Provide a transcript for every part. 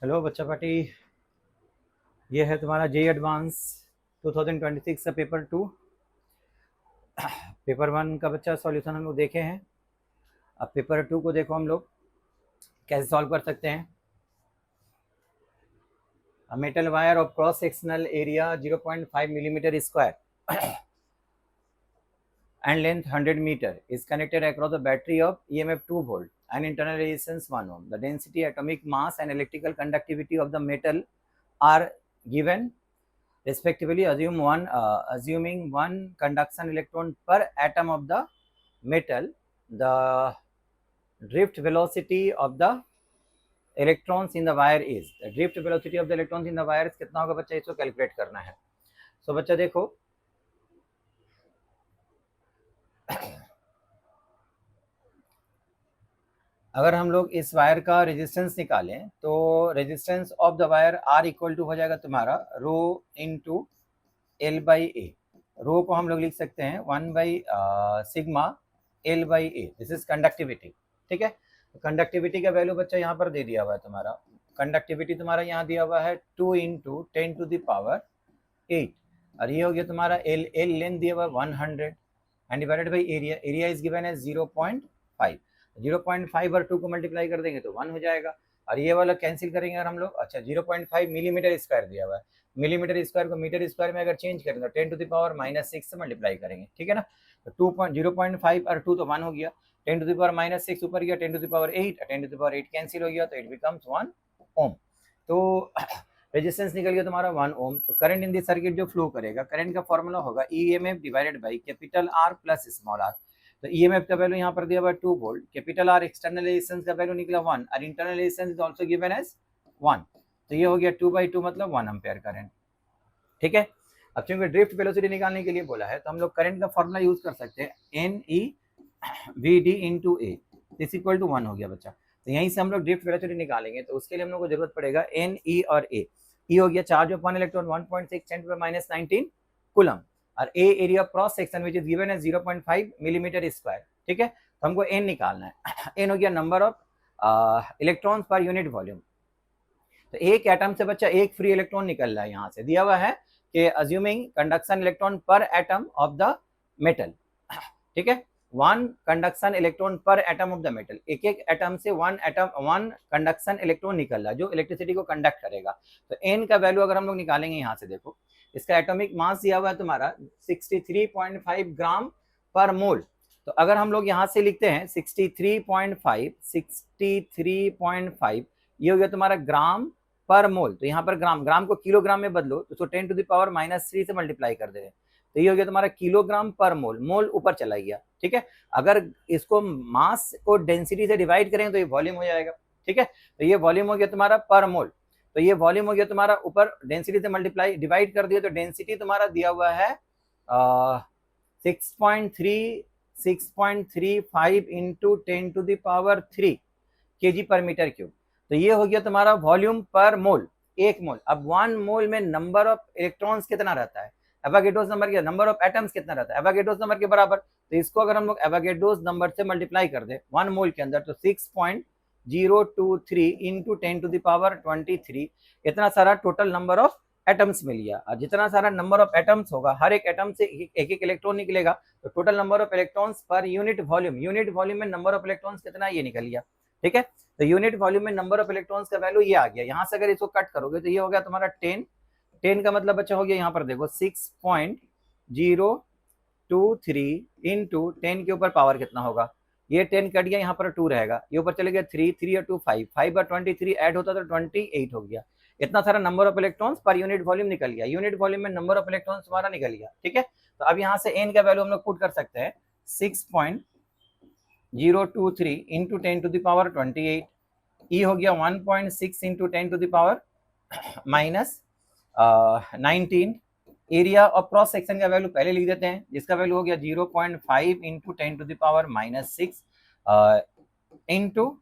Hello बच्चा party. ये है तुम्हारा जेई एडवांस 2026 का पेपर 2। पेपर 1 का बच्चा सॉल्यूशन हम लोग देखे हैं। अब पेपर 2 को देखो हम लोग कैसे सॉल्व कर सकते हैं। A metal wire of cross sectional area 0.5 millimeter square and length 100 meter is connected across a battery of EMF 2 volt and internal resistance 1 ohm. The density, atomic mass and electrical conductivity of the metal are given respectively. Assuming one conduction electron per atom of the metal, the drift velocity of the electrons in the wire is, the drift velocity of the electrons in the wire कितना होगा बच्चा, इसको calculate करना है। सो बच्चा देखो, अगर हम लोग इस वायर का रेजिस्टेंस निकालें तो resistance of the wire R equal to हो जाएगा तुम्हारा rho into L by A. Rho को हम लोग लिख सकते हैं 1 by sigma L by A. This is conductivity. ठीक है, तो कंडक्टिविटी का वैल्यू बच्चा यहाँ पर दे दिया हुआ है तुम्हारा। कंडक्टिविटी तुम्हारा यहाँ दिया हुआ है 2 इंटू 10 टू द पावर 8 और ये हो गया तुम्हारा एल। एल लेंथ दिया हुआ है 100 and divided by area. Area is given as 0.5। 0.5 और 2 को मल्टीप्लाई कर देंगे तो 1 हो जाएगा और ये वाला कैंसिल करेंगे अगर हम लोग। अच्छा, 0.5 मिलीमीटर स्क्वायर दिया हुआ है। मिलीमीटर स्क्वायर को मीटर स्क्वायर में अगर चेंज करें तो 10 टू द पावर -6 से मल्टीप्लाई करेंगे। ठीक है ना, तो 0.5 और 2 तो 1 हो गया, 10 टू द पावर -6 ऊपर गया, 10 to the power 8, 10 to the power 8 cancel हो गया तो इट बिकम्स 1 ओम। तो रेजिस्टेंस निकल गया तुम्हारा 1 ओम। तो करंट इन दी सर्किट जो फ्लो करेगा, करंट का फॉर्मूला होगा EMF divided by capital R plus small R. तो ईएमएफ का वैल्यू यहाँ पर दिया हुआ 2 volt, capital R external resistance का वैल्यू निकला 1 और internal resistance is also given as 1। तो ये हो गया 2/2 मतलब 1 एम्पीयर करंट। ठीक है, अब चूंकि ड्रिफ्ट वेलोसिटी निकालने के लिए बोला है तो हम लोग करंट का फॉर्मूला यूज कर सकते हैं N E V D into A is equal to 1 हो गया बच्चा। तो यहीं से हम लोग ड्रिफ्ट वेलोसिटी निकालेंगे तो उसके लिए हम लोग को जरूरत पड़ेगा एन ई और ए। ई हो गया चार्ज ऑफ 1 इलेक्ट्रॉन 1.6 × -19 कूलम और a area of cross section which is given as 0.5 millimetre square. ठीक है, तो हमको एन निकालना है। एन हो गया number of electrons per unit volume. तो एक एटम से बच्चा एक फ्री इलेक्ट्रॉन निकल रहा है। यहाँ से दिया हुआ है कि अज्यूमिंग कंडक्शन इलेक्ट्रॉन पर एटम ऑफ द मेटल। ठीक है, 1 कंडक्शन इलेक्ट्रॉन पर एटम ऑफ द मेटल। एक एक एटम से 1 कंडक्शन इलेक्ट्रॉन निकल रहा है जो इलेक्ट्रिसिटी को कंडक्ट करेगा। तो एन का वैल्यू अगर हम लोग निकालेंगे यहाँ से, देखो इसका एटॉमिक मास दिया हुआ है तुम्हारा 63.5 ग्राम पर मोल। तो अगर हम लोग यहाँ से लिखते हैं 63.5 ये हो गया तुम्हारा ग्राम पर मोल। तो यहाँ पर ग्राम, ग्राम को किलोग्राम में बदलो तो 10 टू द पावर -3 से मल्टीप्लाई कर दे। तो ये हो गया तुम्हारा किलोग्राम पर मोल। मोल ऊपर चला गया। ठीक है, अगर इसको मास को डेंसिटी से डिवाइड करें तो ये वॉल्यूम हो जाएगा। ठीक है, तो ये वॉल्यूम हो गया तुम्हारा पर मोल। तो ये वॉल्यूम हो गया तुम्हारा, ऊपर डेंसिटी से मल्टीप्लाई डिवाइड कर दिया तो डेंसिटी तुम्हारा दिया हुआ है 6.35 into 10 to the power 3 kg पर मीटर क्यूब। तो ये हो गया तुम्हारा वॉल्यूम पर मोल, एक मोल। अब 1 मोल में नंबर ऑफ इलेक्ट्रॉन्स कितना रहता है, एवोगाड्रोस नंबर क्या, नंबर ऑफ एटम्स कितना रहता है, एवोगाड्रोस नंबर के बराबर। तो इसको अगर हम लोग एवोगाड्रोस नंबर से मल्टीप्लाई कर दे 1 मोल के अंदर तो 6.023 इंटू 10 टू द पावर 23 इतना सारा टोटल नंबर ऑफ एटम्स मिल गया। और जितना सारा नंबर ऑफ एटम्स होगा, हर एक एटम से एक एक इलेक्ट्रॉन निकलेगा तो total number of electrons per unit volume, unit volume में नंबर ऑफ इलेक्ट्रॉन्स कितना, ये निकल गया। ठीक है, तो यूनिट वॉल्यूम में नंबर ऑफ इलेक्ट्रॉन्स का वैल्यू ये आ गया। यहाँ से अगर इसको कट करोगे तो ये हो गया तुम्हारा 10। 10 का मतलब बच्चा हो गया यहाँ पर देखो 6.023 इंटू 10 के ऊपर पावर कितना होगा, ये 10 कट गया, यहाँ पर 2 रहेगा, ये ऊपर चले गया 3, 3 और 2 5, 5 और 23 ऐड होता तो 28 हो गया। इतना सारा number of electrons per unit volume निकल गया। यूनिट वॉल्यूम में नंबर ऑफ इलेक्ट्रॉन्स तुम्हारा निकल गया। ठीक है, तो अब यहाँ से एन का वैल्यू हम लोग पुट कर सकते हैं 6.023 into 10 to the power 28। E हो गया 1.6 into 10 to the power -19। Area of cross section का वैल्यू पहले लिख देते हैं, जिसका वैल्यू हो गया 0.5 into 10 to the power -6 into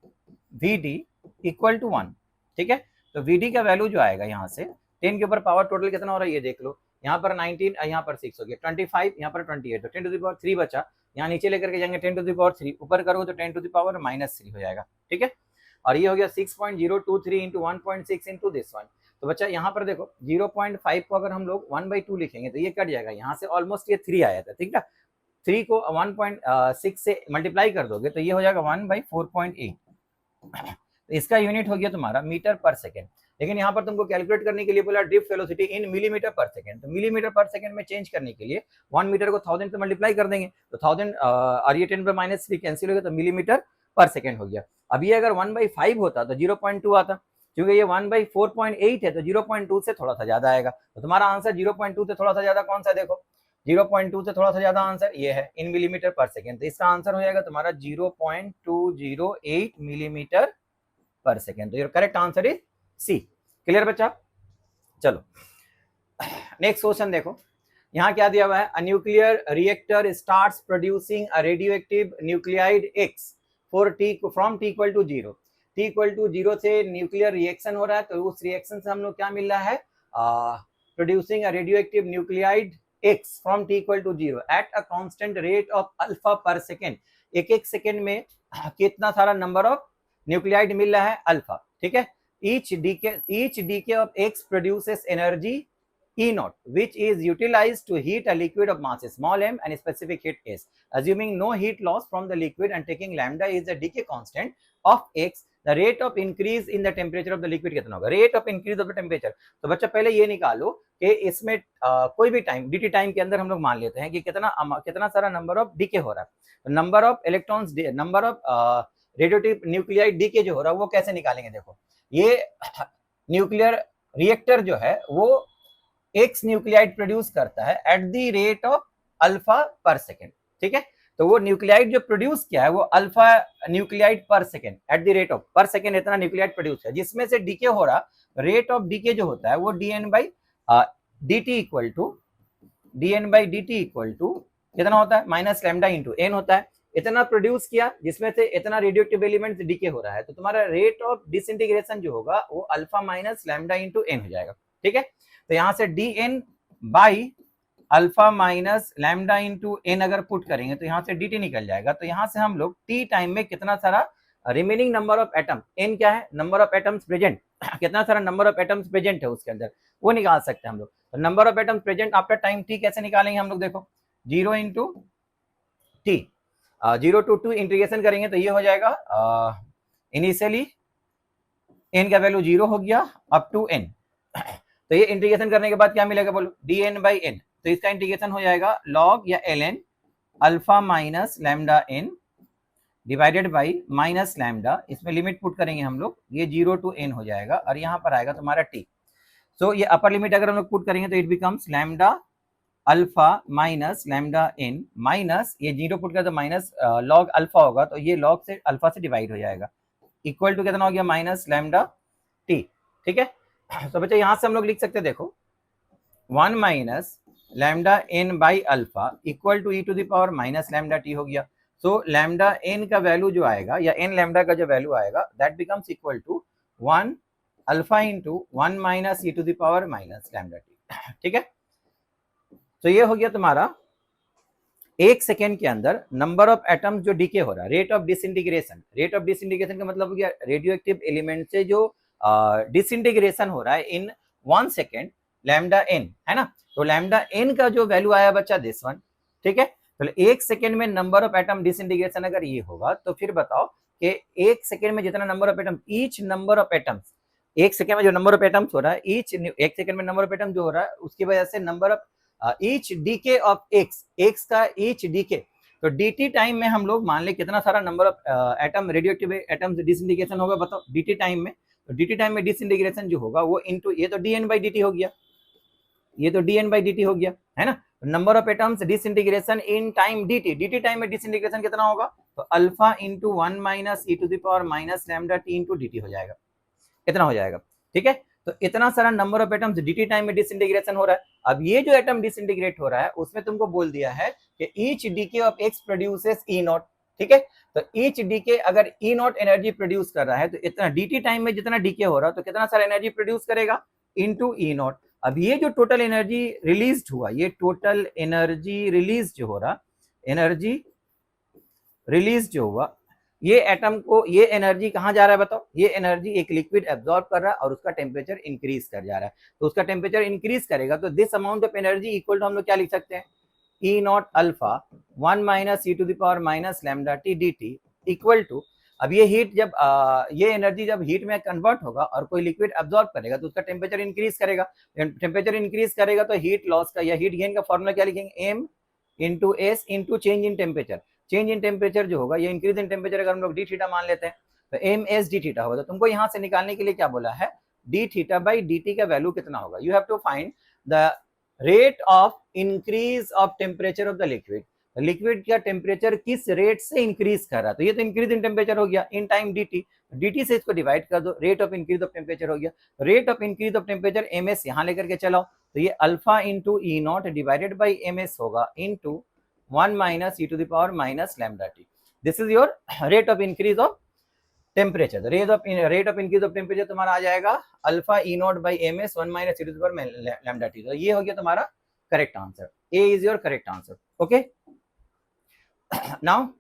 V D equal to 1। ठीक है, तो वी डी का वैल्यू जो आएगा यहाँ से 10 के ऊपर पावर टोटल कितना हो रहा है ये देख लो। यहाँ पर 19, यहाँ पर 6 हो गया, 25, यहाँ पर 28, तो 10 टू द पावर 3 बचा। यहाँ नीचे लेकर के जाएंगे 10 टू द पावर 3, ऊपर करोगे तो 10 टू द पावर -3 हो जाएगा। ठीक है, और ये हो गया 6.023 इंटू 1.6 इंटू दिस वन। तो बच्चा यहाँ पर देखो 0.5 को अगर हम लोग 1/2 लिखेंगे तो ये कट जाएगा, यहाँ से ऑलमोस्ट ये 3 आया था, ठीक है। 3 को 1.6 से मल्टीप्लाई कर दोगे तो ये हो जाएगा 1/4.8। तो इसका यूनिट हो गया तुम्हारा मीटर पर सेकेंड। लेकिन यहाँ पर तुमको कैलकुलेट करने के लिए बोला ड्रिफ्ट वेलोसिटी इन मिलीमीटर पर सेकेंड, तो मिलीमीटर पर सेकेंड में चेंज करने के लिए 1 मीटर को 1000 से मल्टीप्लाई कर देंगे, तो 1000 और ये 10⁻³ कैंसिल हो गया, तो मिलीमीटर पर सेकेंड हो गया। अब ये अगर 1/5 होता तो 0.2 आता, क्योंकि ये 1/4.8 है तो 0.2 से थोड़ा सा ज्यादा आएगा। तो तुम्हारा आंसर 0.2 से थोड़ा सा ज्यादा कौन सा, देखो 0.2 से थोड़ा सा ज्यादा आंसर ये है इन मिलीमीटर पर सेकेंड। तो इसका आंसर हो जाएगा तुम्हारा 0.208 मिलीमीटर पर सेकेंड। तो your correct answer is C. Clear बच्चा? चलो नेक्स्ट क्वेश्चन देखो, यहाँ क्या दिया हुआ है, a nuclear reactor starts producing a radioactive nuclide X for T from T equal to 0। T equal to 0 से न्यूक्लियर रिएक्शन हो रहा है, तो उस रिएक्शन से हम लोग क्या मिल रहा है, producing a radioactive nuclide X from T equal to 0 at a constant rate of alpha per second. एक सेकेंड में कितना सारा नंबर ऑफ न्यूक्लियाइड मिल रहा है, अल्फा, ठीक है। each decay of x produces energy E naught, which is utilized to heat a liquid of mass small m and specific heat S. Assuming no heat loss from the liquid and taking lambda is the decay constant of x, the rate of increase in the temperature of the liquid कितना होगा, rate of increase of the temperature। तो बच्चा पहले ये निकालो कि इसमें कोई भी टाइम dt टाइम के अंदर हम लोग मान लेते हैं कि कितना सारा नंबर ऑफ डीके हो रहा है। तो number of electrons, number of radioactive nuclide decay जो हो रहा है वो कैसे निकालेंगे, देखो ये न्यूक्लियर रिएक्टर जो है वो एक्स न्यूक्लियाइड प्रोड्यूस करता है at the rate of alpha per second, ठीक है। तो वो न्यूक्लियाइड जो प्रोड्यूस किया है वो अल्फा न्यूक्लियाइड पर second at the rate of पर सेकेंड इतना न्यूक्लियाइड प्रोड्यूस है, जिसमें से डीके हो रहा, रेट ऑफ डीके जो होता है वो dn/dt इक्वल टू कितना होता है, माइनस लैम्डा इंटू एन होता है। इतना प्रोड्यूस किया जिसमें से इतना रेडियोएक्टिव एलिमेंट डीके हो रहा है, तो तुम्हारा रेट ऑफ डिसइंटीग्रेशन जो होगा वो alpha minus lambda into N हो जाएगा, ठीक है। तो यहाँ से dn by alpha minus lambda into N अगर पुट करेंगे तो यहाँ से dt निकल जाएगा। तो यहाँ से हम लोग t टाइम में कितना सारा remaining number of atom, n क्या है, नंबर ऑफ एटम्स प्रेजेंट, कितना सारा नंबर ऑफ एटम्स प्रेजेंट है उसके अंदर, वो निकाल सकते हैं हम लोग। तो number of atoms present after time t कैसे निकालेंगे हम लोग, देखो 0 इंटू टी, 0 to 2 इंटीग्रेशन करेंगे तो ये हो जाएगा इनिशियली n का वैल्यू 0 हो गया अप टू n। तो ये इंटीग्रेशन करने के बाद क्या मिलेगा बोलो, dn/n। तो इसका इंटीग्रेशन हो जाएगा log या ln alpha minus lambda n divided by minus lambda, इसमें लिमिट पुट करेंगे हम लोग, ये 0 to n हो जाएगा और यहाँ पर आएगा तुम्हारा t। सो ये अपर लिमिट अगर हम लोग पुट करेंगे तो it becomes lambda alpha minus lambda n minus ये 0 पुट कर तो माइनस लॉग अल्फा होगा, तो ये लॉग से अल्फा से डिवाइड हो जाएगा, इक्वल टू कितना हो गया, माइनस लैम्डा t, ठीक है। तो बच्चे यहाँ से हम लोग लिख सकते हैं, देखो 1 minus lambda n by alpha equal to e to the power minus lambda t हो गया। सो लैम्डा n का वैल्यू जो आएगा या n लैम्डा का जो वैल्यू आएगा that becomes equal to 1 alpha into 1 minus e to the power minus lambda t, ठीक है। तो ये हो गया तुम्हारा एक सेकेंड के अंदर नंबर ऑफ एटम्स जो डीके हो रहा है, rate of disintegration. Rate of disintegration का मतलब हो गया रेडियोएक्टिव एलिमेंट से जो डिसइंटीग्रेशन हो रहा है इन 1 सेकेंड, लैम्डा n है ना। तो लैम्डा n का जो वैल्यू आया बच्चा दिस वन, ठीक है। तो एक सेकेंड में नंबर ऑफ एटम डिसइंटीग्रेशन अगर ये होगा तो फिर बताओ कि एक सेकेंड में जितना number of atom, each number of atoms, एक सेकेंड में जो नंबर ऑफ एटम्स हो रहा है, एक सेकेंड में नंबर ऑफ एटम जो हो रहा है उसकी वजह से number of each DK of x का ईच डीके। तो dt टाइम में हम लोग मान ले कितना सारा number of atom radioactive atoms disintegration होगा, बताओ dt टाइम में। तो dt टाइम में डिसइंटीग्रेशन जो होगा वो इनटू ये तो dn/dt हो गया, ये तो dn/dt हो गया, है ना। Number of atoms disintegration in time dt time में डिसइंटीग्रेशन कितना होगा, तो alpha into 1 minus e to the power minus lambda t into dt हो जाएगा, इतना हो जाएगा, ठीक है। तो इतना सारा number of atoms dt time में डिसइंटीग्रेशन हो रहा है। अब ये जो एटम डिसइंटीग्रेट हो रहा है उसमें तुमको बोल दिया है कि each DK of x produces E not, ठीक है। तो ईच डीके अगर E नॉट एनर्जी प्रोड्यूस कर रहा है तो इतना dt टाइम में जितना डीके हो रहा है तो कितना सारा एनर्जी प्रोड्यूस करेगा, इनटू E नॉट। अब ये जो टोटल एनर्जी रिलीज हुआ, ये टोटल एनर्जी रिलीज जो हो रहा, एनर्जी रिलीज जो हुआ, ये एटम को ये एनर्जी कहाँ जा रहा है बताओ, ये एनर्जी एक लिक्विड एब्जॉर्ब कर रहा है और उसका टेम्परेचर इंक्रीज कर जा रहा है, तो उसका टेम्परेचर इंक्रीज करेगा तो this amount of energy equal to हम लोग क्या लिख सकते हैं, e not alpha 1 minus e to the power minus lambda t d t equal to, अब ये हीट जब ये एनर्जी जब हीट में कन्वर्ट होगा और कोई लिक्विड अब्जॉर्ब करेगा तो उसका टेम्परेचर इंक्रीज करेगा, टेम्परेचर इंक्रीज करेगा तो हीट लॉस का या हीट गेन का फॉर्मूला क्या लिखेंगे, M into S into change in temperature, change in temperature जो होगा ये इंक्रीज इन टेम्परेचर अगर हम लोग डी थीटा मान लेते हैं तो एम एस डी थीटा होगा, तो तुमको यहाँ से निकालने के लिए क्या बोला है, D theta by D T का वैल्यू कितना होगा, you have to find the rate of increase of temperature of the liquid, liquid का टेम्परेचर किस रेट से इंक्रीज कर रहा है, तो ये तो इंक्रीज इन टेम्परेचर हो गया, इन टाइम dt, dt से इसको डिवाइड कर दो, rate of increase of temperature हो गया, rate of increase of temperature m s यहाँ लेकर के चलाओ, तो ये alpha into e not divided by m s होगा into 1 minus e to the power minus lambda t, this is your rate of increase of temperature, rate of increase of temperature तुम्हारा आ जाएगा alpha e not by m s 1 minus e to the power lambda T, तो ये हो गया तुम्हारा correct answer, A is your correct answer, okay. Now,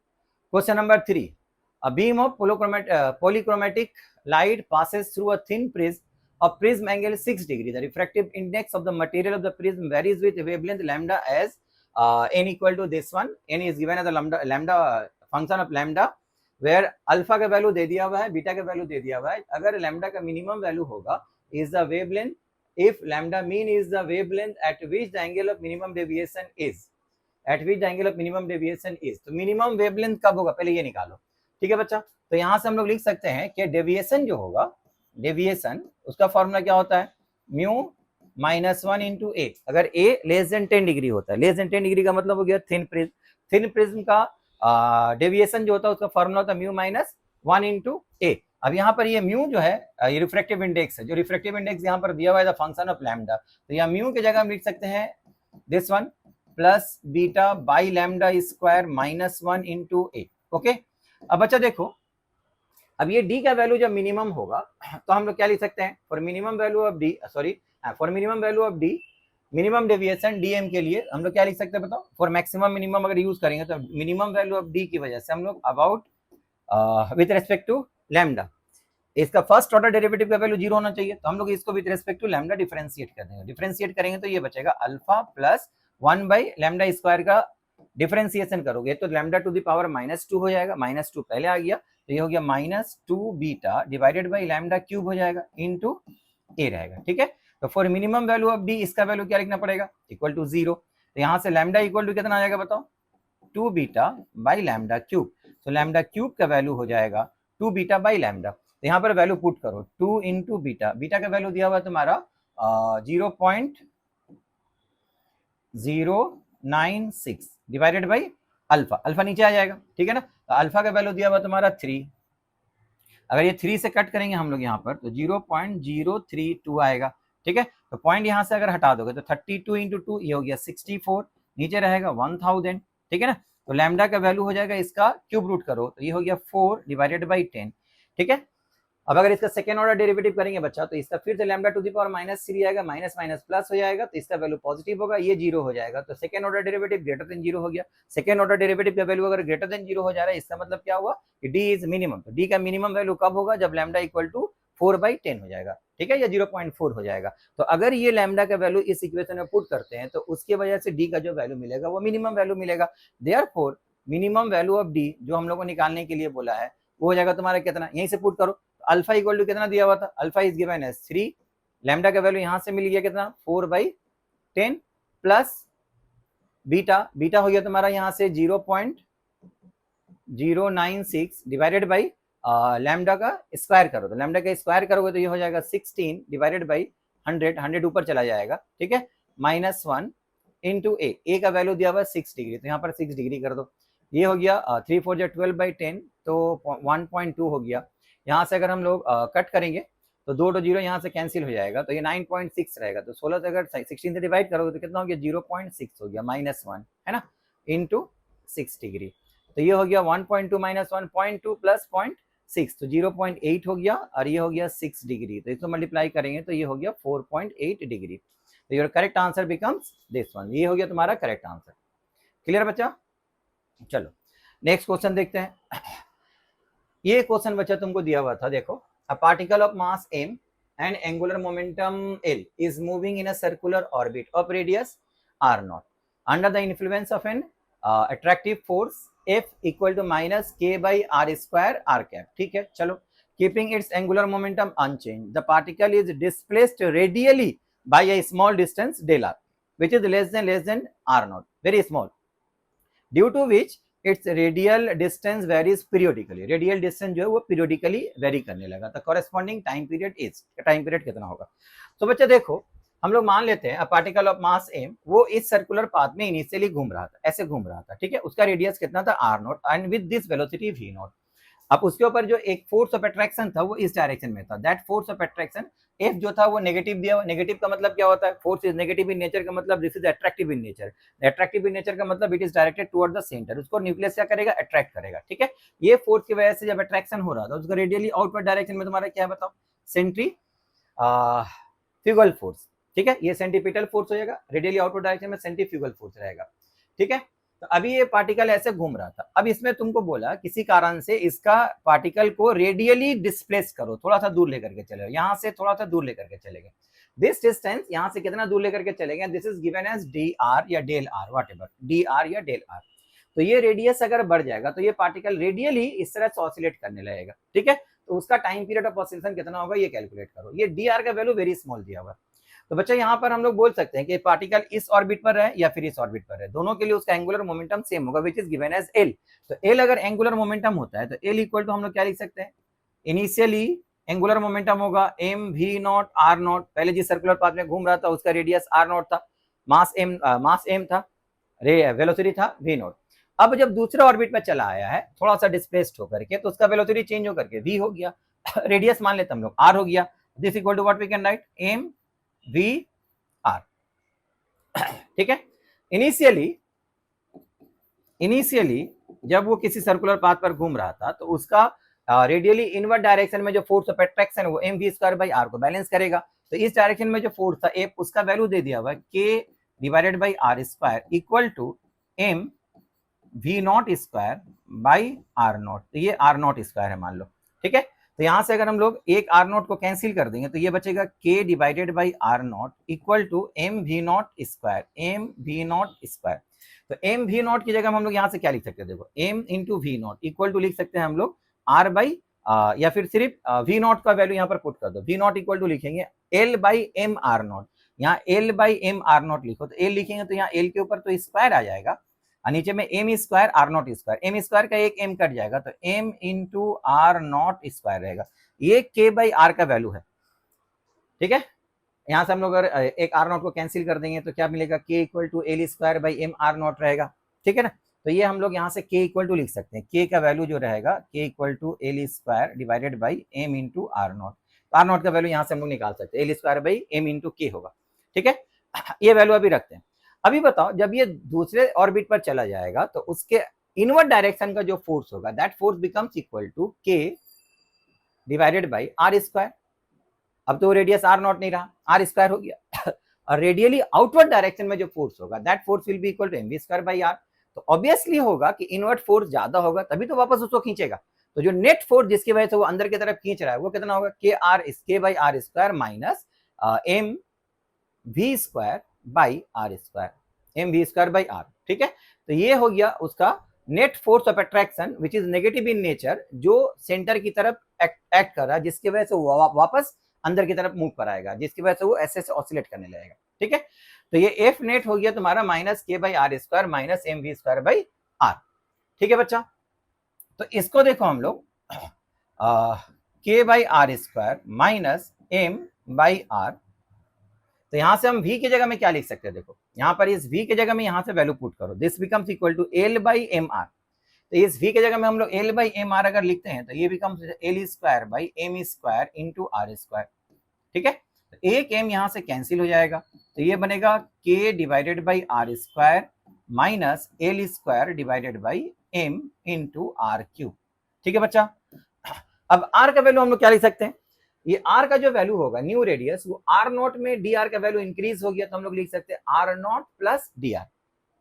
question number 3. A beam of polychromatic light passes through a thin prism of prism angle 6 degree. The refractive index of the material of the prism varies with wavelength lambda as n equal to this one. N is given as a lambda function of lambda, where alpha का value दे दिया हुआ है, beta का value दे दिया हुआ है, अगर लैम्डा का मिनिमम वैल्यू होगा is the wavelength, if lambda mean is the wavelength at which the angle of minimum deviation is, at which the angle of minimum deviation is, तो मिनिमम वेवलेंथ कब होगा पहले ये निकालो, ठीक है बच्चा। तो यहाँ से हम लोग लिख सकते हैं कि डेविएशन जो होगा, डेविएशन उसका फॉर्मूला क्या होता है, म्यू माइनस 1 इंटू ए, अगर ए लेस देन 10 डिग्री होता है, लेस देन 10 डिग्री का मतलब हो गया थिन प्रिज्म, थिन प्रिज्म का डेविएशन जो होता है उसका फॉर्मूला होता है म्यू माइनस 1 इंटू ए। अब यहाँ पर ये म्यू जो है ये रिफ्रैक्टिव इंडेक्स है, जो रिफ्रैक्टिव इंडेक्स यहाँ पर दिया हुआ है फंक्शन ऑफ लैम्डा, तो यहाँ म्यू की जगह हम लिख सकते हैं this one plus beta by lambda square minus 1 into A, okay. अब बच्चा देखो, अब ये डी का वैल्यू जब मिनिमम होगा तो हम लोग क्या लिख सकते हैं, for minimum value of D, sorry for minimum value of D, minimum deviation DM के लिए हम लोग क्या लिख सकते हैं बताओ, फॉर मैक्सिमम मिनिमम अगर यूज करेंगे तो मिनिमम वैल्यू ऑफ डी की वजह से हम लोग about with respect to lambda, इसका फर्स्ट ऑर्डर डेरिवेटिव का वैल्यू 0 होना चाहिए, तो हम लोग इसको with respect to lambda differentiate कर देंगे, डिफरेंशिएट करेंगे तो ये बचेगा alpha plus 1 by lambda square का डिफरेंशिएशन करोगे तो लैम्डा टू द पावर -2 हो जाएगा, -2 पहले आ गया तो ये हो गया -2 beta divided by lambda cube हो जाएगा इंटू ए रहेगा, ठीक है। तो for minimum value of D इसका वैल्यू क्या लिखना पड़ेगा, इक्वल टू 0, तो यहाँ से लैम्डा इक्वल टू कितना आ जाएगा बताओ, 2 बीटा बाई लैम्डा क्यूब, तो लैम्डा क्यूब का वैल्यू हो जाएगा 2 बीटा बाई लैम्डा, तो यहाँ पर वैल्यू पुट करो 2 इंटू बीटा, बीटा का वैल्यू दिया हुआ है तुम्हारा 0.096 डिवाइडेड बाई अल्फा, अल्फा नीचे आ जाएगा, ठीक है ना, तो अल्फा का वैल्यू दिया हुआ तुम्हारा 3, अगर ये 3 से कट करेंगे हम लोग यहाँ पर तो 0.032 आएगा, ठीक है। तो पॉइंट यहाँ से अगर हटा दोगे तो 32 इंटू 2 ये हो गया 64, नीचे रहेगा 1000, ठीक है ना, तो लैम्डा का वैल्यू हो जाएगा, इसका क्यूब रूट करो तो ये हो गया 4 डिवाइडेड बाई 10, ठीक है। अब अगर इसका सेकेंड ऑर्डर डेरिवेटिव करेंगे बच्चा तो इसका फिर से लैम्डा टू द पावर -3 आएगा, माइनस माइनस प्लस हो जाएगा, तो इसका वैल्यू पॉजिटिव होगा, ये 0 हो जाएगा, तो second order derivative greater than 0 हो गया। सेकेंड ऑर्डर डेरिवेटिव का वैल्यू अगर ग्रेटर देन 0 हो जा रहा है इसका मतलब क्या हुआ कि डी इज मिनिमम, तो डी का मिनिमम वैल्यू कब होगा, जब लैम्डा इक्वल टू 4/10 हो जाएगा, ठीक है, या 0.4 हो जाएगा। तो अगर ये लैम्डा का वैल्यू इस इक्वेशन में पुट करते हैं तो उसकी वजह से डी का जो वैल्यू मिलेगा वो मिनिमम वैल्यू मिलेगा, therefore minimum value of D जो हम लोग को निकालने के लिए बोला है वो हो जाएगा तुम्हारा कितना, यहीं से पुट करो, अल्फा इक्वल टू कितना दिया हुआ था, alpha is given as 3, lambda का वैल्यू यहां से मिल गया कितना 4/10 प्लस बीटा, बीटा हो गया तुम्हारा यहां से 0.096 डिवाइडेड बाई लैम्डा का स्क्वायर करो, तो लैम्डा का स्क्वायर करोगे तो ये हो जाएगा 16 डिवाइडेड बाई 100, 100 ऊपर चला जाएगा, ठीक है, -1 इंटू ए का वैल्यू दिया हुआ 6 डिग्री, तो यहाँ पर 6 डिग्री कर दो, ये हो गया 3 4 12/10 तो 1.2 हो गया। यहाँ से अगर हम लोग कट करेंगे तो 2 0 यहाँ से कैंसिल हो जाएगा, तो ये 9.6 रहेगा, तो 16 से अगर 16 से डिवाइड करोगे तो कितना हो गया 0.6 हो गया, -1 है ना, इंटू 6 डिग्री, तो ये हो गया 1.2 - 1.2 प्लस 0.6, तो 0.8 हो गया, और ये हो गया 6 डिग्री, तो इसको मल्टीप्लाई करेंगे तो ये हो गया 4.8 डिग्री, तो your correct answer becomes this one, ये हो गया तुम्हारा करेक्ट आंसर। क्लियर बच्चा, चलो नेक्स्ट क्वेश्चन देखते हैं। ये क्वेश्चन बच्चा तुमको दिया हुआ था, देखो a particle of mass m and angular momentum L is moving in a circular orbit of radius r naught under the influence of an attractive force F equal to minus k by r square r cap. ठीक है, चलो. Keeping its angular momentum unchanged, the particle is displaced radially by a small distance del r, which is less than r naught, very small, due to which its radial distance varies periodically. Radial distance जो है वो periodically vary करने लगा. The corresponding time period is, time period कितना होगा? तो बच्चे देखो, हम लोग मान लेते हैं पार्टिकल ऑफ मास m वो इस सर्कुलर पाथ में इनिशियली घूम रहा था, ऐसे घूम रहा था, ठीक है. उसका रेडियस कितना था r not and with this velocity v not. अब उसके ऊपर जो एक फोर्स ऑफ अट्रैक्शन था वो इस डायरेक्शन में था. That force of attraction F जो था वो नेगेटिव दिया. नेगेटिव का मतलब क्या होता है? Force is negative in nature का मतलब this is attractive in nature. Attractive in nature का मतलब it is directed toward the centre. उसको न्यूक्लियस क्या करेगा? अट्रैक्ट करेगा, ठीक है. ये फोर्स की वजह से जब अट्रैक्शन हो रहा था उसका रेडियली आउटवर्ड डायरेक्शन में तुम्हारा क्या है बताओ? सेंट्रीफ्यूगल फोर्स, ठीक है. ये सेंटीपिटल फोर्स हो जाएगा, रेडियली आउटवर्ड डायरेक्शन में सेंट्रीफ्यूगल फोर्स रहेगा, ठीक है. तो अभी ये पार्टिकल ऐसे घूम रहा था. अब इसमें तुमको बोला किसी कारण से इसका पार्टिकल को रेडियली डिस्प्लेस करो, थोड़ा सा दूर लेकर के चले, यहां से थोड़ा सा दूर लेकर के चले गए. दिस डिस्टेंस यहां से कितना दूर लेकर के चले गए? This is given as d are या del r, whatever, d are या डेल आर. तो ये रेडियस अगर बढ़ जाएगा तो ये पार्टिकल रेडियली इस तरह से ऑसिलेट करने लगेगा, ठीक है. तो उसका टाइम पीरियड ऑफ ऑसिलेशन कितना होगा ये कैलकुलेट करो. ये डी आर का वैल्यू वेरी स्मॉल दिया हुआ. तो बच्चा यहाँ पर हम लोग बोल सकते हैं कि पार्टिकल इस ऑर्बिट पर है या फिर इस ऑर्बिट पर है, दोनों के लिए उसका एंगुलर मोमेंटम सेम होगा, which is given as L. तो एल अगर एंगुलर मोमेंटम होता है तो एल इक्वल टू हम लोग क्या लिख सकते हैं? इनिशियली एंगुलर मोमेंटम होगा M V naught R naught. पहले जिस सर्कुलर पाथ में घूम रहा था उसका रेडियस आर नॉट था, मास एम था, वेलोसिटी था वी नॉट. अब जब दूसरे ऑर्बिट में चला आया है थोड़ा सा डिस्प्लेस्ड होकर के, तो उसका वेलोसिटी चेंज होकर के वी हो गया, रेडियस मान लेते हम लोग आर हो गया. This equal to what we can write? M V R, ठीक है. इनिशियली जब वो किसी सर्कुलर पाथ पर घूम रहा था तो उसका रेडियली इनवर्ड डायरेक्शन में जो फोर्स ऑफ अट्रैक्शन वो M V square by R को बैलेंस करेगा. तो इस डायरेक्शन में जो फोर्स था एफ, उसका वैल्यू दे दिया हुआ K divided by R square equal to M V naught square by R naught. तो ये आर नॉट स्क्वायर है मान लो, ठीक है. तो यहां से अगर हम लोग एक आर नॉट को कैंसिल कर देंगे तो ये बचेगा K divided by R naught equal to M V naught square, M V naught square. तो एम वी नॉट की जगह हम लोग यहाँ से क्या लिख सकते हैं? देखो M into V not equal to लिख सकते हैं हम लोग आर बाई या फिर सिर्फ वी नॉट का वैल्यू यहाँ पर पुट कर दो. वी नॉट इक्वल टू लिखेंगे l by M R not. यहाँ l by M R not लिखो, तो एल लिखेंगे तो यहाँ एल के ऊपर तो स्क्वायर आ जाएगा, नीचे में M square R naught square. M square का एक एम कट जाएगा तो M into R naught square रहेगा. ये के बाई आर का वैल्यू है, ठीक है. यहां से हम लोग अगर एक आर नॉट को कैंसिल कर देंगे तो क्या मिलेगा? K equal to L square by M R naught रहेगा, ठीक है ना. तो ये हम लोग यहाँ से के इक्वल टू लिख सकते हैं. के का वैल्यू जो रहेगा K equal to L square divided by M into R naught. R naught का वैल्यू यहाँ से हम लोग निकाल सकते हैं, L square by M into K होगा, ठीक है. ये वैल्यू अभी रखते हैं. अभी बताओ जब ये दूसरे ऑर्बिट पर चला जाएगा तो उसके इनवर्ड डायरेक्शन का जो फोर्स होगा that force becomes equal to K divided by R square. अब तो रेडियस आर नॉट नहीं रहा, आर स्क्वायर हो गया. और रेडियली आउटवर्ड डायरेक्शन में जो फोर्स होगा that force will be equal to M V square by R. तो ऑब्वियसली होगा कि इनवर्ड फोर्स ज्यादा होगा तभी तो वापस उसको खींचेगा. तो जो नेट फोर्स जिसकी वजह से वो अंदर की तरफ खींच रहा है वो कितना होगा? K by R square minus M V square by R square, M V square by R, ठीक है. तो ये हो गया उसका net force of attraction which is negative in nature, जो सेंटर की तरफ एक्ट कर रहा है, जिसकी वजह से वो वापस अंदर की तरफ मूव कराएगा, जिसकी वजह से वो ऐसे ऑसिलेट करने लगेगा, ठीक है. तो ये एफ नेट हो गया तुम्हारा minus K by R square minus M V square by R, ठीक है बच्चा. तो इसको देखो हम लोग K by R square minus M by R. तो यहां से हम v की जगह में क्या लिख सकते हैं? देखो यहां पर इस v की जगह में यहां से वैल्यू पुट करो, this becomes equal to L by M R. तो इस v की जगह में हम लोग एल बाई एम आर अगर लिखते हैं तो ये becomes L square by M square into R square, ठीक है. तो एक m यहां से कैंसिल हो जाएगा तो ये बनेगा k divided by R square minus L square divided by M into R cube, ठीक है बच्चा. अब r का वैल्यू हम लोग क्या लिख सकते हैं? ये r का जो वैल्यू होगा न्यू रेडियस वो r नॉट में dr का वैल्यू इंक्रीज हो गया तो हम लोग लिख सकते हैं r नॉट प्लस dr,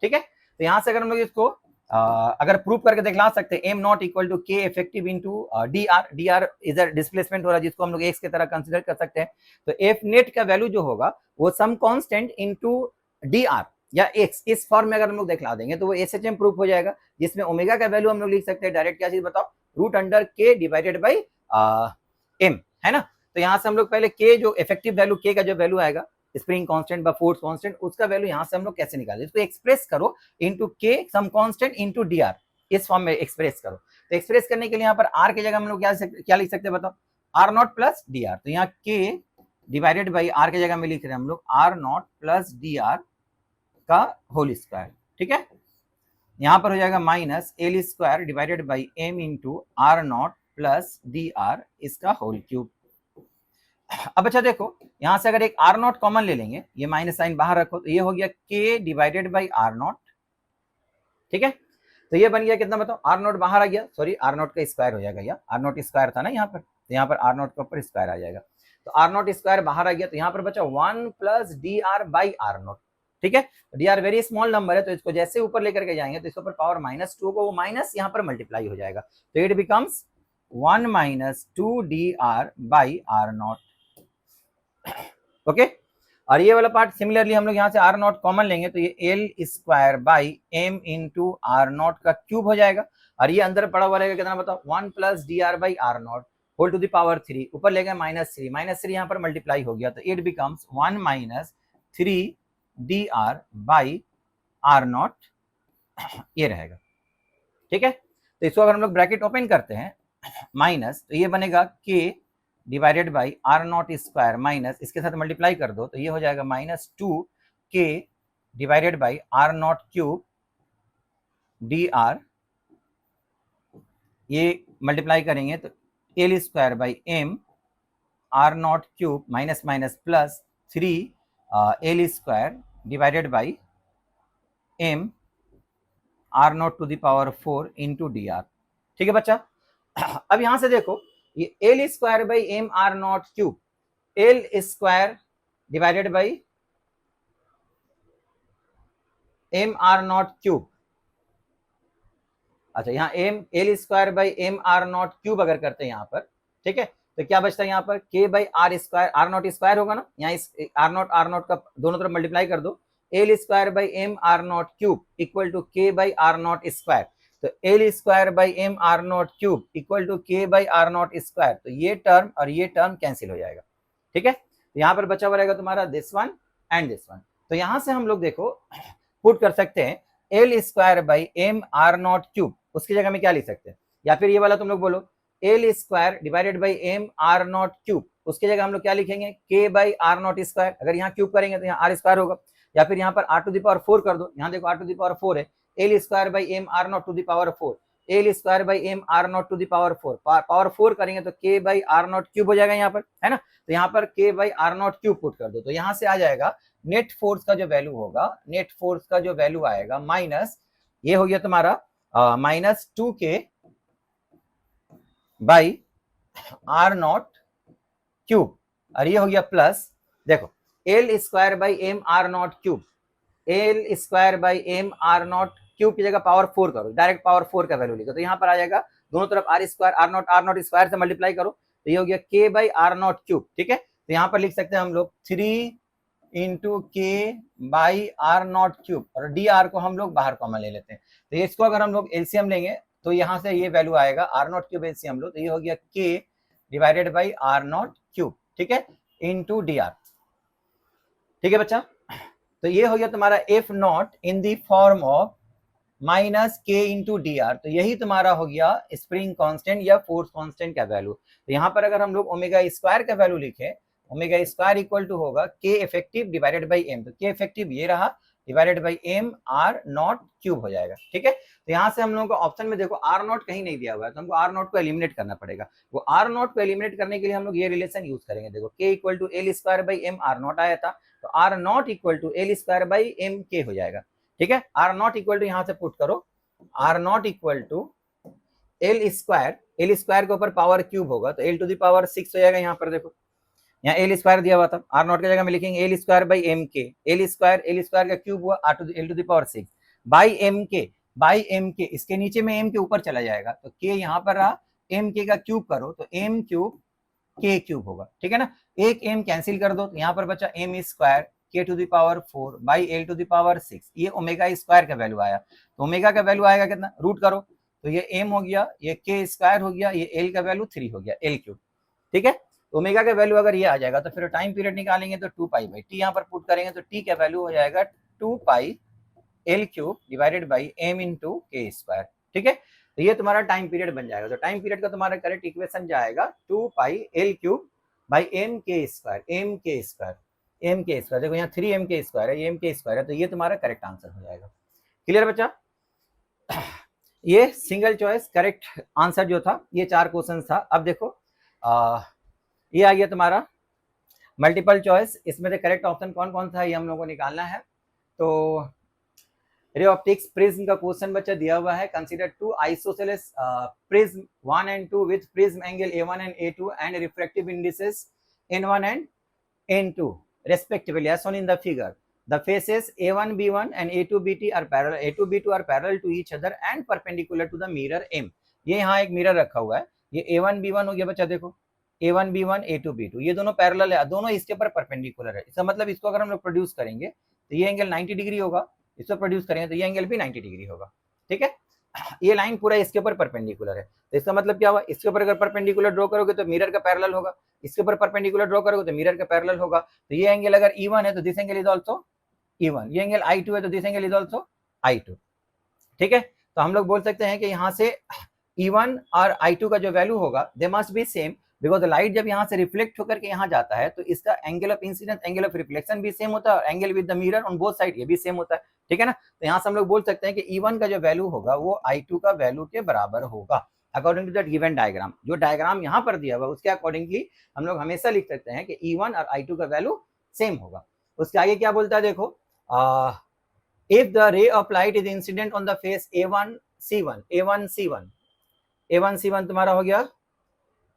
ठीक है. तो यहां से अगर हम लोग इसको अगर प्रूव करके दिखला सकते हैं एम नॉट इक्वल टू के effective into D are, D R इधर डिस्प्लेसमेंट हो रहा है जिसको हम लोग एक्स की तरह कंसिडर कर सकते हैं, तो एफ नेट का वैल्यू जो होगा वो some constant into D are या एक्स, इस फॉर्म में अगर हम लोग दिखला देंगे तो वो एस एच एम प्रूफ हो जाएगा, जिसमें ओमेगा का वैल्यू हम लोग लिख सकते हैं डायरेक्ट, क्या चीज बताओ, रूट अंडर के डिवाइडेड बाई एम, है ना। तो यहाँ से हम लोग पहले के जो इफेक्टिव वैल्यू, के का जो वैल्यू आएगा स्प्रिंग कांस्टेंट बा फोर्स कांस्टेंट, उसका वैल्यू यहाँ से हम लोग कैसे निकालें, इसको एक्सप्रेस करो into K some constant into D R, इस फॉर्म में एक्सप्रेस करो। तो एक्सप्रेस करने के लिए यहाँ पर आर की जगह हम लोग क्या लिख सकते हैं बताओ, R naught plus D R, तो यहाँ के डिवाइडेड बाई आर की जगह में लिख रहे हैं हम लोग R naught plus D R का होल स्क्वायर, ठीक है। यहाँ पर हो जाएगा minus L square divided by M into R naught plus D R इसका होल क्यूब। अब अच्छा देखो, यहां से अगर एक आर नॉट कॉमन ले लेंगे, ये माइनस साइन बाहर रखो, तो ये हो गया K divided by R naught, ठीक है। तो ये बन गया कितना बताओ, आर नॉट बाहर आ गया, सॉरी आर नॉट का स्क्वायर हो जाएगा, या आर नॉट स्क्वायर था ना यहाँ पर, तो यहाँ पर आर नॉट के ऊपर स्क्वायर आ जाएगा, तो आर नॉट स्क्वायर बाहर आ गया, तो यहाँ पर बचा 1 plus D R by R naught, ठीक है। D R very small number है, तो इसको जैसे ऊपर लेकर के जाएंगे तो इसके ऊपर पावर -2 को वो माइनस यहाँ पर मल्टीप्लाई हो जाएगा, तो it becomes 1 minus 2 D R by R naught, okay. और ये वाला पार्ट सिमिलरली हम लोग यहाँ से आर नॉट कॉमन लेंगे, तो ये L square by M into R naught का क्यूब हो जाएगा, और ये अंदर पड़ा हुआ रहेगा कितना बताओ, 1 plus D R by R naught whole to the power 3, ऊपर ले गए -3 यहाँ पर मल्टीप्लाई हो गया, तो it becomes 1 minus 3 D R by R naught, ये रहेगा, ठीक है। तो इसको अगर हम लोग ब्रैकेट ओपन करते हैं माइनस, तो ये बनेगा K divided by R naught square minus इसके साथ मल्टीप्लाई कर दो, तो ये हो जाएगा -2 K divided by R naught cube D R, ये मल्टीप्लाई करेंगे तो L square by M R naught cube minus minus plus 3 L square divided by M R naught to the power 4 into D R, ठीक है बच्चा। अब यहां से देखो, ये L square by M R naught cube, L square divided by M R naught cube, अच्छा यहाँ M L square by M R naught cube अगर करते हैं यहाँ पर, ठीक है, तो क्या बचता है यहाँ पर K by R square, R naught square होगा ना, यहाँ इस आर नॉट का दोनों तरफ मल्टीप्लाई कर दो, L square by M R naught cube equal to K by R naught square, तो L square by M R naught cube equal to K by R naught square, तो ये term और ये टर्म कैंसिल हो जाएगा, ठीक है। तो यहाँ पर बचा हुआ रहेगा तुम्हारा this one and this one, तो यहाँ से हम लोग देखो पुट कर सकते हैं L square by M R naught cube, उसकी जगह में क्या लिख सकते हैं, या फिर ये वाला तुम लोग बोलो L square divided by M R naught cube, उसकी जगह हम लोग क्या लिखेंगे के बाई आर नॉट स्क्वायर, अगर यहाँ क्यूब करेंगे तो यहाँ आर स्क्वायर होगा, या फिर यहाँ पर आर टू द पावर 4 कर दो, यहाँ देखो आर टू द पावर 4 है, L square by M R naught to the power 4, L square by M R naught to the power 4, power 4 करेंगे तो के बाई आर नॉट क्यूब हो जाएगा यहाँ पर, है ना, तो यहाँ पर K by R naught cube put कर दो, तो यहाँ से आ जाएगा नेट फोर्स का जो वैल्यू होगा, नेट फोर्स का जो वैल्यू आएगा माइनस, ये हो गया तुम्हारा -2 के बाई आर नॉट क्यूब, और ये हो गया प्लस, देखो L square by M R naught cube, L square by M R naught cube की जगह पावर 4 करो, डायरेक्ट पावर 4 का वैल्यू लिखो, तो यहाँ पर आ जाएगा दोनों तरफ R square R naught square से मल्टीप्लाई करो, तो ये हो गया के बाई आर नॉट क्यूब, ठीक है। तो यहाँ पर लिख सकते हैं हम लोग 3 इंटू के बाई आर नॉट क्यूब, और डी आर को हम लोग बाहर कॉमन ले लेते हैं, तो इसको अगर हम लोग एलसीएम लेंगे तो यहाँ से ये वैल्यू आएगा आर नॉट क्यूब एलसीएम लो, तो ये हो गया K divided by R naught cube, ठीक है, इंटू डी आर, ठीक है बच्चा। तो ये हो गया तुम्हारा F not in the form of minus के इंटू डी आर, तो यही तुम्हारा हो गया स्प्रिंग कांस्टेंट या फोर्स कांस्टेंट का वैल्यू। तो यहाँ पर अगर हम लोग ओमेगा स्क्वायर का वैल्यू लिखें, ओमेगा स्क्वायर इक्वल टू होगा के इफेक्टिव डिवाइडेड बाई एम, तो के इफेक्टिव ये रहा divided by M R naught cube हो जाएगा, ठीक है। तो यहाँ से हम लोगों को ऑप्शन में देखो आर नॉट कहीं नहीं दिया हुआ है, तो हमको आर नॉट को एलिमिनेट करना पड़ेगा, वो आर नॉट को एलिमिनेट करने के लिए हम लोग ये रिलेशन यूज करेंगे, देखो K equal to L square by M R naught आया था, तो R naught equal to L square by M K हो जाएगा, ठीक है। आर नॉट इक्वल टू यहाँ से पुट करो, R naught equal to L square के ऊपर पावर क्यूब होगा, तो एल टू द पावर 6 हो जाएगा, यहाँ पर देखो यहाँ एल स्क्वायर दिया हुआ था, आर नॉट की जगह में लिखेंगे L square by M K, L square का क्यूब हुआ R to L to the power 6 by M K, by M K, इसके नीचे में एम के ऊपर चला जाएगा तो के यहाँ पर रहा, एम के का क्यूब करो तो एम क्यूब के क्यूब होगा, ठीक है ना। एक एम कैंसिल कर दो तो यहाँ पर बचा M square K to the power 4 by L to the power 6, ये ओमेगा स्क्वायर का वैल्यू आया, तो ओमेगा का वैल्यू आएगा कितना, रूट करो तो ये एम हो गया, ये के स्क्वायर हो गया, ये एल का वैल्यू 3 हो गया, एल क्यूब, ठीक है। ओमेगा का वैल्यू अगर ये आ जाएगा तो फिर टाइम पीरियड निकालेंगे तो 2 पाई बाई टी यहाँ पर पुट करेंगे तो टी का वैल्यू हो जाएगा 2 pi L cube divided by M into K square, ठीक है। तो ये तुम्हारा टाइम पीरियड बन जाएगा, तो टाइम पीरियड का तुम्हारा करेक्ट इक्वेशन जाएगा 2 pi L cube by M K square, M K square, M K square, देखो यहाँ 3 एम के स्क्वायर है, ये एम के स्क्वायर है, तो ये तुम्हारा करेक्ट आंसर हो जाएगा। क्लियर बच्चा? ये सिंगल चॉइस करेक्ट आंसर जो था, ये 4 क्वेश्चन था। अब देखो ये आ गया तुम्हारा मल्टीपल चॉइस, इसमें से करेक्ट ऑप्शन कौन कौन सा है ये हम लोगों को निकालना है। तो रे ऑप्टिक्स प्रिज्म का क्वेश्चन बच्चा दिया हुआ है, consider 2 isosceles prism 1 and 2 with prism angle A1 and A2 and refractive indices N1 and N2 respectively as shown in the figure. The faces A1 B1 and A2 BT are parallel, A2 B2 are parallel to each other and perpendicular to the mirror M. ये यहाँ एक mirror रखा हुआ है, ये A1 B1 हो गया बच्चा, देखो A1 B1 A2 B2 ये दोनों पैरेलल है, दोनों इसके ऊपर परपेंडिकुलर है, इसका मतलब इसको अगर हम लोग प्रोड्यूस करेंगे तो ये एंगल 90 डिग्री होगा, इसको प्रोड्यूस करेंगे तो ये एंगल भी 90 डिग्री होगा, ठीक है। ये लाइन पूरा इसके ऊपर परपेंडिकुलर है, तो इसका मतलब क्या हुआ, इसके ऊपर अगर परपेंडिकुलर ड्रॉ करोगे तो मिरर का पैरेलल होगा, इसके ऊपर परपेंडिकुलर ड्रॉ करोगे तो मिरर का पैरेलल होगा, तो ये एंगल अगर E1 है तो this angle is also E1, ये एंगल I2 है तो this angle is also I2, ठीक है। तो हम लोग बोल सकते हैं कि यहाँ से E1 और I2 का जो वैल्यू होगा they must be same, because light जब यहाँ से रिफ्लेक्ट होकर के यहाँ जाता है तो इसका angle of incidence, angle of reflection भी सेम होता है, और angle with the mirror on both side ये भी सेम होता है, ठीक है ना। तो यहाँ से हम लोग बोल सकते हैं कि E1 का जो वैल्यू होगा वो I2 का वैल्यू के बराबर होगा according to that given diagram. जो डायग्राम यहाँ पर दिया हुआ उसके अकॉर्डिंगली हम लोग हमेशा लिख सकते हैं कि E1 और I2 का वैल्यू सेम होगा। उसके आगे क्या बोलता है देखो, if the ray of light is incident on the face A1 C1, A1 C1, A1 C1 तुम्हारा हो गया,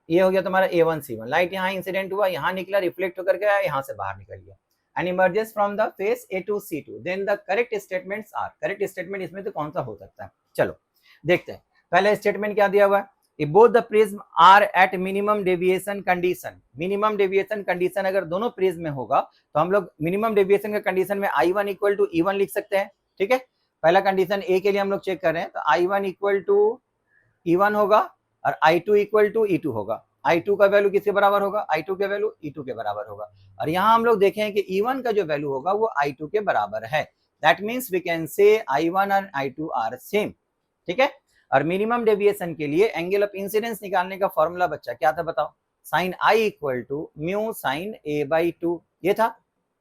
ये हो गया तुम्हारा A1 C1, लाइट यहाँ इंसिडेंट हुआ, यहाँ निकला, रिफ्लेक्ट होकर गया, यहाँ से बाहर निकल गया, and emerges from the face A2 C2, then the correct statements are, correct statement इसमें तो कौन सा हो सकता है, चलो देखते हैं। पहला स्टेटमेंट क्या दिया हुआ है, if both the prism are at minimum deviation condition, minimum deviation condition अगर दोनों प्रिज्म में होगा तो हम लोग मिनिमम डेविएशन के कंडीशन में I1 इक्वल टू E1 लिख सकते हैं, ठीक है। पहला कंडीशन ए के लिए हम लोग चेक कर रहे हैं, तो I1 इक्वल टू E1 होगा और I2 इक्वल टू E2 होगा। I2 का वैल्यू किसके बराबर होगा, I2 के वैल्यू E2 के बराबर होगा, और यहाँ हम लोग देखें कि E1 का जो वैल्यू होगा वो I2 के बराबर है, दैट मीन्स वी कैन से I1 और I2 आर सेम, ठीक है। और मिनिमम डेविएशन के लिए एंगल ऑफ इंसिडेंस निकालने का फॉर्मूला बच्चा क्या था बताओ, sine I equal to mu sine A by 2, ये था,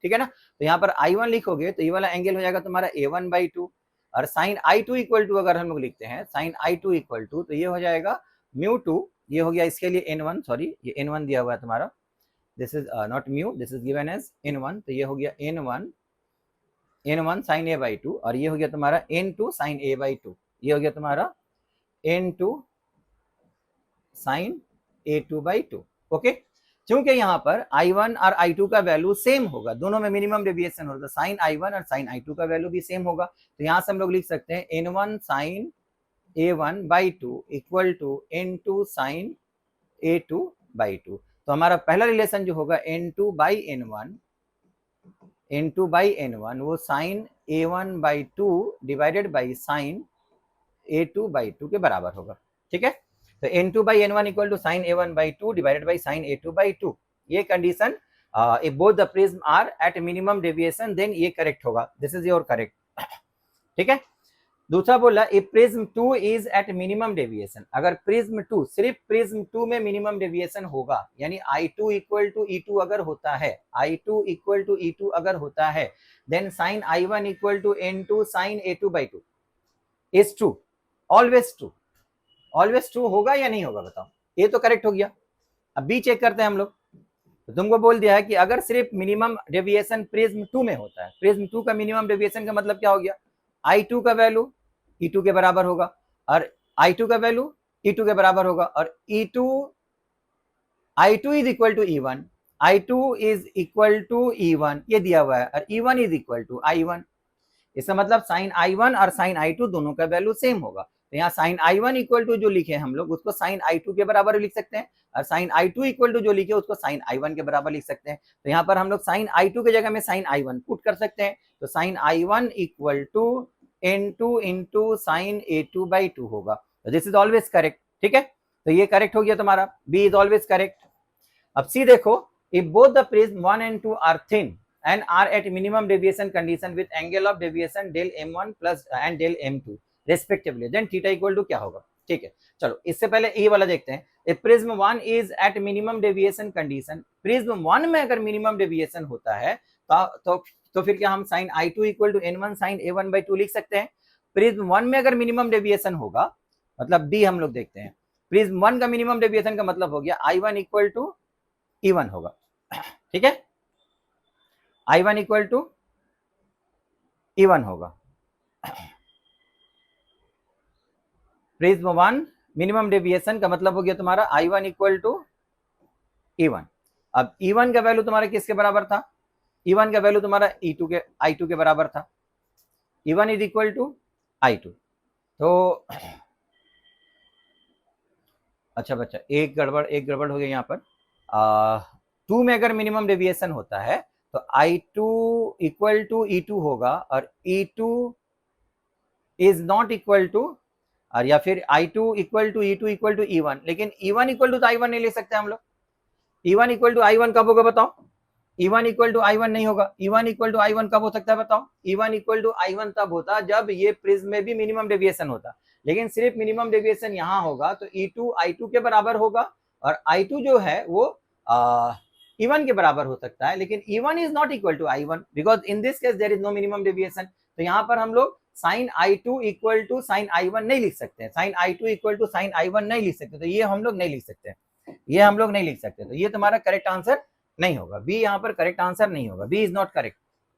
ठीक है ना। तो यहाँ पर I1 लिखोगे तो ये वाला एंगल हो जाएगा तुम्हारा A1 बाई 2, और साइन I2 इक्वल टू अगर हम लोग लिखते हैं साइन I2 इक्वल टू, तो ये हो जाएगा म्यू 2, ये हो गया इसके लिए N1, सॉरी ये N1 दिया हुआ है तुम्हारा, this is not mu, this is given as N1, तो ये हो गया N1 साइन ए बाई 2, और ये हो गया तुम्हारा N2 साइन ए बाई 2, ये हो गया तुम्हारा N2 sine A2 by 2, okay. क्योंकि यहाँ पर I1 और I2 का वैल्यू सेम होगा, दोनों में मिनिमम डेविएशन होगा, साइन I1 और साइन I2 का वैल्यू भी सेम होगा, तो यहाँ से हम लोग लिख सकते हैं N1 sine A1 by 2 equal to N2 sine A2 by 2। तो हमारा पहला रिलेशन जो होगा N2 बाई N1 वो sine A1 by 2 divided by sine A2 by 2 के बराबर होगा, ठीक है। तो N2 by N1 equal to sine A1 by 2 divided by sine A2 by 2, ये condition if both the prism are at minimum deviation then ये correct होगा, this is your correct, ठीक है। दूसरा बोला if prism 2 is at minimum deviation, अगर prism 2 सिर्फ prism 2 में मिनिमम डेविएशन होगा, यानी I2 इक्वल टू E2 अगर होता है, I2 इक्वल टू E2 अगर होता है, then sine I1 equal to N2 sine A2 by 2 is true, always true होगा या नहीं होगा बताओ, ये तो करेक्ट हो गया। अब बी चेक करते हैं हम लोग, तो तुमको बोल दिया है कि अगर सिर्फ मिनिमम डेविएशन प्रिज्म 2 में होता है, प्रिज्म 2 का मिनिमम डेविएशन का मतलब क्या हो गया, I2 का वैल्यू E2 के बराबर होगा, और I2 का वैल्यू E2 के बराबर होगा, और I2 is equal to E1, I2 is equal to E1 ये दिया हुआ है, और E1 is equal to I1। इसका मतलब साइन I1 और साइन I2 दोनों का वैल्यू सेम होगा। तो यहाँ साइन I1 इक्वल टू जो लिखे हम लोग उसको साइन I2 के बराबर लिख सकते हैं, और साइन I2 इक्वल टू जो लिखे उसको साइन I1 के बराबर लिख सकते हैं। तो यहाँ पर हम लोग साइन I2 की जगह में साइन I1 पुट कर सकते हैं। तो sine I1 equal to N2 into sine A2 by 2 होगा। तो दिस इज ऑलवेज करेक्ट। ठीक है, तो ये करेक्ट हो गया तुम्हारा, बी इज ऑलवेज करेक्ट। अब सी देखो, if both the prism 1 and 2 are thin and are at minimum deviation condition with angle of deviation del m1 plus and del m2 respectively, then theta equal to क्या होगा। ठीक है, चलो इससे पहले ये वाला देखते हैं। if prism 1 is at minimum deviation condition, prism 1 में अगर minimum deviation होता है तो फिर क्या हम sin I2 equal to n1 sin a1 by 2 लिख सकते हैं। prism 1 में अगर minimum deviation होगा, मतलब B हम लोग देखते हैं, prism 1 का minimum deviation का मतलब हो गया I1 equal to E1 होगा। ठीक है, I1 इक्वल टू E1 होगा। प्रिज्म 1 मिनिमम डेविएशन का मतलब हो गया तुम्हारा I1 इक्वल टू E1। अब E1 का वैल्यू तुम्हारा किसके बराबर था? E1 का वैल्यू तुम्हारा I2 के बराबर था। E1 is equal to I2। तो अच्छा बच्चा, एक गड़बड़ हो गया यहाँ पर। 2 में अगर मिनिमम डेविएशन होता है तो I2 इक्वल टू E2 होगा, और E2 is not equal to, और या फिर I2 equal to E2 equal to E1, लेकिन E1 इक्वल टू I1 नहीं ले सकते हम लोग। E1 इक्वल टू I1 कब होगा बताओ? E1 इक्वल टू I1 नहीं होगा। E1 इक्वल टू I1 कब हो सकता है बताओ? E1 इक्वल टू I1 तब होता जब ये प्रिज्म में भी मिनिमम डेविएशन होता, लेकिन सिर्फ मिनिमम डेविएशन यहाँ होगा तो E2 I2 के बराबर होगा, और I2 जो है वो E1 के बराबर हो सकता है, लेकिन E1 is not equal to I1 because in this case there is no minimum deviation. तो यहाँ पर हम लोग sign I2 equal to sign I1 नहीं लिख सकते, sign I2 equal to sign I1 नहीं लिख सकते। तो ये हम लोग नहीं लिख सकते, ये हम लोग नहीं लिख सकते। तो ये तुम्हारा करेक्ट आंसर नहीं होगा, बी यहाँ पर करेक्ट आंसर नहीं होगा, बी इज नॉट करेक्ट।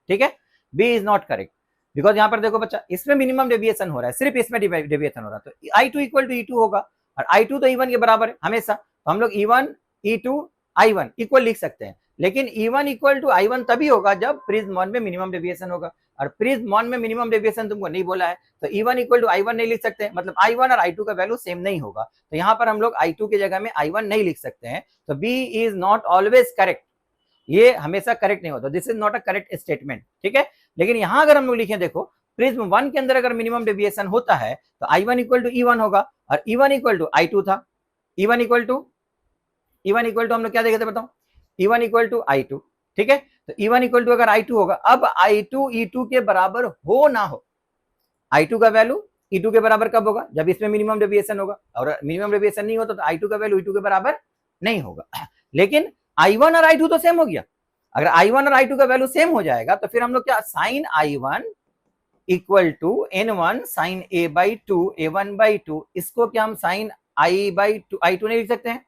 ठीक है, B is not correct because यहाँ पर देखो बच्चा, इसमें मिनिमम डेविएशन हो रहा है, सिर्फ इसमें डेविएशन हो रहा है। तो I2 इक्वल टू E2 होगा, और I2 तो E1 के बराबर है हमेशा। तो हम लोग E1 E2 I1 इक्वल लिख सकते हैं, लेकिन E1 इक्वल टू I1 तभी होगा जब प्रिज्म 1 में मिनिमम डेविएशन होगा, और प्रिज्म 1 में मिनिमम डेविएशन तुमको नहीं बोला है, तो E1 इक्वल टू I1 नहीं लिख सकते, मतलब I1 और I2 का वैल्यू सेम नहीं होगा। तो यहाँ पर हम लोग I2 की जगह में I1 नहीं लिख सकते हैं। तो B is not always correct, ये हमेशा करेक्ट नहीं होता, this is not a correct statement. ठीक है, लेकिन यहाँ अगर हम लोग लिखें, देखो प्रिज्म 1 के अंदर अगर मिनिमम डेविएशन होता है तो I1 इक्वल टू E1 होगा, और E1 इक्वल टू I2 था। E1 इक्वल टू हम लोग क्या देखे थे बताओ? E1 equal to I2। ठीक है, तो E1 इक्वल टू अगर I2 होगा, अब I2 E2 के बराबर हो ना हो, I2 का वैल्यू E2 के बराबर कब होगा? जब इसमें मिनिमम डेविएशन होगा, और मिनिमम डेविएशन नहीं होता तो I2 का वैल्यू E2 के बराबर नहीं होगा। लेकिन I1 और I2 तो सेम हो गया। अगर I1 और I2 का वैल्यू सेम हो जाएगा तो फिर हम लोग क्या, sine I1 equal to N1 sine A by 2 A1 by 2, इसको क्या हम साइन I बाई 2 I2 नहीं लिख सकते हैं?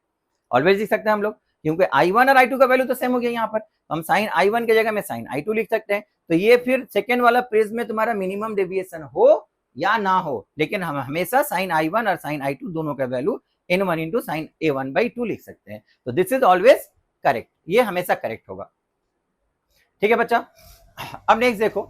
ऑलवेज लिख सकते हैं हम लोग, क्योंकि I1 और I2 का वैल्यू तो सेम हो गया यहाँ पर। हम साइन I1 की जगह में साइन I2 लिख सकते हैं। तो ये फिर सेकेंड वाला प्रिज्म में तुम्हारा मिनिमम डेविएशन हो या ना हो, लेकिन हम हमेशा साइन I1 और साइन I2 दोनों का value N1 into sine A1 by 2 लिख सकते हैं। तो दिस इज ऑलवेज करेक्ट, ये हमेशा करेक्ट होगा। ठीक है बच्चा, अब नेक्स्ट देखो,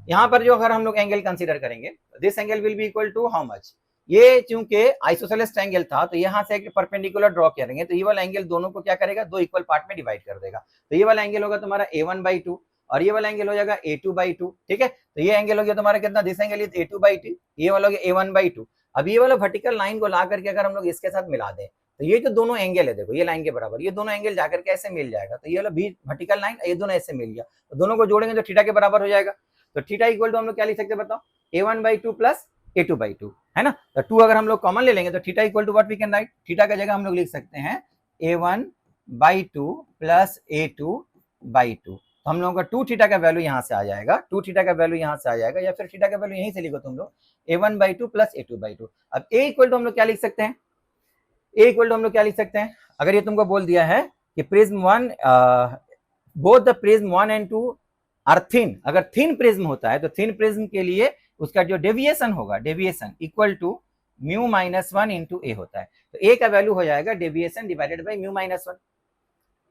यहाँ पर जो अगर हम लोग एंगल कंसीडर करेंगे, this angle will be equal to how much. ये चूंकि आइसोसेलेस ट्रायंगल था तो यहाँ से एक परपेंडिकुलर ड्रॉ करेंगे, तो ये वाला एंगल दोनों को क्या करेगा, दो इक्वल पार्ट में डिवाइड कर देगा। तो ये वाला एंगल होगा तुम्हारा A1 बाई 2, और ये वाला एंगल हो जाएगा A2 बाई 2। ठीक है, तो ये एंगल हो गया तुम्हारा कितना, this angle is A2 by 2, ये वाला हो गया A1 बाई 2। अब ये वाला वर्टिकल लाइन को ला करके अगर हम लोग इसके साथ मिला दें, तो ये जो दोनों एंगल है, देखो ये लाइन के बराबर, ये दोनों एंगल जाकर के ऐसे मिल जाएगा। तो ये वाला भी वर्टिकल लाइन, ये दोनों ऐसे मिल गया, तो दोनों को जोड़ेंगे तो थीटा के बराबर हो जाएगा। तो थीटा इक्वल टू हम लोग क्या लिख सकते हैं बताओ, A1 by 2 plus A2 by 2, है ना। तो 2 अगर हम लोग कॉमन ले लेंगे तो theta equal to what we can write, theta का जगह हम लोग लिख सकते हैं A1 by 2 plus A2 by 2। तो हम लोगों का 2 थीटा का वैल्यू यहाँ से आ जाएगा, 2 थीटा का वैल्यू यहाँ से आ जाएगा, या फिर थीटा का वैल्यू यहीं से लिखो तुम लोग, A1 by 2 plus A2 by 2। अब A इक्वल टू हम लोग क्या लिख सकते हैं, A इक्वल टू हम लोग क्या लिख सकते हैं, अगर ये तुमको बोल दिया है कि prism 1 both the prism 1 and 2 are thin, अगर थिन प्रिज्म होता है तो थिन प्रिज्म के लिए उसका जो डेविएशन होगा, deviation equal to mu minus 1 into a होता है। तो ए का वैल्यू हो जाएगा deviation divided by mu minus 1,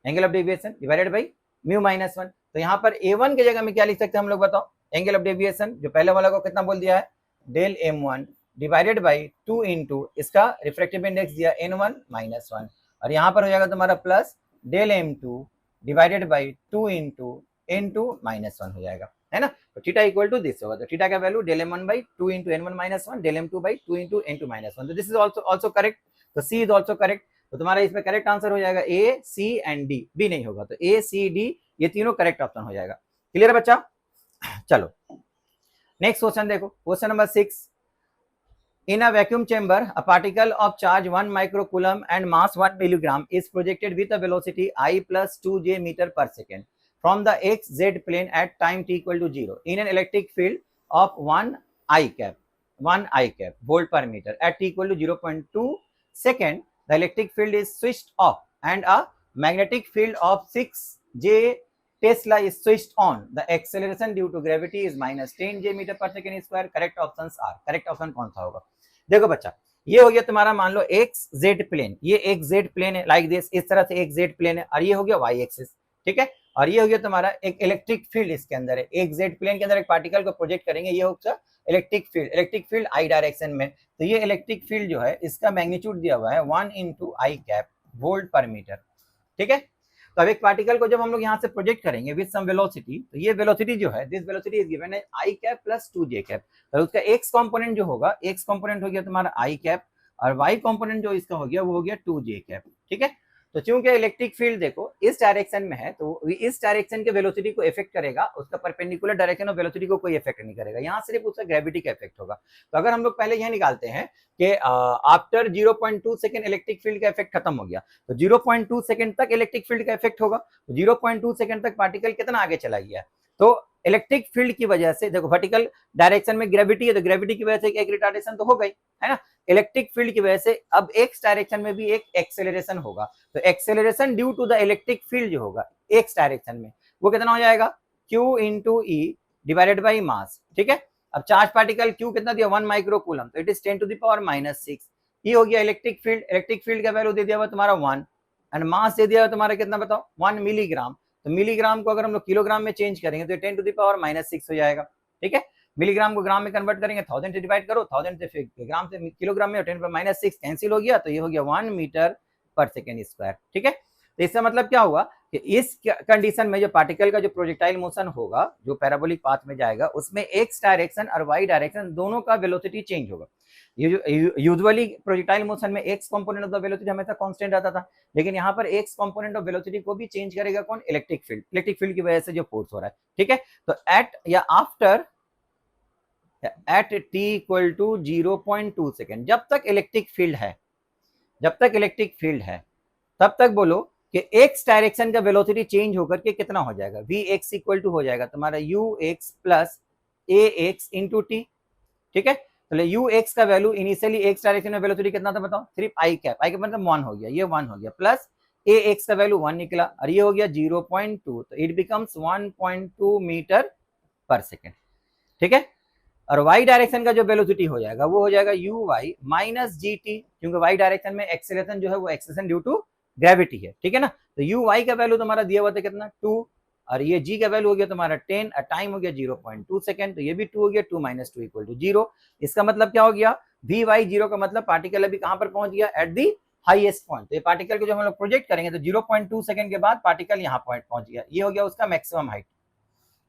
angle of deviation divided by mu minus 1। तो यहाँ पर A1 की जगह में क्या लिख सकते हैं हम लोग बताओ, एंगल ऑफ डेविएशन जो पहले वाला को कितना बोल दिया है, del m1 divided by 2 into इसका रिफ्रैक्टिव इंडेक्स दिया n1 माइनस 1, और यहाँ पर हो जाएगा तुम्हारा plus del m2 divided by 2 into n2 minus 1 हो जाएगा, है ना। तो थीटा इक्वल टू दिस होगा, तो थीटा का value del m1 by 2 into n1 minus 1 del m2 by 2 into n2 minus 1, तो दिस इज ऑल्सो करेक्ट, तो सी इज ऑल्सो करेक्ट। तो तुम्हारा इसमें करेक्ट आंसर हो जाएगा ए, सी एंड डी, बी नहीं होगा, तो ए, सी, डी ये तीनों करेक्ट ऑप्शन हो जाएगा। क्लियर है बच्चा? चलो नेक्स्ट क्वेश्चन देखो, question number 6। In a vacuum chamber, a particle of charge 1 microcoulomb and mass 1 milligram is projected with a velocity I plus 2j meter per second from the xz plane at time t equal to 0 in an electric field of 1 I cap volt per meter at t equal to 0.2 second. The electric field is switched off and a magnetic field of 6j Tesla is switched on. The acceleration due to gravity is minus 10j meter per second square. Correct options are, correct option कौन सा होगा? देखो बच्चा, ये हो गया तुम्हारा मान लो एक्स जेड प्लेन, ये एक जेड प्लेन है लाइक दिस, इस तरह से एक जेड प्लेन है, और ये हो गया वाई एक्सिस, ठीक है। और ये हो गया तुम्हारा एक इलेक्ट्रिक फील्ड इसके अंदर है, एक जेड प्लेन के अंदर एक पार्टिकल को प्रोजेक्ट करेंगे, ये होगा इलेक्ट्रिक फील्ड आई डायरेक्शन में। तो ये इलेक्ट्रिक फील्ड जो है इसका मैग्नीट्यूड दिया हुआ है 1 इंटू आई कैप वोल्ट पर मीटर, ठीक है। तो अब एक पार्टिकल को जब हम लोग यहाँ से प्रोजेक्ट करेंगे विद सम वेलोसिटी, तो ये वेलोसिटी जो है, दिस वेलोसिटी इज गिवन है आई कैप प्लस 2j कैप, तो उसका एक्स कंपोनेंट जो होगा, एक्स कंपोनेंट हो गया तुम्हारा आई कैप, और वाई कंपोनेंट जो इसका हो गया वो हो गया 2j कैप, ठीक है। तो चूंकि इलेक्ट्रिक फील्ड देखो इस डायरेक्शन में है, तो इस डायरेक्शन के वेलोसिटी को इफेक्ट करेगा, उसका परपेंडिकुलर डायरेक्शन ऑफ वेलोसिटी को कोई इफेक्ट नहीं करेगा, यहाँ सिर्फ उसका ग्रेविटी का इफेक्ट होगा। तो अगर हम लोग पहले यह निकालते हैं कि आफ्टर 0.2 सेकंड इलेक्ट्रिक फील्ड का इफेक्ट खत्म हो गया, तो 0.2 सेकंड तक इलेक्ट्रिक फील्ड का इफेक्ट होगा, तो 0.2 सेकंड तक पार्टिकल कितना आगे चला गया, तो इलेक्ट्रिक फील्ड की वजह से देखो वर्टिकल डायरेक्शन में ग्रेविटी है, तो ग्रेविटी की वजह से एक रिटार्डेशन तो हो गई, है ना। इलेक्ट्रिक फील्ड की वजह से अब एक्स डायरेक्शन में भी एक एक्सेलरेशन होगा, तो acceleration due to the electric field जो होगा एक्स डायरेक्शन में वो कितना हो जाएगा, Q into E divided by mass, ठीक है। अब चार्ज पार्टिकल Q कितना दिया 1 माइक्रोकूलम, तो it is 10 to the power -6। ये हो गया इलेक्ट्रिक फील्ड का वैल्यू दे दिया हुआ तुम्हारा 1, एंड मास दे दिया हुआ तुम्हारा कितना बताओ 1 मिलीग्राम, तो मिलीग्राम को अगर हम लोग किलोग्राम में चेंज करेंगे तो 10 टू द पावर -6 हो जाएगा, ठीक है। मिलीग्राम को ग्राम में कन्वर्ट करेंगे, 1000 से डिवाइड करो, 1000 से फिर ग्राम से किलोग्राम में, 10 -6 कैंसिल हो गया, तो ये हो गया 1 मीटर पर सेकेंड स्क्वायर, ठीक है। तो इसका मतलब क्या हुआ कि इस कंडीशन में जो पार्टिकल का जो प्रोजेक्टाइल मोशन होगा, जो पैराबोलिक पाथ में जाएगा, उसमें एक्स डायरेक्शन और वाई डायरेक्शन दोनों का वेलोसिटी चेंज होगा। यूजुअली प्रोजेक्टाइल मोशन में x component of the velocity हमेशा कांस्टेंट आता था, लेकिन यहाँ पर एक्स कंपोनेंट ऑफ वेलोसिटी को भी चेंज करेगा कौन, इलेक्ट्रिक फील्ड की वजह से जो फोर्स हो रहा है, ठीक है। तो एट या after at t equal to 0.2 second, जब तक इलेक्ट्रिक फील्ड है तब तक बोलो कि x डायरेक्शन का वेलोसिटी चेंज होकर के कितना हो जाएगा, vx इक्वल टू हो जाएगा तुम्हारा ux plus ax into T, ठीक है। तो ux का वैल्यू इनिशियली x डायरेक्शन में वेलोसिटी कितना था बताओ, सिर्फ आई कैप मतलब 1 हो गया, ये 1 हो गया, प्लस ax का वैल्यू 1 निकला, और ये हो गया 0.2, तो इट बिकम्स 1.2 मीटर पर सेकेंड, ठीक है। और y डायरेक्शन का जो वेलोसिटी हो जाएगा वो हो जाएगा uy माइनस gt, क्योंकि y डायरेक्शन में एक्सेलरेशन जो है वो एक्सेलरेशन ड्यू टू ग्रेविटी है, ठीक है ना। तो uy का वैल्यू तुम्हारा दिया हुआ था कितना 2, और ये g का वैल्यू हो गया तुम्हारा 10, और टाइम हो गया 0.2 सेकंड, तो ये भी 2 हो गया, 2 - 2 इक्वल टू 0। इसका मतलब क्या हो गया, vy 0 का मतलब पार्टिकल अभी कहां पर पहुंच गया, एट दी हाईएस्ट पॉइंट। तो ये पार्टिकल को जब हम लोग प्रोजेक्ट करेंगे तो 0.2 सेकंड के बाद पार्टिकल यहाँ पॉइंट पहुंच गया, ये हो गया उसका मैक्सिमम हाइट,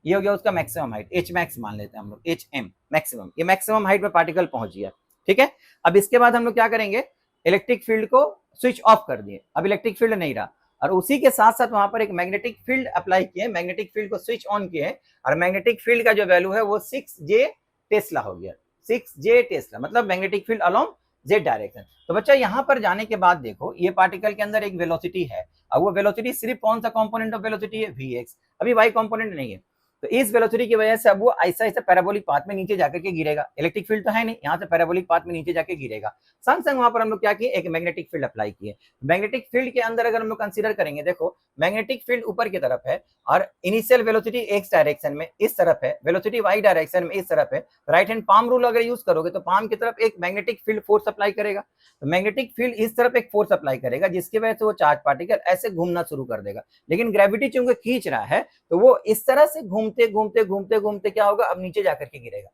ये हो गया उसका मैक्सिमम हाइट, एच मैक्स मान लेते हैं हम लोग, एच एम मैक्सिमम, ये मैक्सिमम हाइट में पार्टिकल पहुंच गया, ठीक है। अब इसके बाद हम लोग क्या करेंगे, इलेक्ट्रिक फील्ड को स्विच ऑफ कर दिए, अब इलेक्ट्रिक फील्ड नहीं रहा, और उसी के साथ साथ वहां पर एक मैग्नेटिक फील्ड अप्लाई किए, मैग्नेटिक फील्ड को स्विच ऑन किए, और मैग्नेटिक फील्ड का जो वैल्यू है वो 6j टेस्ला हो गया, 6j टेस्ला मतलब magnetic field along Z direction. तो बच्चा यहाँ पर जाने के बाद देखो ये पार्टिकल के अंदर एक वेलोसिटी है, और वो वेलोसिटी सिर्फ कौन सा कंपोनेंट ऑफ वेलोसिटी है, vx, अभी y कंपोनेंट नहीं है। तो इस वेलोसिटी की वजह से अब वो ऐसा ऐसा पैराबोलिक पाथ में नीचे जाकर के गिरेगा, इलेक्ट्रिक फील्ड तो है नहीं, यहाँ से पैराबोलिक पाथ में नीचे जाके गिरेगा। संग संग वहां पर हम लोग क्या किए, एक मैग्नेटिक फील्ड अप्लाई किए। मैग्नेटिक फील्ड के अंदर अगर हम लोग कंसीडर करेंगे, देखो मैग्नेटिक फील्ड ऊपर की तरफ है, और इनिशियल वेलोसिटी एक्स डायरेक्शन में इस तरफ है, वेलोसिटी वाई डायरेक्शन में इस तरफ है। राइट हैंड पाम रूल अगर यूज करोगे तो पाम की तरफ एक मैग्नेटिक फील्ड फोर्स अप्लाई करेगा, तो मैग्नेटिक फील्ड इस तरफ एक फोर्स अप्लाई करेगा, जिसकी वजह से वो चार्ज पार्टिकल ऐसे घूमना शुरू कर देगा। लेकिन ग्रेविटी चूंकि खींच रहा है तो वो इस तरह से घूमता घूमते घूमते घूमते घूमते क्या होगा, अब नीचे जाकर के गिरेगा।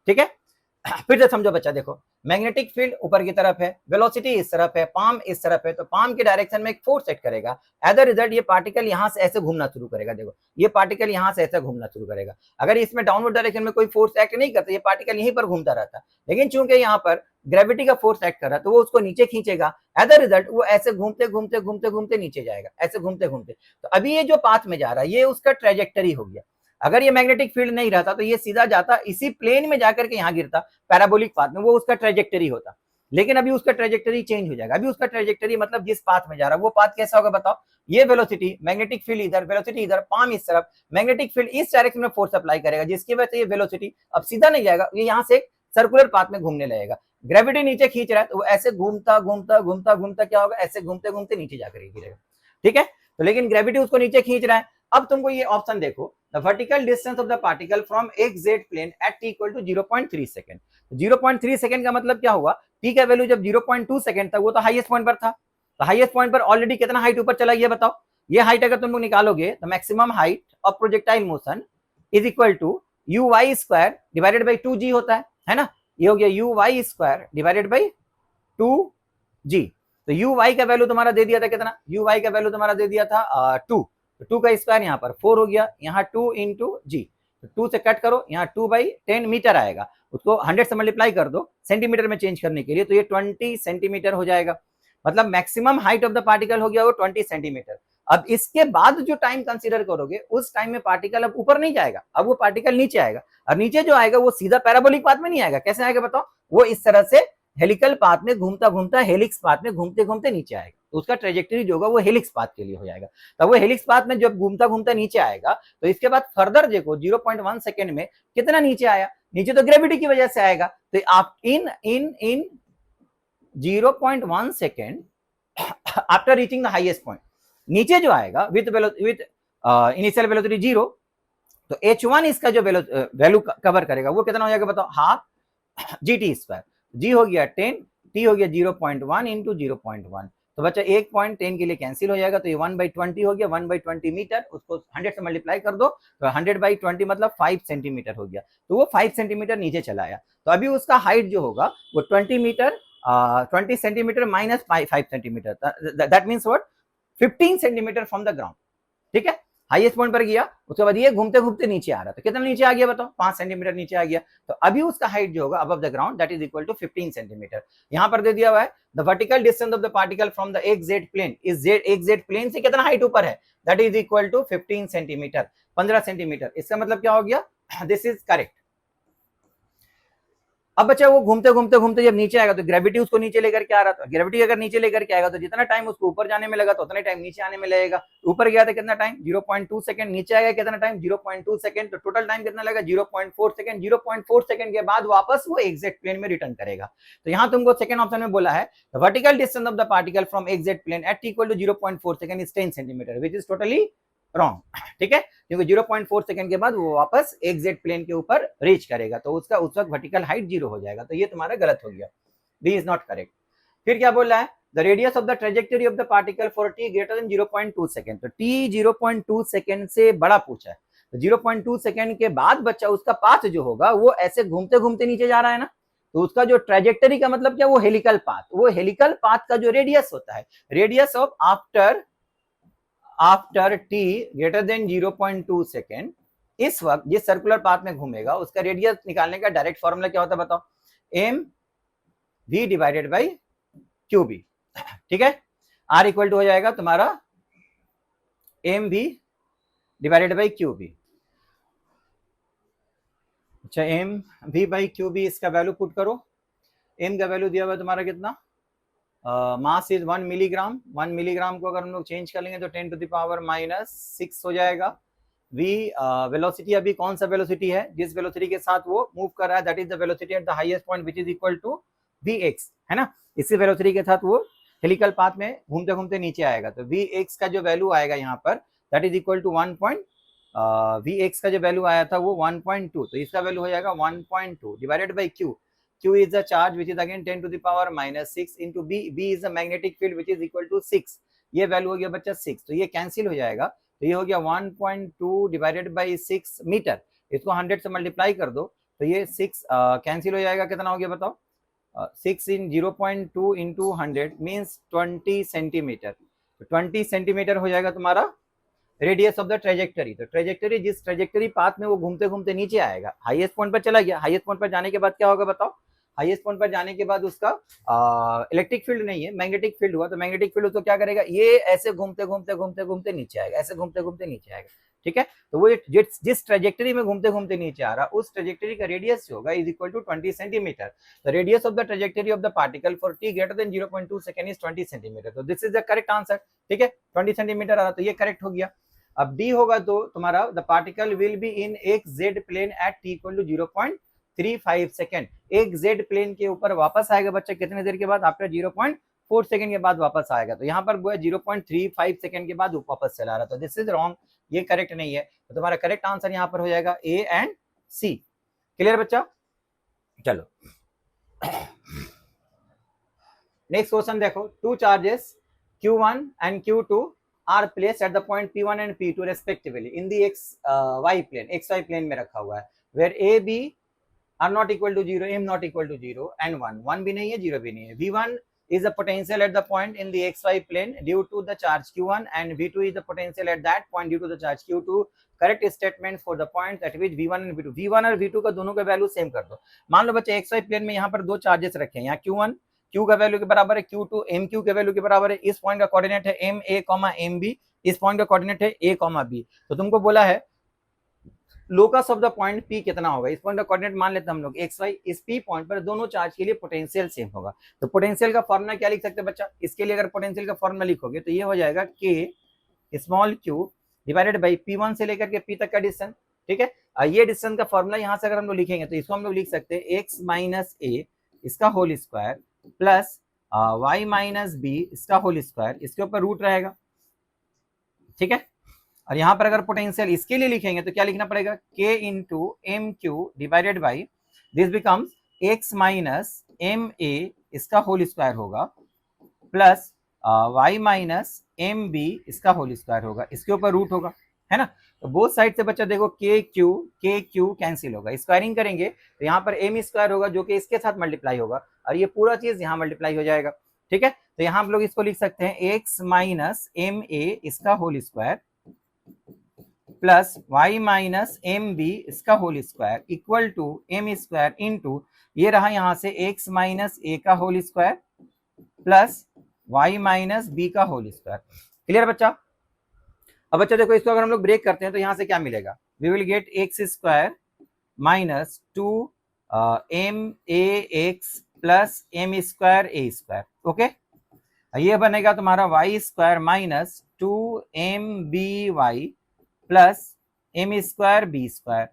ठीक है, फिर से समझो बच्चा, देखो मैग्नेटिक फील्ड ऊपर की तरफ है, वेलोसिटी इस तरफ है, पाम इस तरफ है, तो पाम के डायरेक्शन में एक फोर्स एक्ट करेगा। एज अ रिजल्ट ये पार्टिकल यहां से ऐसे घूमना शुरू करेगा। देखो ये पार्टिकल यहां से ऐसे घूमना शुरू करेगा। अगर इसमें डाउनवर्ड डायरेक्शन में कोई फोर्स एक्ट नहीं करता, ये पार्टिकल यहीं पर घूमता रहता, लेकिन चूंकि यहाँ पर ग्रेविटी का फोर्स एक्ट कर रहा है तो वो उसको नीचे खींचेगा। एज अ रिजल्ट वो ऐसे घूमते घूमते घूमते घूमते नीचे जाएगा, ऐसे घूमते घूमते। तो अभी ये जो पाथ में जा रहा है ये उसका ट्रेजेक्टरी हो गया। अगर ये मैग्नेटिक फील्ड नहीं रहता तो ये सीधा जाता, इसी प्लेन में जाकर के यहाँ गिरता पैराबोलिक पाथ में, वो उसका ट्रेजेक्टरी होता। लेकिन अभी उसका ट्रेजेक्टरी चेंज हो जाएगा। अभी उसका ट्रेजेक्टरी मतलब जिस पाथ में जा रहा है वो पाथ कैसा होगा बताओ। ये वेलोसिटी, मैग्नेटिक फील्ड इधर, वेलोसिटी इधर, पाम इस तरफ, मैग्नेटिक फील्ड इस डायरेक्शन में फोर्स अप्लाई करेगा, जिसकी वजह से ये वेलोसिटी अब सीधा नहीं जाएगा, ये यहाँ से सर्कुलर पाथ में घूमने लगेगा। ग्रेविटी नीचे खींच रहा है तो वो ऐसे घूमता घूमता घूमता घूमता क्या होगा, ऐसे घूमते घूमते नीचे जाकर गिरेगा। ठीक है, तो लेकिन ग्रेविटी उसको नीचे खींच रहा है। अब तुमको ये ऑप्शन देखो, the vertical distance of the particle from X Z plane at t equal to 0.3 second. 0.3 second का मतलब क्या हुआ, t का वैल्यू जब 0.2 सेकंड था वो तो हाईएस्ट पॉइंट पर था, तो हाईएस्ट पॉइंट पर ऑलरेडी कितना हाइट ऊपर चला ये बताओ। ये हाइट अगर तुम लोग निकालोगे तो maximum height of projectile motion is equal to uy square divided by 2g होता है ना। ये हो गया uy square divided by 2g। तो uy का वैल्यू तुम्हारा दे दिया था कितना, uy का वैल्यू तुम्हारा दे दिया था 2, तो 2 का स्क्वायर यहाँ पर 4 हो गया, यहाँ 2 इंटू जी, तो 2 से कट करो, यहाँ 2/10 मीटर आएगा, उसको 100 से मल्टीप्लाई कर दो सेंटीमीटर में चेंज करने के लिए, तो ये 20 सेंटीमीटर हो जाएगा। मतलब maximum height of the particle हो गया वो 20 सेंटीमीटर। अब इसके बाद जो टाइम कंसीडर करोगे उस टाइम में पार्टिकल अब ऊपर नहीं जाएगा, अब वो पार्टिकल नीचे आएगा, और नीचे जो आएगा वो सीधा पैराबोलिक पाथ में नहीं आएगा। कैसे आएगा बताओ, वो इस तरह से हेलिकल पाथ में घूमता घूमता हेलिक्स पाथ में घूमते घूमते नीचे आएगा, तो उसका ट्रेजेक्टरी जो होगा वो हेलिक्स पाथ के लिए हो जाएगा। तब वो हेलिक्स पाथ में जब घूमता घूमता नीचे आएगा तो इसके बाद फर्दर देखो 0.1 सेकंड में कितना नीचे आया, नीचे तो ग्रेविटी की वजह से आएगा। तो आप इन 0.1 second after reaching the highest point नीचे जो आएगा विथ इनिशियल वेलोसिटी 0, तो h1 इसका जो वैल्यू कवर करेगा वो कितना हो जाएगा बताओ, हाफ gt स्क्वायर। जी हो गया 10, टी हो गया 0.1 इंटू 0.1, तो बच्चा 1.10 के लिए कैंसिल हो जाएगा, तो ये 1/20 हो गया, 1/20 मीटर, उसको 100 से मल्टीप्लाई कर दो तो 100/20 मतलब 5 सेंटीमीटर हो गया, तो वो 5 सेंटीमीटर नीचे चला आया। तो अभी उसका हाइट जो होगा वो 20 metre 20 centimetre minus 5 centimetre, that means what 15 centimetre from the ground. ठीक है, हाईएस्ट पॉइंट पर गया, उसके बाद ये घूमते घूमते नीचे आ रहा था, कितना नीचे आ गया बताओ, 5 सेंटीमीटर नीचे आ गया। तो अभी उसका हाइट जो होगा above the ground that is equal to 15 centimetre. यहां पर दे दिया हुआ है the vertical distance of the particle from the X Z plane, इस एक्स-जेड प्लेन से कितना हाइट ऊपर है, that is equal to 15 centimetre, 15 centimetre. इसका मतलब क्या हो गया, दिस इज करेक्ट। अब बच्चा वो घूमते घूमते घूमते जब नीचे आएगा तो ग्रेविटी उसको नीचे लेकर के आ रहा था, ग्रेविटी अगर नीचे लेकर के आएगा तो जितना टाइम उसको ऊपर जाने में लगा तो उतना टाइम नीचे आने में लगेगा। ऊपर गया था कितना टाइम 0.2 सेकंड, नीचे आएगा कितना टाइम 0.2 सेकंड, तो टोटल टाइम कितना लगा 0.4 सेकंड। 0.4 सेकंड के बाद वापस वो एग्जैक्ट प्लेन में रिटर्न करेगा। तो यहाँ तुमको सेकंड ऑप्शन में बोला है vertical distance of the particle from exact plane at equal to 0.4 second is 10 centimetre, which is totally wrong. ठीक है, क्योंकि 0.4 सेकंड के बाद वो वापस एक्जेक्ट प्लेन के ऊपर रीच करेगा, तो उसका उस वक्त वर्टिकल हाइट 0 हो जाएगा, तो ये तुम्हारा गलत हो गया, बी इज नॉट करेक्ट। फिर क्या बोल रहा है, the radius of the trajectory of the particle for T greater than 0.2 second, तो टी 0.2 सेकंड से बड़ा पूछा है, तो 0.2 सेकंड के बाद बच्चा उसका पाथ जो होगा वो ऐसे घूमते घूमते नीचे जा रहा है ना, तो उसका जो ट्रेजेक्टरी का मतलब क्या, वो हेलिकल पाथ, वो हेलिकल पाथ का जो रेडियस होता है, radius of after t greater than 0.2 second, इस वक्त जिस सर्कुलर पाथ में घूमेगा उसका रेडियस निकालने का डायरेक्ट फॉर्मूला क्या होता है बताओ, m v divided by q b. ठीक है, आर इक्वल टू हो जाएगा तुम्हारा m v divided by q b. अच्छा, m v by q b इसका वैल्यू पुट करो, एम का वैल्यू दिया हुआ तुम्हारा कितना, मास इज 1 मिलीग्राम, 1 मिलीग्राम को अगर हम लोग चेंज कर लेंगे तो 10 टू द पावर -6 हो जाएगा। वी वेलोसिटी अभी कौन सा वेलोसिटी है, जिस वेलोसिटी के साथ वो मूव कर रहा है that is the velocity at the highest point which is equal to vx, है ना। इसी वेलोसिटी के साथ वो हेलिकल पाथ में घूमते घूमते नीचे आएगा, तो vx का जो वैल्यू आएगा यहाँ पर that is equal to vx का जो वैल्यू आया था वो 1.2, तो इसका वैल्यू हो जाएगा 1.2 divided by q, q is the charge which is again 10 to the power -6 into b, b is the magnetic field which is equal to 6, ये वैल्यू हो गया बच्चा 6, तो ये कैंसिल हो जाएगा, तो ये हो गया 1.2 डिवाइडेड बाई 6 मीटर। इसको 100 से मल्टीप्लाई कर दो तो ये 6 कैंसिल हो जाएगा, कितना हो गया बताओ, 6 इन 0.2 इंटू 100 मीन्स 20 सेंटीमीटर। 20 सेंटीमीटर हो जाएगा तुम्हारा रेडियस ऑफ द ट्रेजेक्टरी। तो ट्रेजेक्टरी जिस ट्रेजेक्टरी पाथ में वो घूमते घूमते नीचे आएगा, हाईएस्ट पॉइंट पर चला गया, हाईएस्ट पॉइंट पर जाने के बाद क्या होगा बताओ, हाईएस्ट पॉइंट पर जाने के बाद उसका इलेक्ट्रिक फील्ड नहीं है, मैग्नेटिक फील्ड हुआ, तो मैग्नेटिक फील्ड उसको क्या करेगा, ये ऐसे घूमते घूमते घूमते घूमते नीचे आएगा, ऐसे घूमते घूमते नीचे आएगा। ठीक है, तो वो जिस ट्रेजेक्टरी में घूमते घूमते नीचे आ रहा, उस ट्रेजेक्टरी का रेडियस जो होगा is equal to 20 centimetre. The radius of the trajectory of the particle for t greater than 0.2 second is 20 centimetre. तो this is the correct answer. ठीक है, 20 सेंटीमीटर आ रहा, तो ये करेक्ट हो गया। अब डी होगा तो तुम्हारा the particle will be in x z plane at t equal to 0.35 second. X z plane के ऊपर वापस आएगा बच्चा कितने देर के बाद, आफ्टर 0.4 सेकंड के बाद वापस आएगा। तो यहाँ पर वो है 0.35 सेकंड के बाद वापस चला रहा, तो दिस इज रॉन्ग, ये करेक्ट नहीं है। तो तुम्हारा करेक्ट आंसर यहाँ पर हो जाएगा ए एंड सी। क्लियर बच्चा, चलो नेक्स्ट क्वेश्चन देखो। Two charges Q1 and Q2 are placed at the point P1 and P2 respectively in the XY plane, XY plane में रखा हुआ है, where A, B are not equal to 0, M not equal to 0 and 1, 1 भी नहीं है 0 भी नहीं है। V1 is the potential at the point in the XY plane due to the charge Q1 and V2 is the potential at that point due to the charge Q2। Correct statement for the point eight which V1 and V2, V1 और V2 का दोनों का value same कर दो। मान लो बच्चे XY plane में यहाँ पर दो चार्जेस रखे हैं, यहाँ Q1 Q का वैल्यू के बराबर है, Q2 MQ के वैल्यू के बराबर है। इस पॉइंट का कोऑर्डिनेट है MA, MB, इस पॉइंट का कोऑर्डिनेट है A, B। तो तुमको बोला है locus of the point P कितना होगा, इस पॉइंट का कोऑर्डिनेट मान लेते हैं हम लोग XY, इस P पॉइंट पर दोनों चार्ज के लिए पोटेंशियल सेम होगा। तो पोटेंशियल का फॉर्मूला क्या लिख सकते हैं बच्चा, इसके लिए अगर पोटेंशियल का फॉर्मूला लिखोगे तो ये हो जाएगा K small q divided by P1 से लेकर के P तक का डिस्टेंस। ठीक है, ये डिस्टेंस का फॉर्मूला यहाँ से अगर हम लोग लिखेंगे तो इसको हम लोग लिख सकते हैं x माइनस a इसका whole square plus y minus b इसका होल स्क्वायर, इसके ऊपर रूट रहेगा। ठीक है, और यहाँ पर अगर पोटेंशियल इसके लिए लिखेंगे तो क्या लिखना पड़ेगा, k into m q divided by this becomes x minus m a इसका होल स्क्वायर होगा plus y minus m b इसका होल स्क्वायर होगा, इसके ऊपर रूट होगा, है ना। तो बोथ साइड से बच्चा देखो के क्यू कैंसिल होगा, स्क्वायरिंग करेंगे तो यहाँ पर एम स्क्वायर होगा जो कि इसके साथ मल्टीप्लाई होगा और ये पूरा चीज यहाँ मल्टीप्लाई हो जाएगा। ठीक है, तो यहाँ हम लोग इसको लिख सकते हैं x माइनस एम ए इसका whole square plus y minus m b इसका whole square equal to m square into ये रहा यहाँ से x माइनस ए का whole square plus y minus b का होल स्क्वायर। क्लियर बच्चा। अब बच्चा देखो इसको अगर हम लोग ब्रेक करते हैं तो यहाँ से क्या मिलेगा, we will get x square minus 2 m a x plus m square a square. Okay, ये बनेगा तुम्हारा y square minus 2 m b y plus m square b square.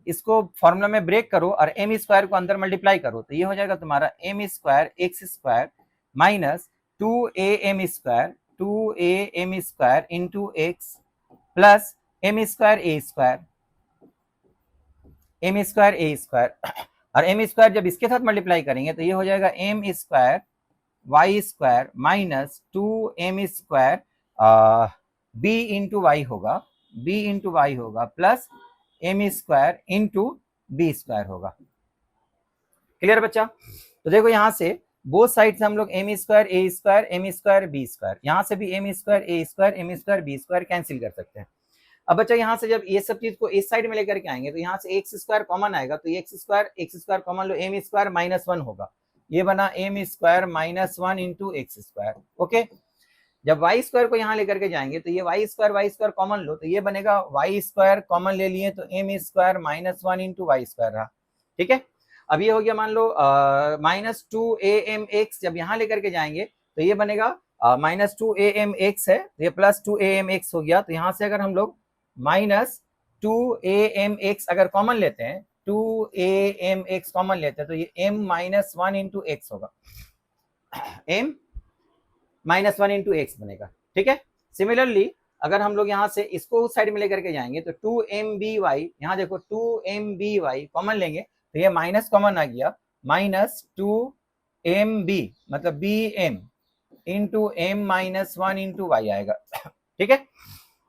इसको फॉर्मूला में ब्रेक करो और एम स्क्वायर को अंदर मल्टीप्लाई करो तो ये हो जाएगा तुम्हारा m square x square minus 2a m square into x plus m square a square और एम स्क्वायर जब इसके साथ मल्टीप्लाई करेंगे तो ये हो जाएगा m square y square minus 2m square b into y होगा plus m square into b square होगा। क्लियर बच्चा। तो देखो यहाँ से बोथ साइड से हम लोग m square a square M square b square, यहाँ से भी m square a square M square b square cancel कर सकते हैं। अब बच्चा यहाँ से जब ये सब चीज को इस साइड में लेकर के आएंगे तो यहाँ से एक्स स्क्वायर कॉमन आएगा तो एक्स स्क्वायर कॉमन लो, एम स्क्वायर माइनस 1 होगा, ये बना m square minus 1 into x square. Okay, जब वाई स्क्वायर को यहाँ लेकर के जाएंगे तो ये वाई स्क्वायर कॉमन लो तो ये बनेगा वाई स्क्वायर कॉमन ले लिए तो m square minus 1 into y square रहा। ठीक है, अब ये हो गया मान लो माइनस 2am x, जब यहाँ लेकर के जाएंगे तो ये बनेगा माइनस 2am x है तो ये प्लस 2am x हो गया। तो यहाँ से अगर हम लोग माइनस 2am x अगर कॉमन लेते हैं 2am x कॉमन लेते हैं तो ये m माइनस 1 इंटू एक्स होगा, m माइनस 1 इंटू एक्स बनेगा। ठीक है, सिमिलरली अगर हम लोग यहाँ से इसको उस साइड में लेकर के जाएंगे तो 2mby, यहाँ देखो 2mby कॉमन लेंगे तो ये माइनस कॉमन आ गया, माइनस 2mb मतलब bm into m minus 1 into y आएगा। ठीक है,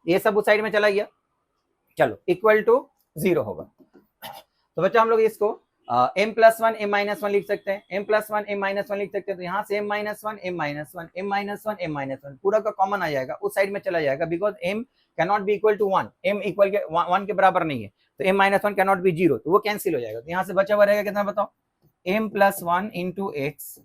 ये सब उस साइड में चला गया, चलो इक्वल टू 0 होगा। तो बच्चा हम लोग इसको m+1 m-1 लिख सकते हैं, m+1 m-1 लिख सकते हैं। तो यहाँ से m-1 m-1 m-1 m-1 पूरा का कॉमन आ जाएगा, उस साइड में चला जाएगा, because m cannot be equal to 1, m equal के 1 के बराबर नहीं है, तो m-1 कैनॉट बी 0, तो वो कैंसिल हो जाएगा। तो यहाँ से बचा हुआ रहेगा कितना बताओ, m+1 into x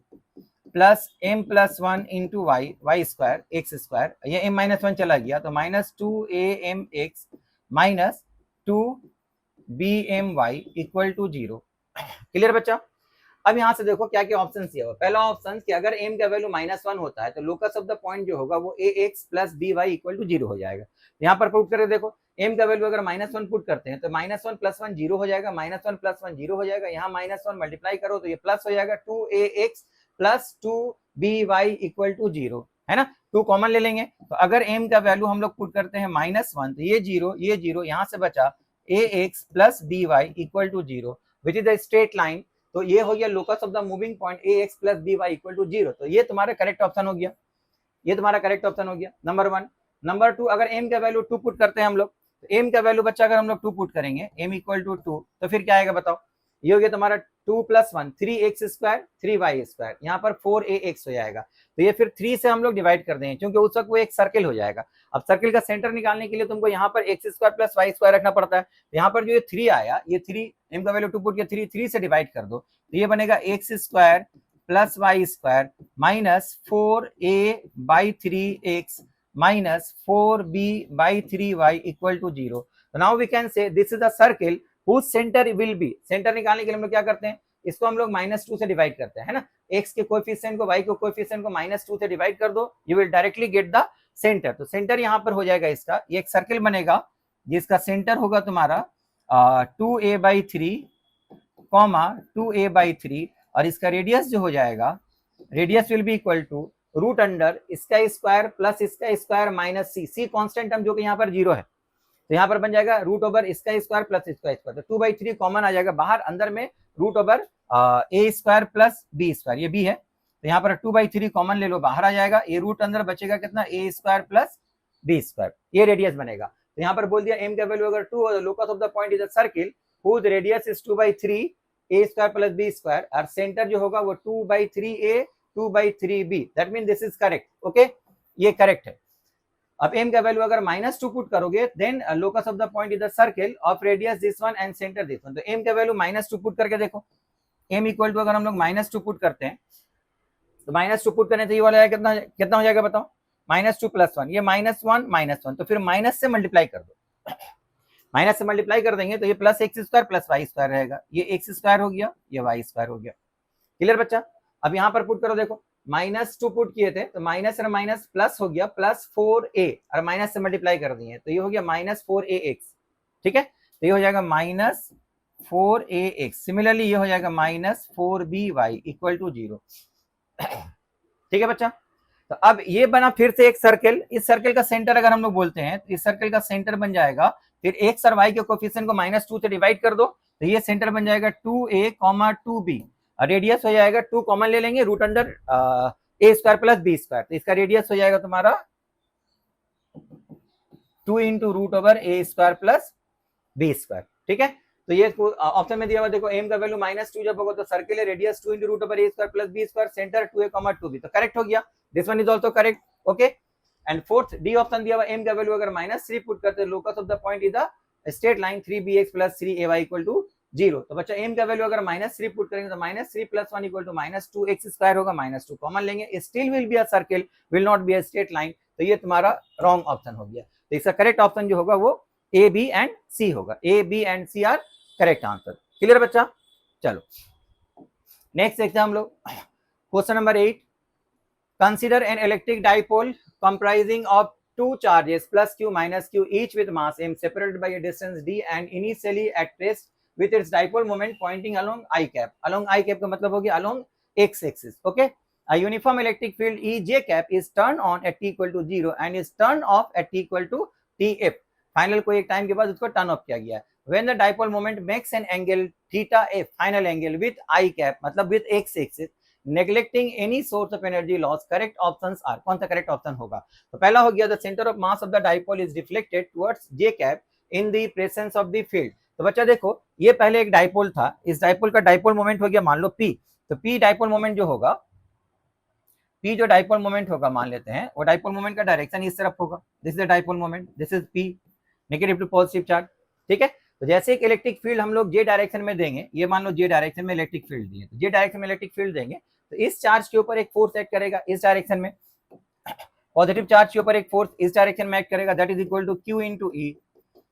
plus m+1 into y, y square x square, ये m-1 चला गया, तो -2amx minus 2bmy equal to 0। Clear बच्चा। अब यहाँ से देखो क्या क्या ऑप्शन दिया हुआ। पहला ऑप्शन कि अगर m का वैल्यू -1 होता है तो लोकस ऑफ द पॉइंट जो होगा वो ax plus by equal to 0 हो जाएगा। यहाँ पर पुट करके देखो, m का वैल्यू अगर -1 पुट करते हैं तो -1 + 1 0 हो जाएगा, -1 + 1 0 हो जाएगा, यहाँ -1 मल्टीप्लाई करो तो ये प्लस हो जाएगा, 2ax plus 2by equal to 0, है ना। 2 कॉमन ले लेंगे, तो अगर m का वैल्यू हम लोग पुट करते हैं -1 तो ये 0 यहाँ से बचा ax plus by equal to 0 which is the straight line. तो ये हो गया locus of the moving point ax plus by equal to 0। तो ये तुम्हारा करेक्ट ऑप्शन हो गया, ये तुम्हारा करेक्ट ऑप्शन हो गया नंबर 1। नंबर 2, अगर m का वैल्यू 2 पुट करते हैं हम लोग, तो m का वैल्यू बच्चा अगर हम लोग 2 पुट करेंगे, m इक्वल टू 2, तो फिर क्या आएगा बताओ, ये हो गया तुम्हारा 2 + 1 3x² 3y², यहाँ पर 4ax हो जाएगा। तो ये फिर 3 से हम लोग डिवाइड कर देंगे, क्योंकि उस वक्त वो एक सर्किल हो जाएगा। अब सर्किल का सेंटर निकालने के लिए तुमको यहाँ पर x² + y² रखना पड़ता है। यहाँ पर जो ये 3 आया, ये 3 m का वैल्यू 2 पुट किया, 3 से डिवाइड कर दो, तो ये बनेगा x² + y² minus 4a/3x minus 4b/3y equal to 0। तो now we can say this is the circle whose centre will be. Centre निकालने के लिए हम लोग क्या करते हैं, इसको हम लोग -2 से डिवाइड करते हैं, है ना। x के कोएफिशिएंट को y के कोएफिशिएंट को -2 से डिवाइड कर दो, you will directly get the centre. तो सेंटर यहाँ पर हो जाएगा इसका, ये एक सर्किल बनेगा जिसका सेंटर होगा तुम्हारा 2a/3 2a/3, और इसका रेडियस जो हो जाएगा, radius will be equal to root under इसका स्क्वायर प्लस इसका square minus c constant term जो कि यहाँ पर 0 है, तो यहाँ पर बन जाएगा रूट ओवर इसका स्क्वायर प्लस इसका स्क्वायर, तो 2/3 कॉमन आ जाएगा बाहर, अंदर में root over a² plus b², ये b है, तो यहाँ पर 2/3 कॉमन ले लो, बाहर आ जाएगा, ये रूट अंदर बचेगा कितना, a² प्लस b², ये रेडियस बनेगा। तो यहाँ पर बोल दिया m का वैल्यू अगर 2 हो, locus of the point is a circle whose radius is 2/3 a² plus b², और सेंटर जो होगा वो 2/3a 2/3b, that mean this is correct. Okay, ये करेक्ट है। अब m का वैल्यू अगर -2 पुट करोगे, then locus of the point is the circle of radius this one and centre this one. तो m का वैल्यू -2 पुट करके देखो, m इक्वल टू अगर हम लोग -2 पुट करते हैं, तो -2 पुट करने से ये वाला कितना कितना हो जाएगा बताओ, -2 + 1, ये -1 तो फिर माइनस से मल्टीप्लाई कर दो, माइनस से मल्टीप्लाई कर देंगे तो ये प्लस x² प्लस y² रहेगा, ये x² हो गया, ये y² हो गया। क्लियर बच्चा। अब यहाँ पर पुट करो, देखो -2 पुट किए थे तो माइनस और माइनस प्लस हो गया, प्लस 4a और माइनस से मल्टीप्लाई कर दिए तो ये हो गया -4ax, ठीक है। तो ये हो जाएगा -4ax, सिमिलरली ये हो जाएगा -4by इक्वल टू 0, ठीक है बच्चा। तो अब ये बना फिर से एक सर्किल, इस सर्किल का सेंटर अगर हम लोग बोलते हैं तो इस सर्किल का सेंटर बन जाएगा, फिर x और y के कोएफिशिएंट को -2 से डिवाइड कर दो, तो ये सेंटर बन जाएगा 2a, 2b, रेडियस हो जाएगा 2 कॉमन ले लेंगे, root under a² plus b², तो इसका रेडियस हो जाएगा तुम्हारा 2 into root over a² plus b², ठीक है। तो ये ऑप्शन में दिया हुआ देखो, m का वैल्यू -2 जब होगा तो सर्किल है, radius 2 into root over a² plus b², centre 2a, 2b, तो करेक्ट हो गया, this one is also correct. Okay, and fourth D option दिया हुआ, m का वैल्यू अगर -3 पुट करते हैं, locus of the point is the straight line 3bx plus 3ay equal to 0। तो बच्चा m का वैल्यू अगर -3 पुट करेंगे तो -3 + 1 इक्वल टू -2x² होगा, -2 कॉमन लेंगे, still will be a circle, will not be a straight line, तो ये तुम्हारा रॉन्ग ऑप्शन हो गया। तो इसका करेक्ट ऑप्शन जो होगा वो A, B एंड C होगा, A, B and C are correct answer. Clear बच्चा। चलो नेक्स्ट देखते हैं हम लोग question number 8। Consider an electric dipole comprising of two charges plus q minus q each with mass m separated by a distance d and initially at rest with its dipole moment pointing along I cap. Along I cap का मतलब हो गया along x axis. Okay, a uniform electric field E j cap is turned on at t equal to 0 and is turned off at t equal to tf. Final को एक time के बाद उसको turn off किया गया। When the dipole moment makes an angle theta f, final angle with I cap मतलब with x axis, neglecting any source of energy loss, correct options are, कौन सा करेक्ट ऑप्शन होगा? तो पहला हो गया the centre of mass of the dipole is reflected towards j cap in the presence of the field. तो बच्चा देखो, ये पहले एक डाइपोल था, इस डाइपोल का डाइपोल मोमेंट हो गया मान लो P, तो P डाइपोल मोमेंट जो होगा, P जो डाइपोल मोमेंट होगा मान लेते हैं, वो डाइपोल मोमेंट का डायरेक्शन इस तरफ होगा, this is the dipole moment, this is P, negative to positive charge, ठीक है। तो जैसे एक इलेक्ट्रिक फील्ड हम लोग जे डायरेक्शन में देंगे, ये मान लो जे डायरेक्शन में इलेक्ट्रिक फील्ड दिए, तो जे डायरेक्शन में इलेक्ट्रिक फील्ड देंगे तो इस चार्ज के ऊपर एक फोर्स एक्ट करेगा इस डायरेक्शन में, पॉजिटिव चार्ज के ऊपर एक फोर्स इस डायरेक्शन में एक्ट करेगा, that is equal to Q into e,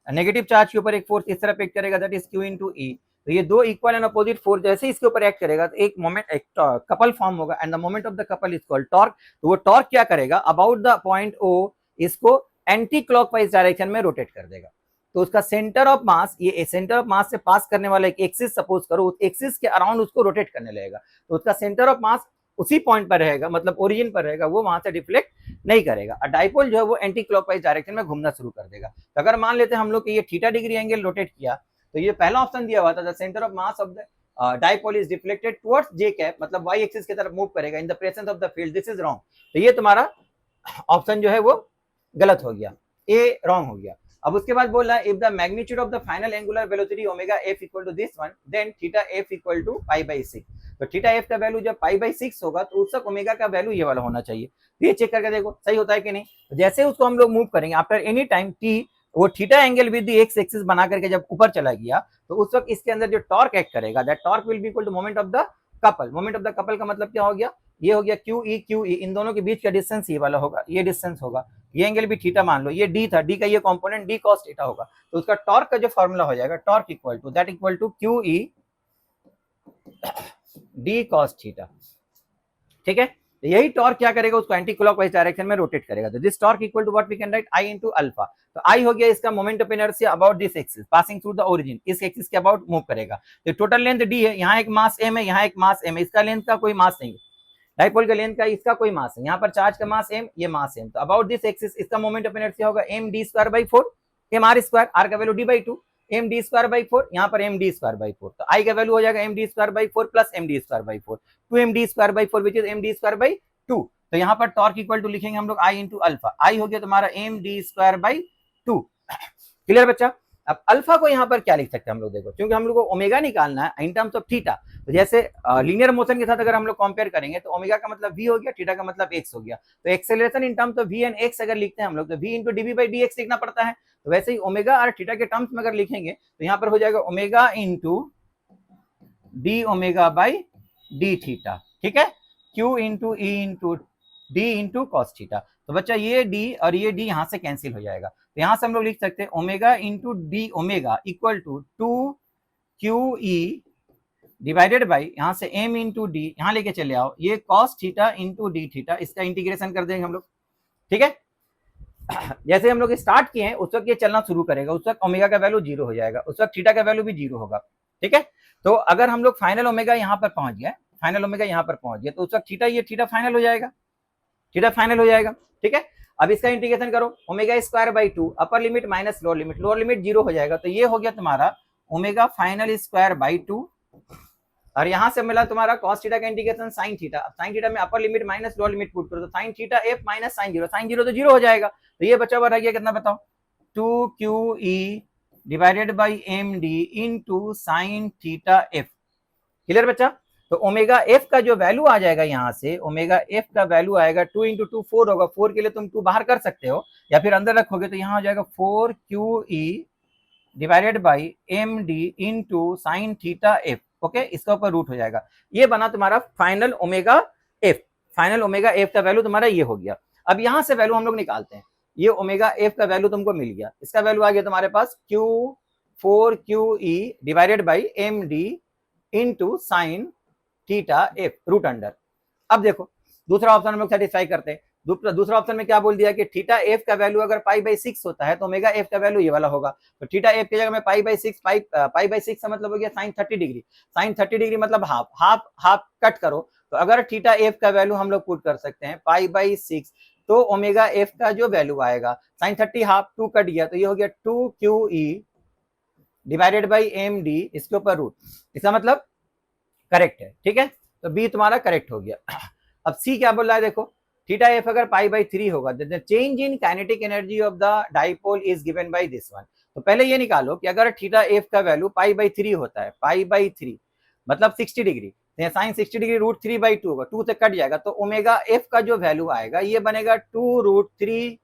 negative charge के ऊपर एक फोर्स इस तरफ एक्ट करेगा, that is Q into e. तो ये दो इक्वल एंड अपोजिट फोर्स जैसे इसके ऊपर एक्ट करेगा तो एक मोमेंट, एक कपल फॉर्म होगा, and the moment of the couple is called torque. तो वो टॉर्क क्या करेगा, अबाउट द पॉइंट O इसको एंटी क्लॉकवाइज डायरेक्शन में रोटेट कर देगा। तो उसका सेंटर ऑफ मास, ये सेंटर ऑफ मास से पास करने वाला एक एक्सिस सपोज करो, उस एक्सिस के अराउंड उसको रोटेट करने लगेगा, तो उसका सेंटर ऑफ मास उसी पॉइंट पर रहेगा, मतलब ओरिजिन पर रहेगा, वो वहां से डिफ्लेक्ट नहीं करेगा। डाइपोल जो है वो एंटी क्लॉकवाइज डायरेक्शन में घूमना शुरू कर देगा। तो अगर मान लेते हैं हम लोग कि ये थीटा डिग्री एंगल रोटेट किया, तो ये पहला ऑप्शन दिया हुआ था, the centre of mass of the dipole is deflected towards j cap, मतलब वाई एक्सिस की तरफ मूव करेगा इन the presence of the field, this is wrong. तो ये तुम्हारा ऑप्शन जो है वो गलत हो गया, ए रॉन्ग हो गया। अब उसके बाद बोल रहा है if the magnitude of the final angular velocity omega f equal to this one, then theta f equal to pi by 6। तो थीटा एफ का वैल्यू जब पाई बाई 6 होगा तो उस तक ओमेगा का वैल्यू ये वाला होना चाहिए। तो ये चेक करके देखो सही होता है कि नहीं। तो जैसे उसको हम लोग मूव करेंगे आफ्टर एनी टाइम टी, वो theta angle with the x axis बना करके जब ऊपर चला गया तो उस वक्त इसके अंदर जो टॉर्क एक्ट करेगा, that torque will be equal to moment of the couple. Moment of the couple का मतलब क्या हो गया, ये हो गया क्यू ई, इन दोनों के बीच का डिस्टेंस ये वाला होगा, ये डिस्टेंस होगा, ये एंगल भी थीटा मान लो, ये डी था, डी का ये कंपोनेंट डी कॉस थीटा होगा। तो उसका टॉर्क का जो फॉर्मूला हो जाएगा, torque equal to that equal to q e d cos theta, ठीक है। तो यही टॉर्क क्या करेगा, उसको एंटी क्लॉकवाइज डायरेक्शन में रोटेट करेगा। तो this torque equal to what we can write, I into alpha. तो आई हो गया इसका moment of inertia about this axis passing through the origin, इस एक्सिस के अबाउट मूव करेगा। तो टोटल लेंथ डी है, यहाँ एक मास एम है, यहाँ एक मास एम है, इसका लेंथ का कोई मास नहीं है, डाइपोल का लेंथ का इसका कोई मास है, यहाँ पर चार्ज का मास एम, ये मास एम। तो अबाउट दिस एक्सिस इसका मोमेंट ऑफ इनर्शिया होगा m d square by 4, m are square, r का value d by 2, m d square by 4, यहाँ पर एम डी स्क्वायर बाई 4। तो आई का वैल्यू हो जाएगा m d square by 4 plus m d square by 4, 2 m d square by 4 which is m d square by 2। तो यहाँ पर torque equal to लिखेंगे हम लोग आई इंटू अल्फा, आई हो गया तुम्हारा m d square by 2। Clear बच्चा। अब अल्फा को यहाँ पर क्या लिख सकते हैं हम लोग, देखो क्योंकि हम लोग को ओमेगा निकालना है इन टर्म्स ऑफ थीटा। तो जैसे लीनियर मोशन के साथ अगर हम लोग कंपेयर करेंगे तो ओमेगा का मतलब v हो गया, थीटा का मतलब x हो गया। तो acceleration in terms of v and x अगर लिखते हैं हम लोग तो v into dv by dx लिखना पड़ता है। तो वैसे ही ओमेगा और थीटा के टर्म्स में अगर लिखेंगे तो यहाँ पर हो जाएगा omega into d omega by d theta, ठीक है, q into e into d into cos theta. तो बच्चा ये d और ये d यहाँ से कैंसिल हो जाएगा। तो यहाँ से हम लोग लिख सकते हैं omega into d omega equal to 2QE divided by यहाँ से m इंटू डी, यहाँ लेके चले आओ, ये cos theta into D theta, इसका इंटीग्रेशन कर देंगे हम लोग, ठीक है। जैसे हम लोग स्टार्ट किए हैं उस वक्त ये चलना शुरू करेगा, उस वक्त ओमेगा का वैल्यू 0 हो जाएगा, उस वक्त थीटा का वैल्यू भी 0 होगा, ठीक है। तो अगर हम लोग फाइनल ओमेगा यहाँ पर पहुंच गए, फाइनल ओमेगा यहाँ पर पहुंच गया तो उस वक्त थीटा, ये थीटा फाइनल हो जाएगा, थीटा फाइनल हो जाएगा, ठीक है। अब इसका इंटीग्रेशन करो, omega square by 2 upper limit minus lower limit 0 हो जाएगा। तो ये हो गया तुम्हारा ओमेगा फाइनल स्क्वायर बाई 2 और यहाँ से मिला तुम्हारा cos थीटा का integration sin theta. sin theta में upper limit minus lower limit put करो तो sin theta f minus sin 0 तो 0 हो जाएगा। तो ये बचा हुआ रह गया कितना बताओ, 2QE divided by md into sine theta f। Clear बच्चा। तो ओमेगा एफ का जो वैल्यू आ जाएगा यहाँ से, ओमेगा एफ का वैल्यू आएगा 2 इंटू 2 4 होगा, 4 के लिए तुम 2 बाहर कर सकते हो या फिर अंदर रखोगे तो यहाँ हो जाएगा 4QE divided by md into sine theta F. Okay, इसका ऊपर रूट हो जाएगा। ये बना तुम्हारा final omega F. Final omega f का वैल्यू तुम्हारा ये हो गया। अब यहाँ से वैल्यू हम लोग निकालते हैं, ये ओमेगा एफ का वैल्यू तुमको मिल गया, इसका वैल्यू आ गया तुम्हारे पास Q4QE divided by md into sine theta f root under. अब देखो दूसरा ऑप्शन हम लोग सेटिस्फाई करते हैं। दूसरा ऑप्शन में क्या बोल दिया कि थीटा एफ का वैल्यू अगर पाई बाई 6 होता है तो ओमेगा एफ का वैल्यू ये वाला होगा। तो थीटा एफ की जगह में पाई बाई 6, पाई बाई 6 का मतलब हो गया साइन 30 डिग्री। साइन 30 डिग्री मतलब हाफ, हाफ हाफ कट करो तो अगर थीटा एफ का वैल्यू हम लोग पुट कर सकते हैं पाई बाई 6 तो ओमेगा एफ का जो वैल्यू आएगा साइन 30 हाफ 2 कट गया तो ये हो गया 2QE डिवाइडेड बाई md, इसके ऊपर रूट, इसका मतलब करेक्ट है, ठीक है। तो बी तुम्हारा करेक्ट हो गया। अब सी क्या बोल रहा है देखो, थीटा एफ अगर पाई बाई 3 होगा, the change in kinetic energy of the dipole is given by this one. तो पहले ये निकालो कि अगर थीटा एफ का वैल्यू पाई बाई 3 होता है, पाई बाई 3 मतलब 60 degree, sine 60 degree root 3 by 2 होगा, 2 से कट जाएगा, तो ओमेगा एफ का जो वैल्यू आएगा ये बनेगा 2 root 3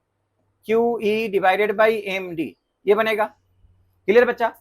q e divided by m d, ये बनेगा। क्लियर बच्चा,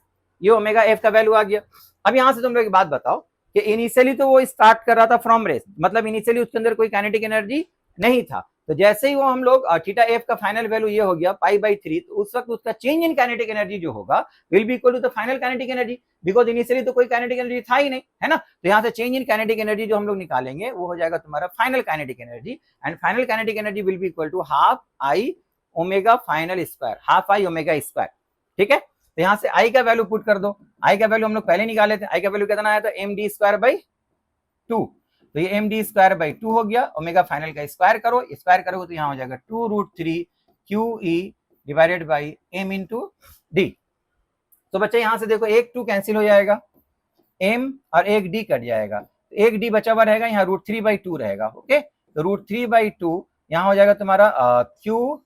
ये ओमेगा एफ का वैल्यू आ गया। अब यहां से तुम लोग एक बात बताओ कि इनिशियली तो वो स्टार्ट कर रहा था फ्रॉम रेस्ट, मतलब इनिशियली उसके अंदर कोई काइनेटिक एनर्जी नहीं था, तो जैसे ही वो हम लोग थीटा एफ का फाइनल वैल्यू ये हो गया पाई बाई 3, तो उस वक्त उसका चेंज इन काइनेटिक एनर्जी जो होगा will be equal to the final kinetic energy, because initially तो कोई काइनेटिक एनर्जी था ही नहीं, है ना। तो यहाँ से चेंज इन काइनेटिक एनर्जी जो हम लोग निकालेंगे वो हो जाएगा तुम्हारा final kinetic energy, and final kinetic energy will be equal to half I omega final square, half I omega square. ठीक है, तो यहाँ से आई का वैल्यू पुट कर दो, आई का वैल्यू हम लोग पहले निकाले थे, आई का वैल्यू कितना आया था, एम डी स्क्वायर बाई 2, तो ये एम डी स्क्वायर बाई 2 हो गया, ओमेगा फाइनल का स्क्वायर करो, स्क्वायर करोगे तो यहाँ हो जाएगा 2 root 3 q e divided by M into d. तो बच्चे यहाँ से देखो एक 2 कैंसिल हो जाएगा, एम और एक डी कट जाएगा, तो एक डी बचा हुआ रहेगा, यहाँ रूट 3 बाई 2 रहेगा। ओके, तो रूट 3 बाई 2 यहाँ हो जाएगा तुम्हारा q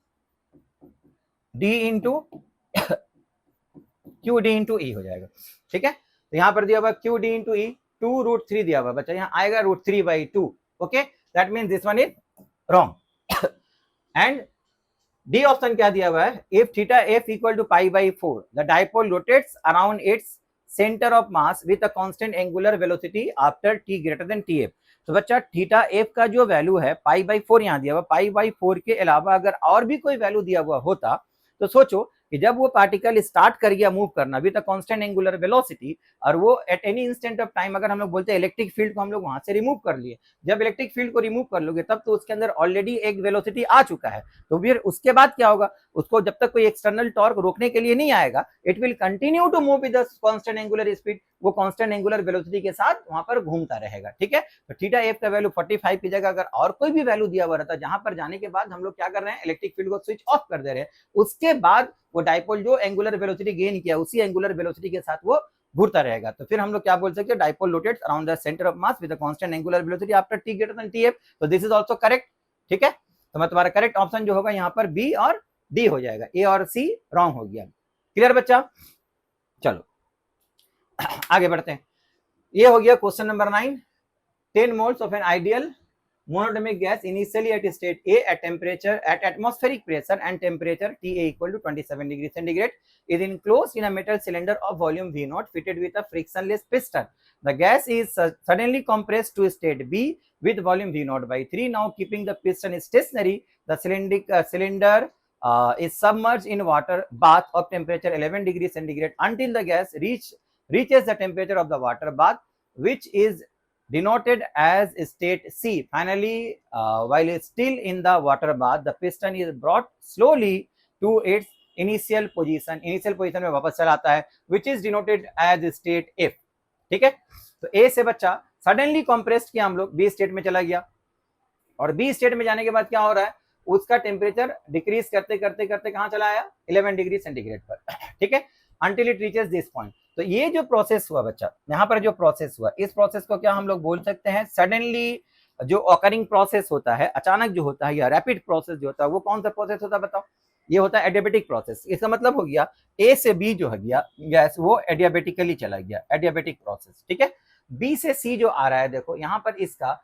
d into q d into e हो जाएगा। ठीक है, तो यहाँ पर दिया हुआ q d into e, 2 root 3 दिया हुआ बच्चा, यहाँ आएगा root 3 by 2। Okay, that means this one is wrong. And d option क्या दिया हुआ है, if theta f equal to pi by 4 the dipole rotates around its centre of mass with a constant angular velocity after T greater than T F. तो बच्चा theta f का जो value है pi by 4 यहाँ दिया हुआ, पाई by 4 के अलावा अगर और भी कोई वैल्यू दिया हुआ होता तो सोचो कि जब वो पार्टिकल स्टार्ट कर गया मूव करना with a constant angular velocity, और वो at any instant of time, अगर हम लोग बोलते हैं इलेक्ट्रिक फील्ड को हम लोग वहां से रिमूव कर लिए, जब इलेक्ट्रिक फील्ड को रिमूव कर लोगे तब तो उसके अंदर ऑलरेडी एक वेलोसिटी आ चुका है, तो फिर उसके बाद क्या होगा, उसको जब तक कोई एक्सटर्नल टॉर्क रोकने के लिए नहीं आएगा, it will continue to move with the constant angular speed, वो कांस्टेंट एंगुलर वेलोसिटी के साथ वहां पर घूमता रहेगा। ठीक है, तो थीटा एफ का वैल्यू 45 की जगह अगर और कोई भी वैल्यू दिया हुआ रहता, जहां पर जाने के बाद हम लोग क्या कर रहे हैं, इलेक्ट्रिक फील्ड को स्विच ऑफ कर दे रहे हैं, उसके बाद वो डाइपोल जो एंगुलर वेलोसिटी गेन किया उसी एंगुलर वेलोसिटी के साथ वो घूरता रहेगा, तो फिर हम लोग क्या बोल सकते हैं, dipole rotates around the centre of mass with a constant angular velocity after T greater than TF. तो दिस इज आल्सो करेक्ट। ठीक है, तो मैं तुम्हारा करेक्ट ऑप्शन जो होगा यहाँ पर बी और डी हो जाएगा, ए और सी रॉन्ग हो गया। क्लियर बच्चा, चलो आगे बढ़ते हैं। ये हो गया question number 9। 10 moles of an ideal monatomic gas initially at state A at temperature at atmospheric pressure and temperature TA equal to 27 degrees centigrade is enclosed in a metal cylinder of volume V0 fitted with a frictionless piston. The gas is suddenly compressed to state B with volume V0 by 3. Now keeping the piston stationary, the cylinder is submerged in water bath of temperature 11 degrees centigrade until the gas reaches the temperature of the water bath, which is denoted as state C. Finally, while still in the water bath, the piston is brought slowly to its initial position. Initial position में वापस चला आता है, which is denoted as state F. ठीक है, तो A से बच्चा सडनली कंप्रेस्ड किया हम लोग, B स्टेट में चला गया, और B स्टेट में जाने के बाद क्या हो रहा है, उसका टेम्परेचर डिक्रीज करते करते करते कहाँ चला आया, 11 डिग्री सेंटीग्रेड पर। ठीक है, until it reaches this point. तो ये जो प्रोसेस हुआ बच्चा, यहाँ पर जो प्रोसेस हुआ, इस प्रोसेस को क्या हम लोग बोल सकते हैं, सडनली जो ऑकरिंग प्रोसेस होता है, अचानक जो होता है, या रैपिड प्रोसेस जो होता है, वो कौन सा प्रोसेस होता है बताओ, ये होता है एडियाबेटिक प्रोसेस। इसका मतलब हो गया ए से बी जो है गया गैस, वो एडियाबेटिकली चला गया, एडियाबेटिक प्रोसेस। ठीक है, बी से सी जो आ रहा है, देखो यहाँ पर इसका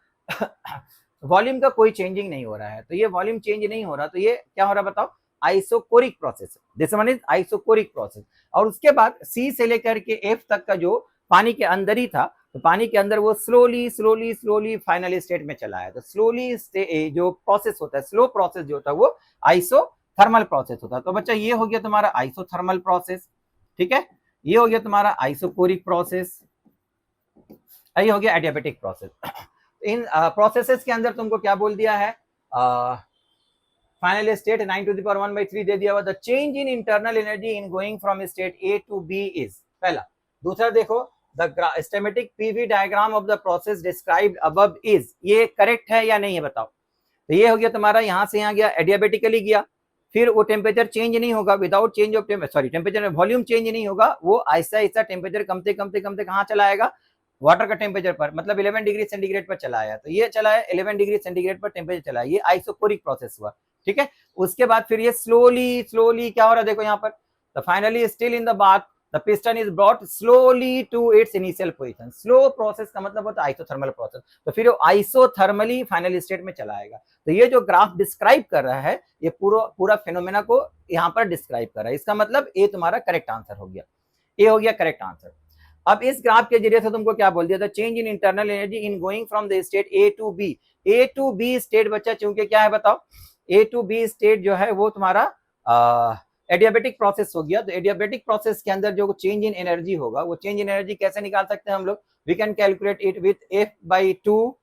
वॉल्यूम का कोई चेंजिंग नहीं हो रहा है, तो ये वॉल्यूम चेंज नहीं हो रहा, तो ये क्या हो रहा है बताओ, isochoric process, this one is isochoric process. और उसके बाद सी से लेकर के एफ तक का जो पानी के अंदर ही था, तो पानी के अंदर वो slowly slowly slowly final state में चला है। तो स्लोली जो प्रोसेस होता है, स्लो प्रोसेस जो होता है, वो आइसोथर्मल प्रोसेस होता है। तो बच्चा ये हो गया तुम्हारा आइसोथर्मल प्रोसेस। ठीक है, ये हो गया तुम्हारा आइसोकोरिक प्रोसेस, ये हो गया एडियाबेटिक प्रोसेस। इन प्रोसेसेस के अंदर तुमको क्या बोल दिया है, final state 9 to the power 1/3 दे दिया हुआ। The change in internal energy in going from state a to b is, पहला। दूसरा देखो, the schematic PV diagram of the process described above is, ये करेक्ट है या नहीं है बताओ। तो ये हो गया तुम्हारा, यहाँ से यहाँ गया, एडियाबेटिकली गया, फिर वो टेम्परेचर चेंज नहीं होगा, विदाउट चेंज ऑफ टेम्परेचर में वॉल्यूम चेंज नहीं होगा, वो ऐसा ऐसा टेम्परेचर कमते कमते कमते कहाँ चला आएगा, वाटर का टेम्परेचर पर, मतलब 11 डिग्री सेंटीग्रेड पर चला आया, तो ये चला है 11 डिग्री सेंटीग्रेड पर टेम्परेचर चला, ये आइसोकोरिक प्रोसेस हुआ, ठीक है। उसके बाद फिर ये स्लोली स्लोली क्या हो रहा है देखो यहाँ पर, तो finally still in the bath the piston is brought slowly to its initial position. Slow process का मतलब होता है आइसोथर्मल प्रोसेस, तो फिर आइसोथर्मली फाइनल स्टेट में चला आएगा। तो ये जो ग्राफ डिस्क्राइब कर रहा है ये पूरा फेनोमेना को यहाँ पर डिस्क्राइब कर रहा है, इसका मतलब ए तुम्हारा करेक्ट आंसर हो गया, ए हो गया करेक्ट आंसर। अब इस ग्राफ के जरिए से तुमको क्या बोल दिया था, change in internal energy in going from the state a to b. A to b state बच्चा चूंकि क्या है बताओ, ए टू बी स्टेट जो है वो तुम्हारा एडियाबेटिक प्रोसेस हो गया। तो एडियाबेटिक प्रोसेस के अंदर जो चेंज इन एनर्जी होगा, वो चेंज इन एनर्जी कैसे निकाल सकते हैं हम लोग, we can calculate it with F/2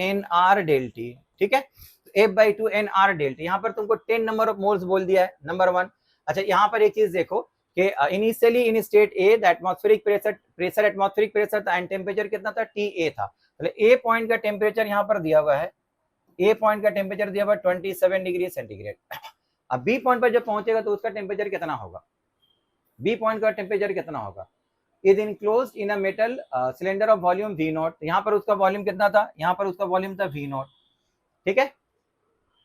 NR del T, ठीक है। F/2 NR डेल टी, यहाँ पर तुमको 10 नंबर ऑफ मोल्स बोल दिया है, नंबर 1। अच्छा यहाँ पर एक चीज देखो कि initially in state A the atmospheric pressure atmospheric pressure था एंड टेम्परेचर कितना था, TA था। तो ए पॉइंट का टेम्परेचर यहाँ पर दिया हुआ है, ए पॉइंट का टेम्परेचर दिया हुआ 27 डिग्री सेंटीग्रेड। अब बी पॉइंट पर जब पहुंचेगा तो उसका टेम्परेचर कितना होगा, बी पॉइंट का टेम्परेचर कितना होगा, is enclosed in a metal cylinder of volume V0। यहाँ पर उसका वॉल्यूम कितना था, यहाँ पर उसका वॉल्यूम था V0, ठीक है।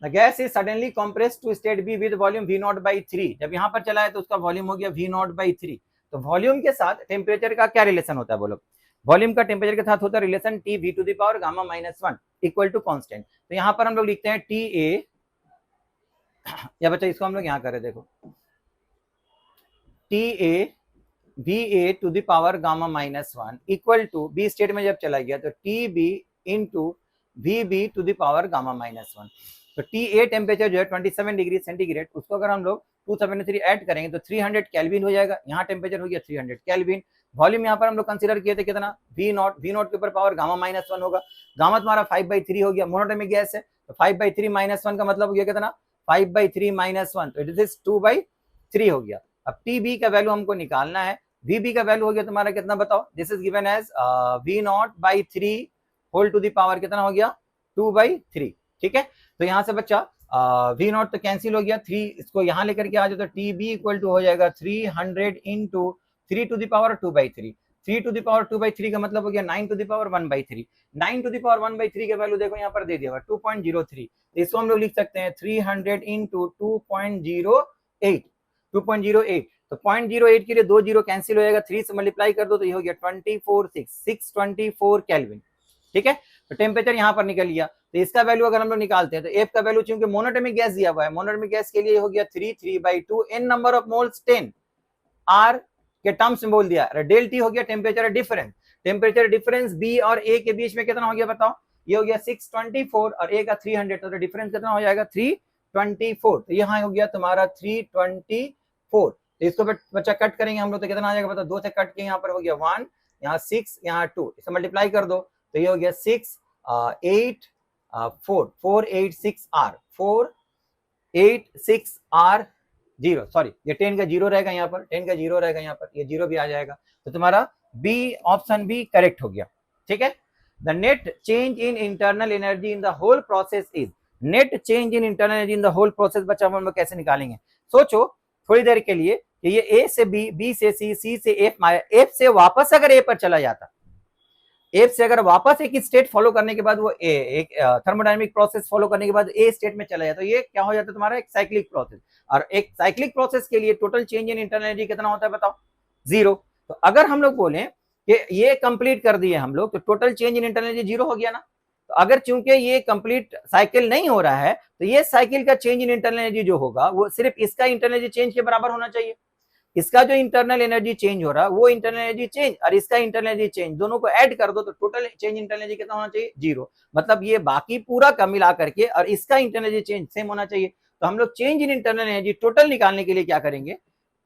The gas is suddenly compressed to state B with volume V0/3। जब यहाँ पर चला है तो उसका वॉल्यूम हो गया V0/3। तो वॉल्यूम के साथ टेम्परेचर का क्या रिलेशन होता है बोलो, वॉल्यूम का टेम्परेचर के साथ होता है relation T V to the power gamma -1 equal to constant. तो यहाँ पर हम लोग लिखते हैं TA, या बच्चा इसको हम लोग यहाँ करें देखो, TA VA to the power gamma -1 equal to b state में जब चला गया तो TB into VB to the power gamma -1। तो TA टेम्परेचर जो है 27 डिग्री सेंटीग्रेड, उसको अगर हम लोग 273 ऐड करेंगे तो 300 केल्विन हो जाएगा। यहाँ टेम्परेचर हो गया 300 केल्विन। वॉल्यूम यहाँ पर हम लोग कंसीडर किए थे कितना, V0 के ऊपर पावर गामा -1 होगा, गामा तुम्हारा 5/3 हो गया, मोनोटोमिक गैस है तो 5/3 -1 का मतलब हो गया कितना, 5/3 -1, तो इट इज 2/3 हो गया। अब TB का वैल्यू हमको निकालना है, VB का वैल्यू हो गया तुम्हारा कितना बताओ, this is given as V0/3 whole to the power कितना हो गया, 2/3, ठीक है। तो यहाँ से बच्चा V0 तो कैंसिल हो गया, 3 इसको यहाँ लेकर के आ जाओ तो TB इक्वल टू हो जाएगा 300 into 3 to the power 2/3। 3 to the power 2/3 का मतलब हो गया 9 to the power 1/3। 9 to the power 1/3 का वैल्यू देखो यहाँ पर दे दिया हुआ 2.03। इसको हम लोग लिख सकते हैं 300 इंटू 2.08। तो 0.08 के लिए 2 जीरो कैंसिल हो जाएगा, 3 से मल्टीप्लाई कर दो तो ये हो गया 624 केल्विन, ठीक है। तो टेम्परेचर यहाँ पर निकल गया। तो इसका वैल्यू अगर हम लोग निकालते हैं तो एफ का वैल्यू चूंकि मोनोटोमिक गैस दिया हुआ है, मोनोटोमिक गैस के लिए हो गया 3/2 n number of moles 10 R के टर्म्स में बोल दिया। डेल टी हो गया temperature difference, temperature difference b और ए के बीच में कितना हो गया बताओ, ये हो गया 624 और ए का 300, तो डिफरेंस कितना हो जाएगा 324। तो यहाँ हो गया तुम्हारा 324। तो इसको बच्चा कट करेंगे हम लोग तो कितना आ जाएगा बताओ, 2 से कट के यहाँ पर हो गया 1, यहाँ 6, यहाँ 2, इसे मल्टीप्लाई कर दो तो ये हो गया 6 8 486 R 486 R 0, सॉरी ये 10 का 0 रहेगा यहाँ पर, 10 का 0 रहेगा यहाँ पर, ये 0 भी आ जाएगा। तो तुम्हारा बी ऑप्शन भी करेक्ट हो गया, ठीक है। The net change in internal energy in the whole process is, net change in internal energy in the whole process बच्चा हम लोग कैसे निकालेंगे, सोचो थोड़ी देर के लिए कि ये ए से बी, बी से सी, सी से एफ, एफ से वापस अगर ए पर चला जाता, एफ से अगर वापस एक स्टेट फॉलो करने के बाद वो एक थर्मोडायनेमिक प्रोसेस फॉलो करने के बाद ए स्टेट में चला जाता, तो ये क्या हो जाता है तुम्हारा एक साइक्लिक प्रोसेस। और एक साइक्लिक प्रोसेस के लिए total change in internal energy कितना होता है बताओ, 0। तो अगर हम लोग बोले कि ये कंप्लीट कर दिए हम लोग तो total change in internal energy 0 हो गया ना। तो अगर चूंकि ये कंप्लीट साइकिल नहीं हो रहा है तो ये साइकिल का चेंज इन इंटरनल एनर्जी जो होगा वो सिर्फ इसका इंटरनल एनर्जी चेंज के बराबर होना चाहिए। इसका जो इंटरनल एनर्जी चेंज हो रहा है वो इंटरनल एनर्जी चेंज और इसका इंटरनल एनर्जी चेंज दोनों को ऐड कर दो तो टोटल चेंज इंटरनल एनर्जी कितना होना चाहिए, 0। मतलब ये बाकी पूरा का मिला करके और इसका इंटरनल एनर्जी चेंज सेम होना चाहिए। तो हम लोग change in internal energy total निकालने के लिए क्या करेंगे,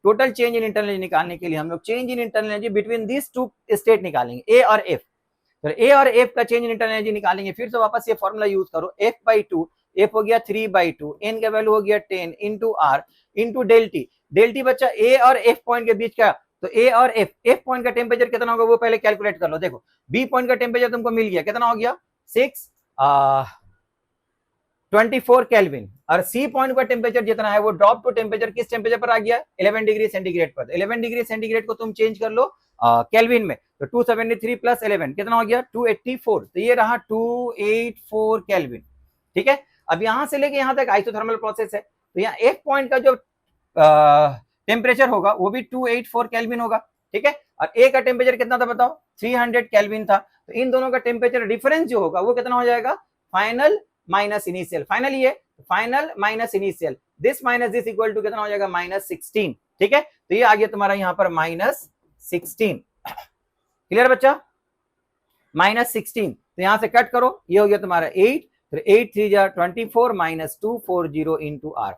total change in internal energy निकालने के लिए हम लोग change in internal energy between this two state निकालेंगे, ए और एफ। तो ए और एफ का चेंज इन इंटरनल एनर्जी निकालेंगे, फिर से वापस ये फॉर्मूला यूज करो, F/2, एफ हो गया 3/2, एन का वैल्यू हो गया 10 into r into del T. Del T बच्चा ए और एफ पॉइंट के बीच का, तो ए और एफ, एफ पॉइंट का टेम्परेचर कितना होगा वो पहले कैलकुलेट कर लो। देखो बी पॉइंट का टेम्परेचर तुमको मिल गया, कितना हो गया 24 केल्विन, और सी पॉइंट का टेम्परेचर जितना है वो ड्रॉप टू टेम्परेचर किस टेम्परेचर पर आ गया, 11 डिग्री सेंटीग्रेड पर। 11 डिग्री सेंटीग्रेड को तुम चेंज कर लो केल्विन में, तो 273 प्लस 11 कितना हो गया 284, तो ये रहा 284 केल्विन। ठीक है, अब यहां से लेके यहां तक आइसोथर्मल प्रोसेस है, तो यहाँ एक पॉइंट का जो टेम्परेचर होगा वो भी 284 केल्विन होगा। ठीक है, और ए का टेम्परेचर कितना था बताओ 300 केल्विन था, तो इन दोनों का टेम्परेचर डिफरेंस जो होगा वो कितना हो जाएगा फाइनल माइनस इनिशियल, फाइनल ये final minus initial, this minus this equal to कितना हो जाएगा -16। ठीक है, तो ये आ गया तुम्हारा यहाँ पर -16। क्लियर बच्चा, -16, तो यहां से कट करो, ये हो गया तुम्हारा 8, फिर 8 3 जा 24 माइनस 240 इंटू आर।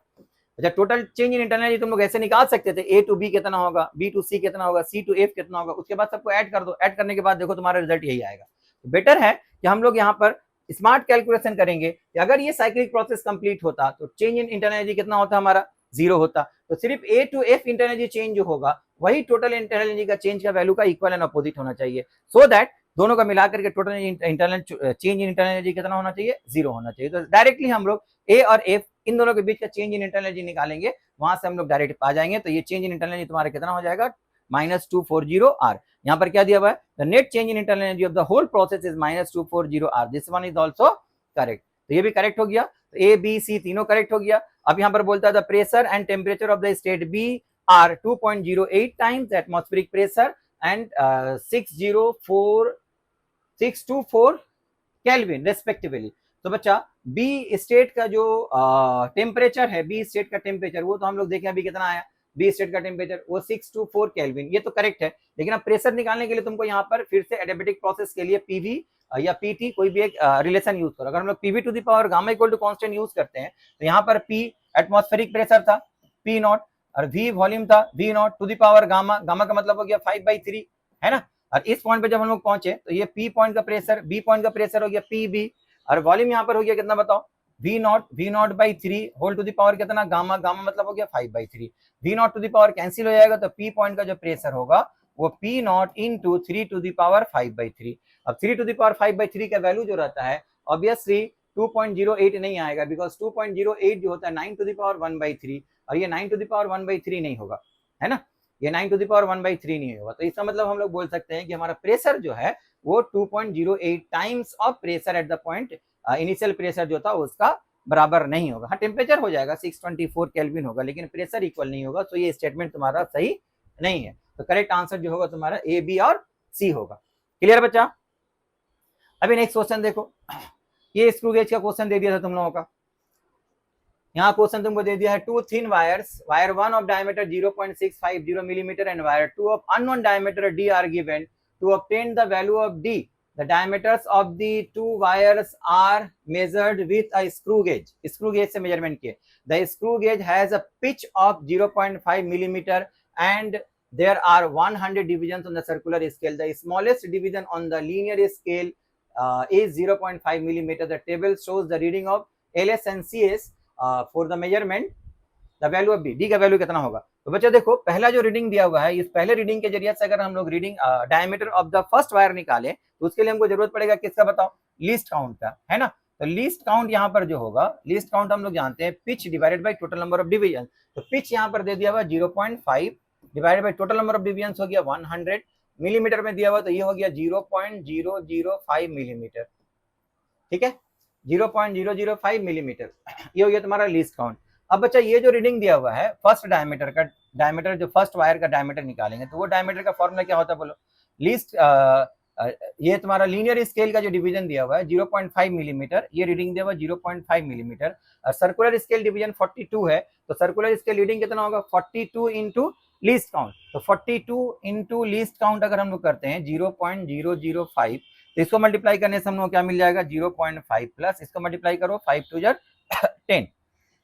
अच्छा, टोटल चेंज इन इंटरनल तुम लोग ऐसे निकाल सकते थे, ए टू बी कितना होगा, बी टू सी कितना होगा, सी टू एफ कितना होगा, उसके बाद सबको ऐड कर दो, ऐड करने के बाद देखो तुम्हारा रिजल्ट यही आएगा। तो बेटर है कि हम लोग यहाँ पर स्मार्ट कैलकुलेशन करेंगे कि अगर ये साइक्लिक प्रोसेस कंप्लीट होता तो चेंज इन इंटरनल एनर्जी कितना होता हमारा 0 होता, तो सिर्फ a to f internal energy change जो होगा वही टोटल इंटरनल एनर्जी का चेंज का वैल्यू का इक्वल एंड अपोजिट होना चाहिए, सो दैट दोनों का मिलाकर के total internal change in internal energy कितना होना चाहिए 0 होना चाहिए। तो डायरेक्टली हम लोग ए और एफ इन दोनों के बीच का चेंज इन इंटरनल एनर्जी निकालेंगे, वहां से हम लोग डायरेक्ट पा जाएंगे, तो ये चेंज इन इंटरनल एनर्जी तुम्हारा कितना हो जाएगा -240 आर। यहाँ पर क्या दिया हुआ है, the net change in internal energy of the whole process is -240 R, this one is also correct, तो ये भी करेक्ट हो गया, तो ए बी सी तीनों करेक्ट हो गया। अब यहाँ पर बोलता है the pressure and temperature of the state B are 2.08 times atmospheric pressure and 624 kelvin respectively. तो बच्चा बी स्टेट का जो टेम्परेचर है, बी स्टेट का टेम्परेचर वो तो हम लोग देखें अभी कितना आया, बी स्टेट का टेम्परेचर वो 624 केल्विन, ये तो करेक्ट है, लेकिन अब प्रेशर निकालने के लिए तुमको यहाँ पर फिर से एडियाबेटिक प्रोसेस के लिए पीवी या पीटी कोई भी एक रिलेशन यूज करो। अगर हम लोग PV to the power gamma equal to constant use करते हैं, तो यहाँ पर पी एटमॉस्फेरिक प्रेशर था पी नॉट, और वी वॉल्यूम था V not to the power gamma, gamma का मतलब हो गया 5/3, है ना। और इस पॉइंट पे जब हम लोग पहुंचे तो ये पी पॉइंट का प्रेशर, बी पॉइंट का प्रेशर हो गया पी बी, और वॉल्यूम यहाँ पर हो गया कितना बताओ V not by 3 whole to the power कितना गामा, गामा मतलब हो गया 5/3, V not to the power cancel हो जाएगा, तो पी पॉइंट का जो प्रेशर होगा वो P not into 3 to the power 5/3। अब 3 टू द पावर 5/3 का वैल्यू जो रहता है ऑब्वियसली 2.08 नहीं आएगा, बिकॉज 2.08 जो होता है 9 टू द पावर 1/3, और ये 9 टू द पावर 1/3 नहीं होगा, है ना, ये 9 टू द पावर 1/3 नहीं होगा। तो इसका मतलब हम लोग बोल सकते हैं कि हमारा प्रेशर जो है वो 2.08 times of pressure at the point initial pressure जो था उसका बराबर नहीं होगा। हाँ, टेम्परेचर हो जाएगा 624 केल्विन होगा, लेकिन प्रेशर इक्वल नहीं होगा, तो ये स्टेटमेंट तुम्हारा सही नहीं है। तो करेक्ट आंसर जो होगा तुम्हारा ए बी और सी होगा। क्लियर बच्चा, अभी नेक्स्ट क्वेश्चन देखो, ये स्क्रू गेज का क्वेश्चन दे दिया था तुम लोगों का। यहाँ क्वेश्चन तुमको दे दिया है two thin wires, wire 1 of diameter 0.650 millimetre and wire 2 of unknown diameter D are given to obtain the value of D, the diameters of the two wires are measured with a screw gauge, screw gauge से measurement किए, the screw gauge has a pitch of 0.5 millimeter and there are 100 divisions on the circular scale, the smallest division on the linear scale is 0.5 millimeter, the table shows the reading of LS and CS for the measurement, the value of B, D का value कितना होगा। तो बच्चा देखो पहला जो reading दिया हुआ है, इस पहले रीडिंग के जरिए से अगर हम लोग reading diameter of the first wire निकाले तो उसके लिए हमको जरूरत पड़ेगा किसका बताओ, लीस्ट काउंट का, है ना। तो लीस्ट काउंट यहाँ पर जो होगा, लीस्ट काउंट हम लोग जानते हैं pitch divided by total number of division, तो पिच यहाँ पर दे दिया हुआ 0.5 divided by total number of division हो गया 100, मिलीमीटर में दिया हुआ तो ये हो गया 0.005 मिलीमीटर, ठीक है 0.005 मिलीमीटर, ये हो गया तुम्हारा लीस्ट काउंट। अब बच्चा ये जो रीडिंग दिया हुआ है फर्स्ट डायमीटर का, डायमीटर जो फर्स्ट वायर का डायमीटर निकालेंगे तो वो डायमीटर का फॉर्मूला क्या होता है बोलो, लीस्ट ये तुम्हारा लीनियर स्केल का जो डिवीजन दिया हुआ है 0.5 मिलीमीटर, ये रीडिंग दिया हुआ 0.5 मिलीमीटर, और सर्कुलर स्केल डिवीजन 42 है, तो सर्कुलर स्केल रीडिंग कितना होगा 42 इंटू लीस्ट काउंट, तो 42 इंटू लीस्ट काउंट अगर हम लोग करते हैं 0.005, तो इसको मल्टीप्लाई करने से हम लोग क्या मिल जाएगा 0.5 प्लस इसको मल्टीप्लाई करो 5 2 10,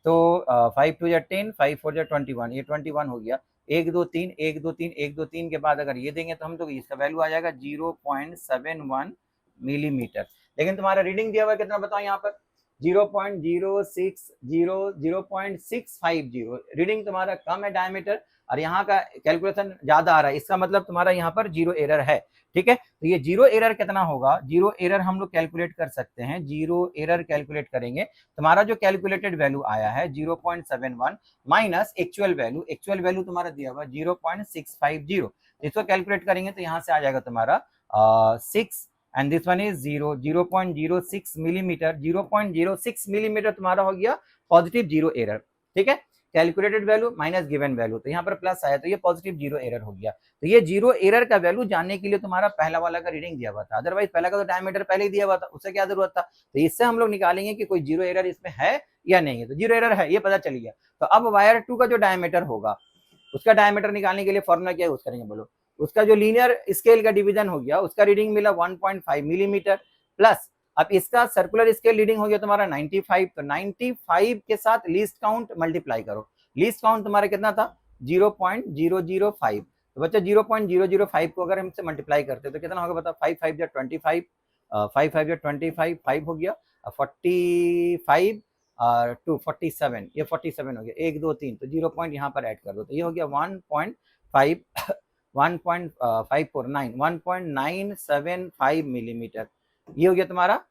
तो 5 2 10 5 4 21, ये 21 हो गया, 1 2 3 1 2 3 1 2 3 के बाद अगर ये देंगे तो हम तो इसका वैल्यू आ जाएगा 0.71 मिलीमीटर, लेकिन तुम्हारा रीडिंग दिया हुआ है कितना बताओ यहाँ पर 0.0650 रीडिंग तुम्हारा कम है डायमीटर, और यहाँ का कैलकुलेशन ज्यादा आ रहा है, इसका मतलब तुम्हारा यहाँ पर जीरो एरर है। ठीक है, तो ये जीरो एरर कितना होगा, जीरो एरर हम लोग कैलकुलेट कर सकते हैं। जीरो एरर कैलकुलेट करेंगे, तुम्हारा जो कैलकुलेटेड वैल्यू आया है 0.71 माइनस एक्चुअल वैल्यू तुम्हारा दिया हुआ 0.650, इसको कैलकुलेट करेंगे तो यहाँ से आ जाएगा तुम्हारा 6 and this one is 0.06 millimetre. 0.06 millimetre तुम्हारा हो गया पॉजिटिव जीरो एरर। ठीक है, calculated value minus given value, तो यहाँ पर प्लस आया तो ये पॉजिटिव जीरो एरर हो गया। तो ये जीरो एरर का वैल्यू जानने के लिए तुम्हारा पहला वाला का रीडिंग दिया हुआ था, अदरवाइज पहला का तो डायमीटर पहले ही दिया हुआ था, उससे क्या जरूरत था। तो इससे हम लोग निकालेंगे कि कोई जीरो एरर इसमें है या नहीं है। तो जीरो एरर है, ये पता चल गया। तो अब वायर 2 का जो डायमीटर होगा, उसका डायमीटर निकालने के लिए फॉर्मूला क्या यूज करेंगे बोलो। उसका जो लीनियर स्केल का डिवीजन हो गया, उसका रीडिंग मिला 1.5 मिलीमीटर, प्लस अब इसका सर्कुलर स्केल रीडिंग हो गया तुम्हारा 95, तो 95 के साथ लीस्ट काउंट मल्टीप्लाई करो। लीस्ट काउंट तुम्हारा कितना था 0.005, तो बच्चा 0.005 को अगर हमसे मल्टीप्लाई करते तो कितना होगा बताओ। 5 5 या 25, 5 5 या 25, 5 हो गया, 45 और 2 47, ये 47 हो गया, 1 2 3, तो 0 पॉइंट यहाँ पर ऐड कर दो, तो ये हो गया 1.5 1.549 1.975 मिलीमीटर, ये हो गया तुम्हारा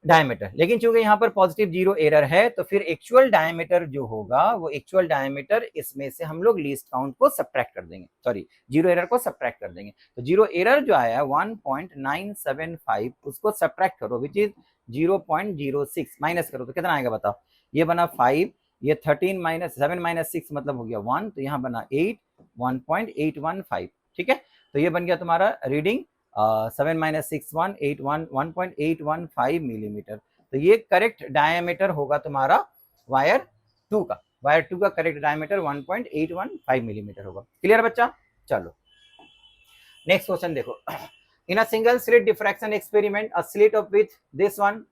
डायमीटर। लेकिन चूंकि यहाँ पर पॉजिटिव जीरो एरर है, तो फिर एक्चुअल डायमीटर जो होगा वो एक्चुअल डायमीटर इसमें से हम लोग लीस्ट काउंट को सब्ट्रैक्ट कर देंगे, सॉरी जीरो एरर को सब्ट्रैक्ट कर देंगे। तो जीरो एरर जो आया 1.975 उसको सब्ट्रैक्ट करो, विच इज 0.06 माइनस करो तो कितना आएगा बताओ। ये बना 5, ये 13 माइनस 7 माइनस 6 मतलब हो गया 1, तो यहाँ बना 8, 1.815। ठीक है, तो ये बन गया तुम्हारा रीडिंग 7 माइनस 6 1 8 1 1.815 मिलीमीटर। तो ये करेक्ट डायमीटर होगा तुम्हारा वायर 2 का। वायर 2 का करेक्ट डायमीटर 1.815 मिलीमीटर होगा। क्लियर बच्चा, चलो नेक्स्ट क्वेश्चन देखो। In a single slit diffraction experiment a slit of with this one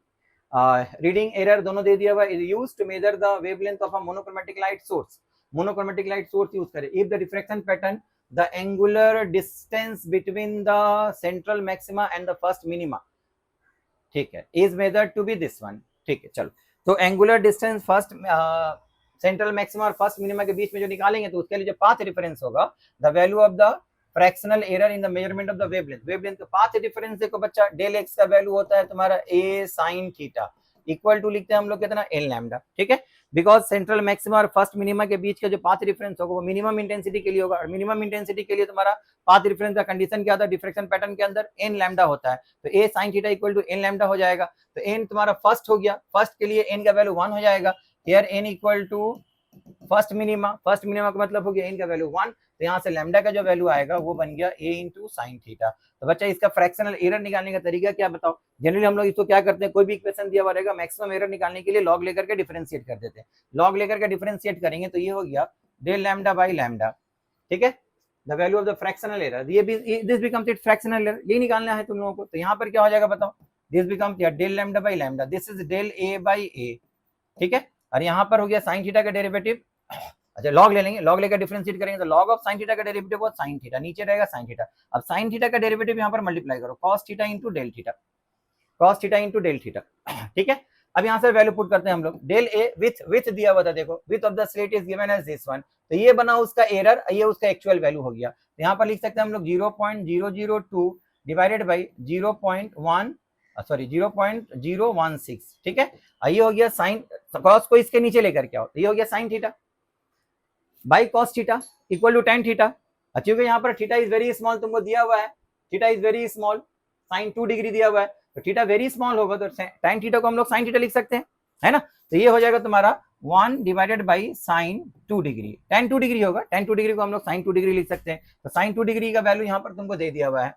reading error दोनों दे दिया हुआ, is used to measure the wavelength of a monochromatic light source. Monochromatic light source use करें if the diffraction pattern the angular distance between the central maxima and the first minima, ठीक है, is measured to be this one। ठीक है, चलो तो angular distance first central maxima और first minima के बीच में जो निकालेंगे तो उसके लिए जो पाथ डिफरेंस होगा, the value of the fractional error in the measurement of the wavelength. Wavelength का पाथ डिफरेंस देखो बच्चा, डेल एक्स का वैल्यू होता है तुम्हारा a sin theta, equal to लिखते हैं हम लोग कितना n लैम्डा। ठीक है, बिकॉज सेंट्रल मैक्सिमा और फर्स्ट मिनिमा के बीच का जो पाथ डिफरेंस होगा वो मिनिमम इंटेंसिटी के लिए होगा, और मिनिमम इंटेंसिटी के लिए तुम्हारा पाथ डिफरेंस का कंडीशन क्या था डिफ्रैक्शन पैटर्न के अंदर, n लैम्डा होता है। तो a sin theta equal to n lambda हो जाएगा। तो n तुम्हारा फर्स्ट हो गया, फर्स्ट के लिए n का वैल्यू 1 हो जाएगा। Here n equal to first minima का मतलब हो गया n का वैल्यू 1, तो यहाँ से लैम्डा का जो वैल्यू आएगा वो बन गया a इंटू साइन थीटा। तो बच्चा इसका फ्रैक्शनल एरर निकालने का तरीका क्या बताओ। जनरली हम लोग इसको क्या करते हैं, कोई भी इक्वेशन दिया हुआ रहेगा मैक्सिमम एरर निकालने के लिए लॉग लेकर के डिफरेंशिएट कर देते हैं। लॉग लेकर के डिफरेंशिएट करेंगे तो ये हो गया डेल लैम्डा बाई लैम्डा। ठीक है, the value of the fractional error, ये this becomes it fractional error, यही निकालना है तुम लोगों को। तो यहाँ पर क्या हो जाएगा बताओ, this becomes del lambda by lambda, this is del a by a. ठीक है, और यहाँ पर हो गया साइन थीटा का डेरिवेटिव। अच्छा लॉग ले लेंगे, लॉग लेकर डिफरेंशिएट करेंगे तो लॉग ऑफ साइन थीटा का डेरिवेटिव वो साइन थीटा, नीचे रहेगा साइन थीटा। अब साइन थीटा का डेरिवेटिव यहाँ पर मल्टीप्लाई करो, cos theta into del theta, cos theta into del theta. ठीक है, अब यहाँ से वैल्यू पुट करते हैं हम लोग। डेल ए विथ दिया हुआ था, देखो width of the slit is given as this one, तो ये बना उसका एरर, ये उसका एक्चुअल वैल्यू हो गया। तो यहाँ पर लिख सकते हैं हम लोग 0.002 डिवाइडेड बाई 0.1 सॉरी 0.016। ठीक है, ये हो गया साइन, कॉस को इसके नीचे लेकर के आओ, तो ये हो गया sine theta by cos theta equal to tan theta. क्योंकि यहाँ पर थीटा इज वेरी स्मॉल तुमको दिया हुआ है, theta is very small, sine 2 degree दिया हुआ है, तो थीटा वेरी स्मॉल होगा तो टेन थीटा को हम लोग साइन थीटा लिख सकते हैं, है ना। तो ये हो जाएगा तुम्हारा 1 divided by sign 2 degree, ten 2 degree होगा, टेन 2 डिग्री को हम लोग साइन 2 डिग्री लिख सकते हैं। तो साइन 2 डिग्री का वैल्यू यहाँ पर तुमको दे दिया हुआ है,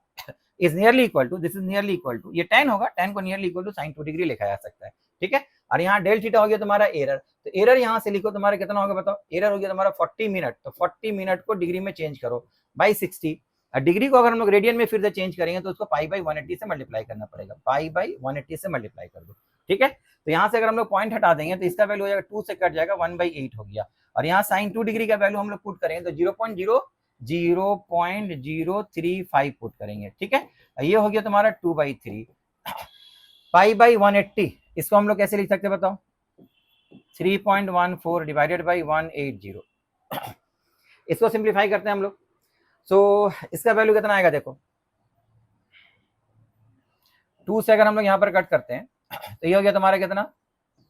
is nearly equal to, this is nearly equal to, ये 10 होगा, 10 को nearly equal to sine 2 degree लिखा जा सकता है। ठीक है, और यहाँ डेल थीटा हो गया तुम्हारा एरर, तो एरर यहाँ से लिखो तुम्हारा कितना होगा बताओ, एरर हो गया तुम्हारा 40 मिनट, तो 40 मिनट को डिग्री में चेंज करो बाई 60, और डिग्री को अगर हम लोग रेडियन में फिर से चेंज करेंगे तो उसको पाई बाई 180 से मल्टीप्लाई करना पड़ेगा, पाई बाई 180 से मल्टीप्लाई कर दो। ठीक है, तो यहाँ से अगर हम लोग पॉइंट हटा देंगे तो इसका वैल्यू हो जाएगा 2 से कट जाएगा 1/8 हो गया, और यहाँ साइन 2 डिग्री का वैल्यू हम लोग पुट करेंगे तो 0.035 पुट करेंगे। ठीक है, ये हो गया तुम्हारा 2/3। पाई बाई 180, इसको हम लोग कैसे लिख सकते हैं बताओ? 3.14 डिवाइडेड बाई 180। इसको सिंप्लीफाई करते हैं हम लोग। सो इसका वैल्यू कितना आएगा देखो, 2 से अगर हम लोग यहाँ पर कट करते हैं तो ये हो गया तुम्हारा कितना,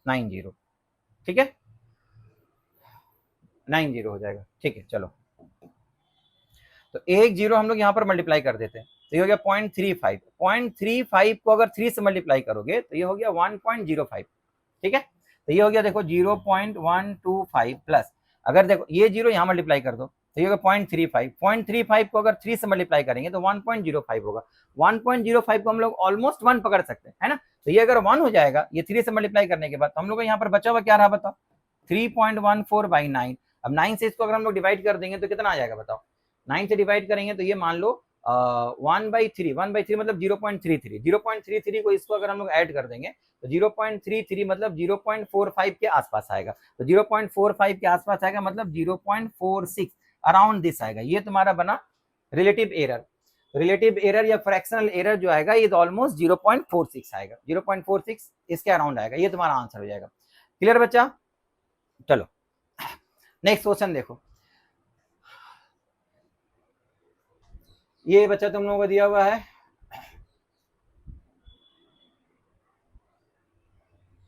90। ठीक है, 90 हो जाएगा। ठीक है, चलो तो एक जीरो हम लोग यहाँ पर मल्टीप्लाई कर देते हैं तो ये हो गया 0.35। 0.35 को अगर 3 से मल्टीप्लाई करोगे तो ये हो गया 1.05। ठीक है, तो ये हो गया देखो 0.125 प्लस, अगर देखो ये जीरो यहाँ मल्टीप्लाई कर दो तो ये होगा 0.35। 0.35 को अगर 3 से मल्टीप्लाई करेंगे तो 1.05 होगा। 1.05 को हम लोग ऑलमोस्ट 1 पकड़ सकते हैं, है ना? तो ये अगर 1 हो जाएगा ये 3 से मल्टीप्लाई करने के बाद, तो हम लोग को यहाँ पर बचा हुआ क्या रहा बताओ, 3.14/9। अब 9 से इसको अगर हम लोग डिवाइड कर देंगे तो कितना आ जाएगा बताओ? 9 से डिवाइड करेंगे तो ये मान लो 1/3 मतलब 0.33। 0.33 को इसको अगर हम लोग ऐड कर देंगे तो 0.33 मतलब 0.45 के आसपास आएगा। तो 0.45 के आसपास आएगा मतलब 0.46 अराउंड दिस आएगा। ये तुम्हारा बना रिलेटिव एरर। रिलेटिव एरर या फ्रैक्शनल एरर जो आएगा ये तो ऑलमोस्ट 0.46 आएगा। 0.46 इसके अराउंड आएगा। ये तुम्हारा आंसर हो जाएगा। क्लियर बच्चा? चलो नेक्स्ट क्वेश्चन देखो। ये बच्चा तुम लोगों को दिया हुआ है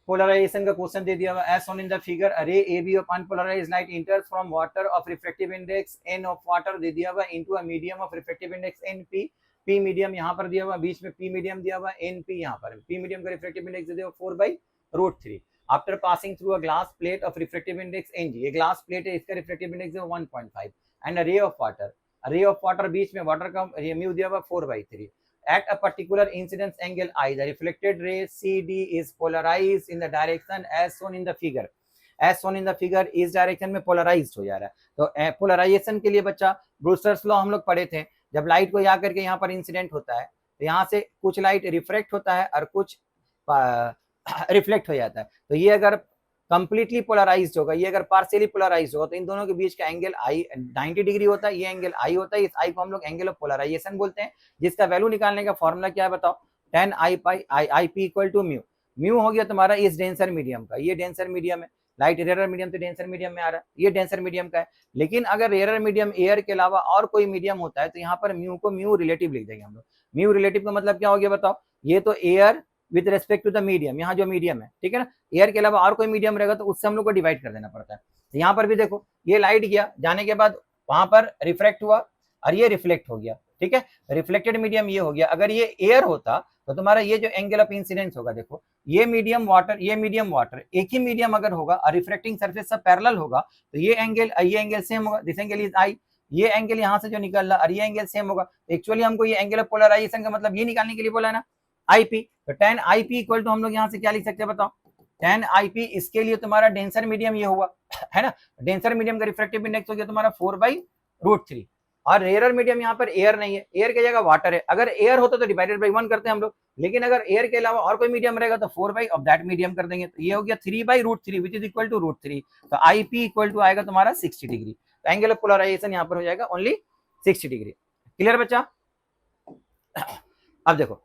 पोलराइजेशन का क्वेश्चन दे दिया हुआ, as shown in the figure a ray AB of unpolarised light enters from water of reflective index N of water दे दिया हुआ into a medium of reflective index NP। P medium यहाँ पर दिया हुआ, बीच में P मीडियम दिया हुआ, NP यहाँ पर। P मीडियम का रिफ्लेक्टिव इंडेक्स दे दिया 4/√3 after passing through a glass plate of reflective index NG। ये ग्लास प्लेट है, इसका रिफ्लेक्टिव इंडेक्स है 1.5 and a ray of water. Ray of water बीच में वाटर का म्यू दिया हुआ 4/3 at a particular incidence angle I, the reflected ray CD is polarized in the direction as shown in the figure। as shown in the figure इस direction में polarised हो जा रहा है। तो पोलराइजेशन के लिए बच्चा ब्रूस्टर्स लॉ हम लोग पढ़े थे, जब लाइट को यहाँ करके यहाँ पर इंसिडेंट होता है तो यहाँ से कुछ लाइट रिफ्रेक्ट होता है और कुछ रिफ्लेक्ट हो जाता है। तो ये अगर कंप्लीटली पोलराइज्ड होगा, ये अगर पार्शियली पोलराइज्ड होगा तो इन दोनों के बीच का एंगल आई 90 डिग्री होता है, ये एंगल आई होता है। इस आई को हम लोग एंगल ऑफ पोलराइजेशन बोलते हैं, जिसका वैल्यू निकालने का फॉर्मूला क्या है बताओ? tan I p equal to mu. Mu हो गया तुम्हारा इस डेंसर मीडियम का, ये डेंसर मीडियम है, लाइट रेयर मीडियम तो डेंसर मीडियम में आ रहा है, ये डेंसर मीडियम का है। लेकिन अगर रेयर मीडियम एयर के अलावा और कोई मीडियम होता है तो यहाँ पर म्यू को म्यू रिलेटिव लिख देंगे हम लोग। म्यू रिलेटिव का मतलब क्या हो गया बताओ? ये तो air with respect to the medium, यहाँ जो मीडियम है, ठीक है ना, एयर के अलावा और कोई मीडियम रहेगा तो उससे हम लोग को डिवाइड कर देना पड़ता है। तो यहाँ पर भी देखो ये लाइट गया, जाने के बाद वहां पर रिफ्लेक्ट हुआ और ये रिफ्लेक्ट हो गया, ठीक है, रिफ्लेक्टेड मीडियम ये हो गया। अगर ये एयर होता तो तुम्हारा ये जो एंगल ऑफ इंसिडेंस होगा, देखो ये मीडियम वाटर, ये मीडियम वाटर, एक ही मीडियम अगर होगा और रिफ्लेक्टिंग सरफेस सब पैरेलल होगा तो ये एंगल सेम होगा, दिस एंगल इज आई। ये एंगल यहाँ से जो निकल रहा और ये एंगल सेम होगा। एक्चुअली हमको ये एंगल ऑफ पोलराइजेशन का मतलब ये निकालने के लिए बोला है ना, आईपी। तो tan IP इक्वल टू हम लोग यहाँ से क्या लिख सकते हैं बताओ? tan IP इसके लिए तुम्हारा डेंसर मीडियम ये हुआ, है ना, डेंसर मीडियम का रिफ्लेक्टिव इंडेक्स हो गया तुम्हारा 4/√3। और रेयर मीडियम यहाँ पर एयर नहीं है, एयर की जगह वाटर है। अगर एयर होता तो डिवाइडेड बाई 1 करते हैं हम लोग, लेकिन अगर एयर के अलावा और कोई मीडियम रहेगा तो 4 ऑफ दैट मीडियम कर देंगे। तो ये हो गया 3/√3 विच इज इक्वल टू √3। तो IP इक्वल टू आएगा तुम्हारा 60 डिग्री। तो एंगल ऑफ पोलराइजेशन यहाँ पर हो जाएगा ओनली 60 डिग्री। क्लियर बच्चा? अब देखो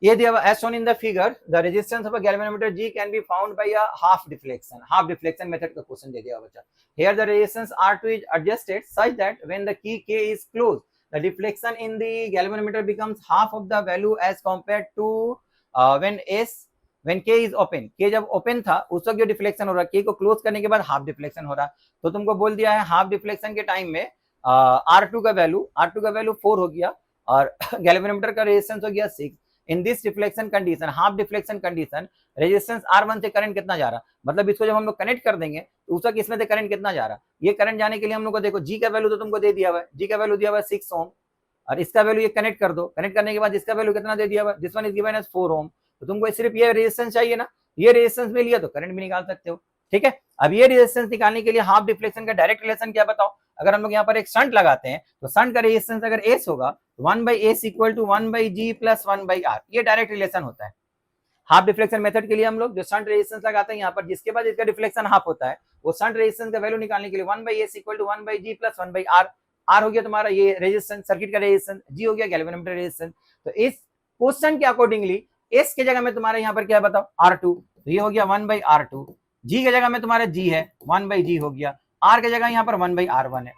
ये दिया हुआ, as shown in the figure the resistance of a galvanometer G can be found by a half deflection method का क्वेश्चन दे दिया बच्चा। Here the resistance R2 is adjusted such that when the key K is closed the deflection in the galvanometer becomes half of the value as compared to when K is open। K जब open था उस वक्त जो deflection हो रहा है, K को close करने के बाद हाफ डिफ्लेक्शन हो रहा है। तो तुमको बोल दिया है हाफ डिफ्लेक्शन के टाइम में R2 का वैल्यू 4 हो गया और गैल्वेनोमीटर का रेजिस्टेंस हो गया 6। In this deflection condition, half deflection condition, resistance R1 से करंट कितना जा रहा, मतलब इसको जब हम लोग कनेक्ट कर देंगे तो उस वक्त इसमें से करंट कितना जा रहा। ये करंट जाने के लिए हम लोग को देखो G का वैल्यू तो तुमको दे दिया हुआ है, G का वैल्यू दिया हुआ है 6 ओम और इसका वैल्यू ये कनेक्ट कर दो। कनेक्ट करने के बाद इसका वैल्यू कितना दे दिया हुआ है, this one is given as 4 ohm. तो तुमको सिर्फ ये रेजिस्टेंस चाहिए ना, ये रेजिस्टेंस में लिया तो करंट भी निकाल सकते हो, ठीक है। अब ये रेजिस्टेंस निकालने के लिए हाफ डिफ्लेक्शन का डायरेक्ट रिलेशन क्या बताओ? अगर हम लोग यहाँ पर एक शंट लगाते हैं तो शंट का रेजिस्टेंस अगर S होगा तो 1/S equal to 1/G plus 1/R, ये डायरेक्ट रिलेशन होता है। हाफ डिफ्लेक्शन मेथड के लिए हम लोग जो शंट रेजिस्टेंस लगाते हैं यहाँ पर, जिसके बाद इसका डिफ्लेक्शन हाफ होता है, वो शंट रेजिस्टेंस का वैल्यू निकालने के लिए 1/S equal to 1/G plus 1/R। R हो गया तुम्हारा ये रेजिस्टेंस, सर्किट का रेजिस्टेंस, G हो गया गैल्वेनोमीटर रेजिस्टेंस। तो इस क्वेश्चन के अकॉर्डिंगली एस के जगह में तुम्हारे यहाँ पर क्या है बताओ, R2, तो ये हो गया 1/R2। जी के जगह में तुम्हारा जी है, 1/G हो गया। आर के जगह यहाँ पर 1/R1 है,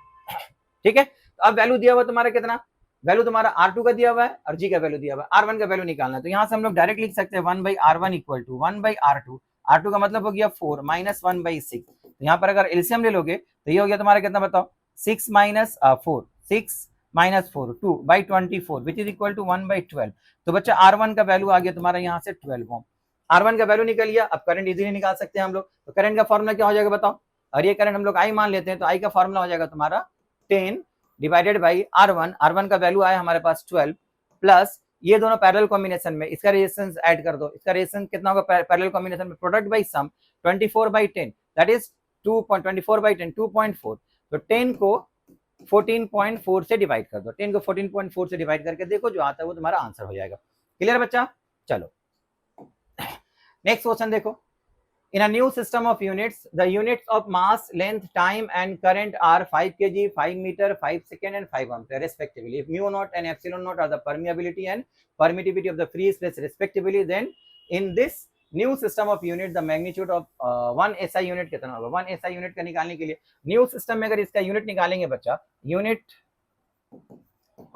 ठीक है। तो अब वैल्यू दिया हुआ तुम्हारा कितना, वैल्यू तुम्हारा R2 का दिया हुआ है और G का वैल्यू दिया हुआ है, R1 का वैल्यू निकालना है। तो यहाँ से हम लोग डायरेक्ट लिख सकते हैं 1/R1 equal to 1/R2। R2 का मतलब हो गया 4 माइनस 1/6। तो यहाँ पर अगर एलसीएम ले लोगे तो ये हो गया तुम्हारा कितना बताओ, 6 minus 4, 6 minus 4 2/24 which is equal to 1/12। तो बच्चा R1 का वैल्यू आ गया तुम्हारा यहाँ से 12 ओम। R1 का वैल्यू निकल गया। अब करंट इजीली निकाल सकते हैं हम लोग। तो करंट का फॉर्मूला क्या हो जाएगा बताओ, और ये करंट हम लोग I मान लेते हैं, तो I का फॉर्मूला हो जाएगा तुम्हारा 10 डिवाइडेड बाई R1। R1 का वैल्यू आया हमारे पास 12 प्लस ये दोनों पैरेलल कॉम्बिनेशन में, इसका रेजिस्टेंस ऐड कर दो। इसका रेजिस्टेंस कितना होगा पैरेलल कॉम्बिनेशन में, product by sum 24/10 that is 24/10 2.4। तो 10 को 14.4 से डिवाइड कर दो, 10 को 14.4 से डिवाइड करके देखो, जो आता है वो तुम्हारा आंसर हो जाएगा। क्लियर बच्चा? चलो नेक्स्ट क्वेश्चन देखो। In a new system of units, the units of mass, length, time, and current are 5 kg, 5 meter, 5 second, and 5 ampere respectively. If mu naught and epsilon naught are the permeability and permittivity of the free space respectively, then in this new system of unit, the magnitude of 1 SI unit कितना होगा? 1 SI unit का निकालने के लिए new system में अगर इसका unit निकालेंगे बच्चा, unit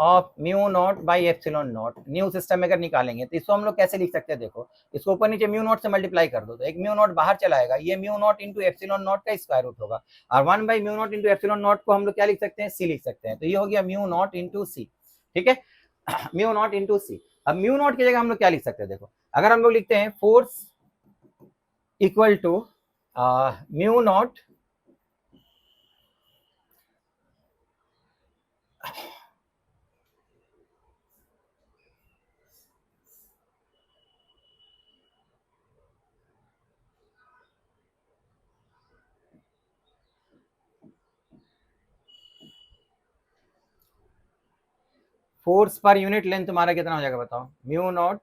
of mu naught by epsilon not, new system में अगर निकालेंगे तो इसको हम लोग कैसे लिख सकते हैं, देखो इसको ऊपर नीचे म्यू नॉट से मल्टीप्लाई कर दो, तो एक म्यू नॉट बाहर चला आएगा, ये mu naught into epsilon not का स्क्वायर रूट होगा, और 1/म्यू नॉट इंटू एप्सिलॉन नॉट को हम लोग क्या लिख सकते हैं, सी लिख सकते हैं। तो ये हो गया म्यू नॉट इंटू सी, ठीक है, म्यू नॉट इंटू सी। अब म्यू नॉट की जगह हम लोग क्या लिख सकते हैं, देखो अगर हम लोग लिखते हैं force equal to mu not force per unit length तुम्हारा कितना हो जाएगा बताओ, mu naught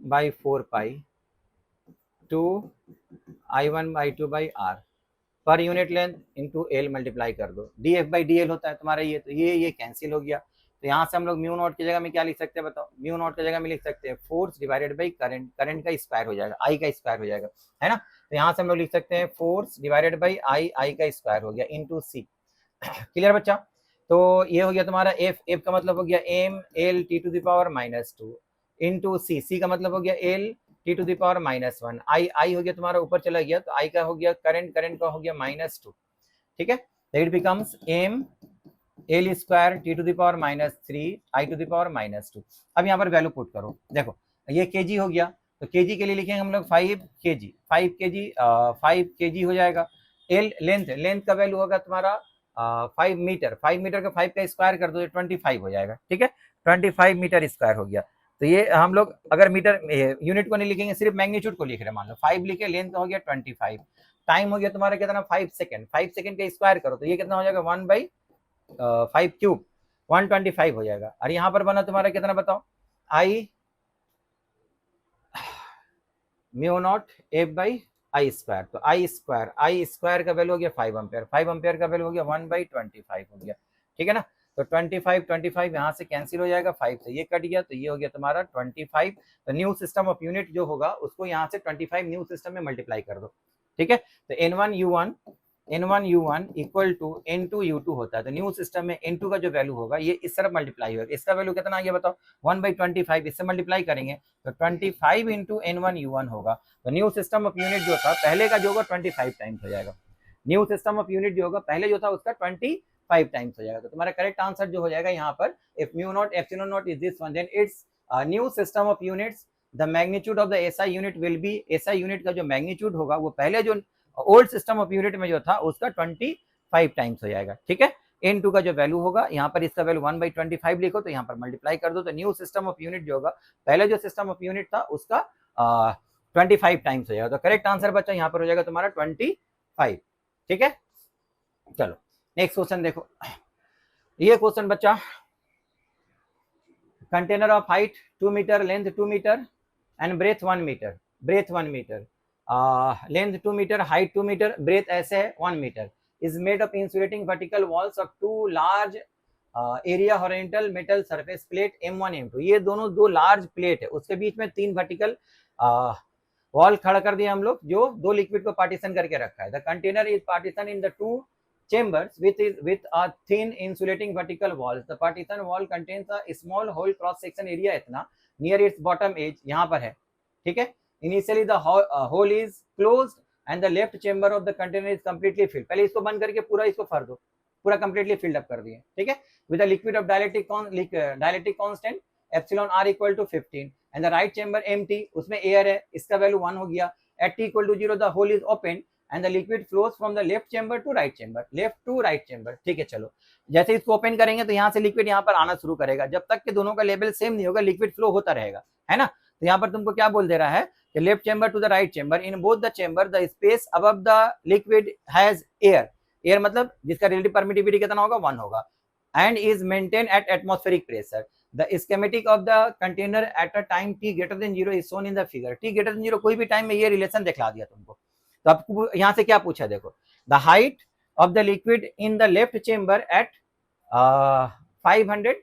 by 4 pi 2 I1/2/R पर unit length into L multiply कर दो, dF/dl होता है तुम्हारा ये, तो ये कैंसिल हो गया। तो यहाँ से हम लोग म्यू नॉट की जगह में क्या लिख सकते हैं बताओ, म्यू नॉट की जगह में लिख सकते हैं force divided by current, current का स्क्वायर हो जाएगा, आई का स्क्वायर हो जाएगा, है ना। तो यहाँ से हम लोग लिख सकते हैं फोर्स डिवाइडेड बाई आई का स्क्वायर हो गया इंटू सी। क्लियर बच्चा? तो ये हो गया तुम्हारा एफ, एफ का मतलब हो गया M L T to the power -2 into C, C का मतलब हो गया L T to the power -1, I I हो गया तुम्हारा ऊपर चला गया, तो आई का हो गया करंट, करंट का हो गया -2, ठीक है। तो it becomes M L square T to the power -3 I to the power -2। अब यहाँ पर वैल्यू पुट करो, देखो ये केजी हो गया, तो केजी के लिए लिखेंगे हम लोग 5 केजी, 5 केजी 5 केजी हो जाएगा। एल लेंथ, लेंथ का वैल्यू होगा तुम्हारा 5 मीटर, 5 मीटर का 5 का स्क्वायर कर दो, 25 हो जाएगा, ठीक है, 25 मीटर स्क्वायर हो गया। तो ये हम लोग अगर मीटर यूनिट को नहीं लिखेंगे, सिर्फ मैग्नीट्यूड को लिख रहे हैं, मान लो 5 लिखे, लेंथ हो गया 25, टाइम हो गया तुम्हारा कितना 5 सेकंड, 5 सेकंड का स्क्वायर करो तो ये कितना हो जाएगा 1/5 क्यूब 125 हो जाएगा। और यहाँ पर बना तुम्हारा कितना बताओ, i mu not f by i square, तो आई स्क्वायर का वैल्यू हो गया 5 एम्पियर, 5 एम्पियर का वैल्यू हो गया 1/25 हो गया, ठीक है ना। तो 25 यहाँ से कैंसिल हो जाएगा, 5 से ये कट गया, तो ये हो गया तुम्हारा 25। तो न्यू सिस्टम ऑफ यूनिट जो होगा उसको यहाँ से 25 न्यू सिस्टम में मल्टीप्लाई कर दो, ठीक है। तो N1 इक्वल टू N2 होता है, तो न्यू सिस्टम में N2 का जो वैल्यू होगा ये इस तरफ मल्टीप्लाई होगा, इसका वैल्यू कितना आ गया बताओ 1/25, इससे मल्टीप्लाई करेंगे तो 25 इंटू N1 होगा। तो न्यू सिस्टम ऑफ यूनिट जो था पहले का जो होगा 25 टाइम्स हो जाएगा, न्यू सिस्टम ऑफ यूनिट जो होगा पहले जो था उसका 25 टाइम्स हो जाएगा। तो तुम्हारा करेक्ट आंसर जो हो जाएगा यहाँ पर, if mu not epsilon not is this one, then it's new system of units the magnitude of the SI unit will be, SI unit का जो मैग्नीट्यूड होगा वो पहले जो ओल्ड सिस्टम ऑफ यूनिट में जो था उसका 25 टाइम्स हो जाएगा, ठीक है। N2 का जो वैल्यू होगा यहाँ पर इसका वैल्यू 1/25 लिखो, तो यहाँ पर मल्टीप्लाई कर दो, तो न्यू सिस्टम ऑफ यूनिट जो होगा पहले जो सिस्टम ऑफ यूनिट था उसका 25 टाइम्स हो जाएगा। तो करेक्ट आंसर बच्चा यहाँ पर हो जाएगा तुम्हारा 25, ठीक है। चलो नेक्स्ट क्वेश्चन देखो, ये क्वेश्चन बच्चा, container of height 2 metre, length 2 metre and breadth 1 metre, breadth 1 metre, length 2 metre, height 2 metre, breadth ऐसे है 1 metre, is made of insulating vertical walls of two large area horizontal metal surface plate M1 M2, ये दोनों दो large plate है, उसके बीच में 3 vertical wall खड़ा कर दिया हम लोग, जो 2 लिक्विड को पार्टीशन करके रखा है। The container is partition in the 2 chambers with a thin insulating vertical walls. The partition wall contains a small hole cross section area इतना near its bottom edge, यहाँ पर है, ठीक है। Initially the hole is closed and the left chamber of the container is completely filled. पहले इसको बंद करके पूरा इसको भर दो, पूरा completely filled up कर दिए, ठीक है। With a liquid of dielectric constant epsilon r equal to 15 and the right chamber empty, उसमें air है, इसका वैल्यू 1 हो गया। At t equal to 0 the hole is opened and the liquid flows from the left chamber to right chamber, ठीक है। चलो, जैसे इसको ओपन करेंगे तो यहाँ से लिक्विड यहाँ पर आना शुरू करेगा, जब तक कि दोनों का लेवल सेम नहीं होगा लिक्विड फ्लो होता रहेगा, है ना। तो यहाँ पर तुमको क्या बोल दे रहा है कि left chamber to the right chamber, in both the chamber the space above the liquid has air मतलब जिसका रिलेटिव परमिटिविटी कितना होगा, 1 होगा, and is maintain at atmospheric pressure. The schematic of the container at a time t greater than 0 is shown in the figure. t greater than 0 कोई भी time में ये relation दिखला दिया तुमको। तो आपको यहाँ से क्या पूछा, देखो the height of the liquid in the left chamber at 500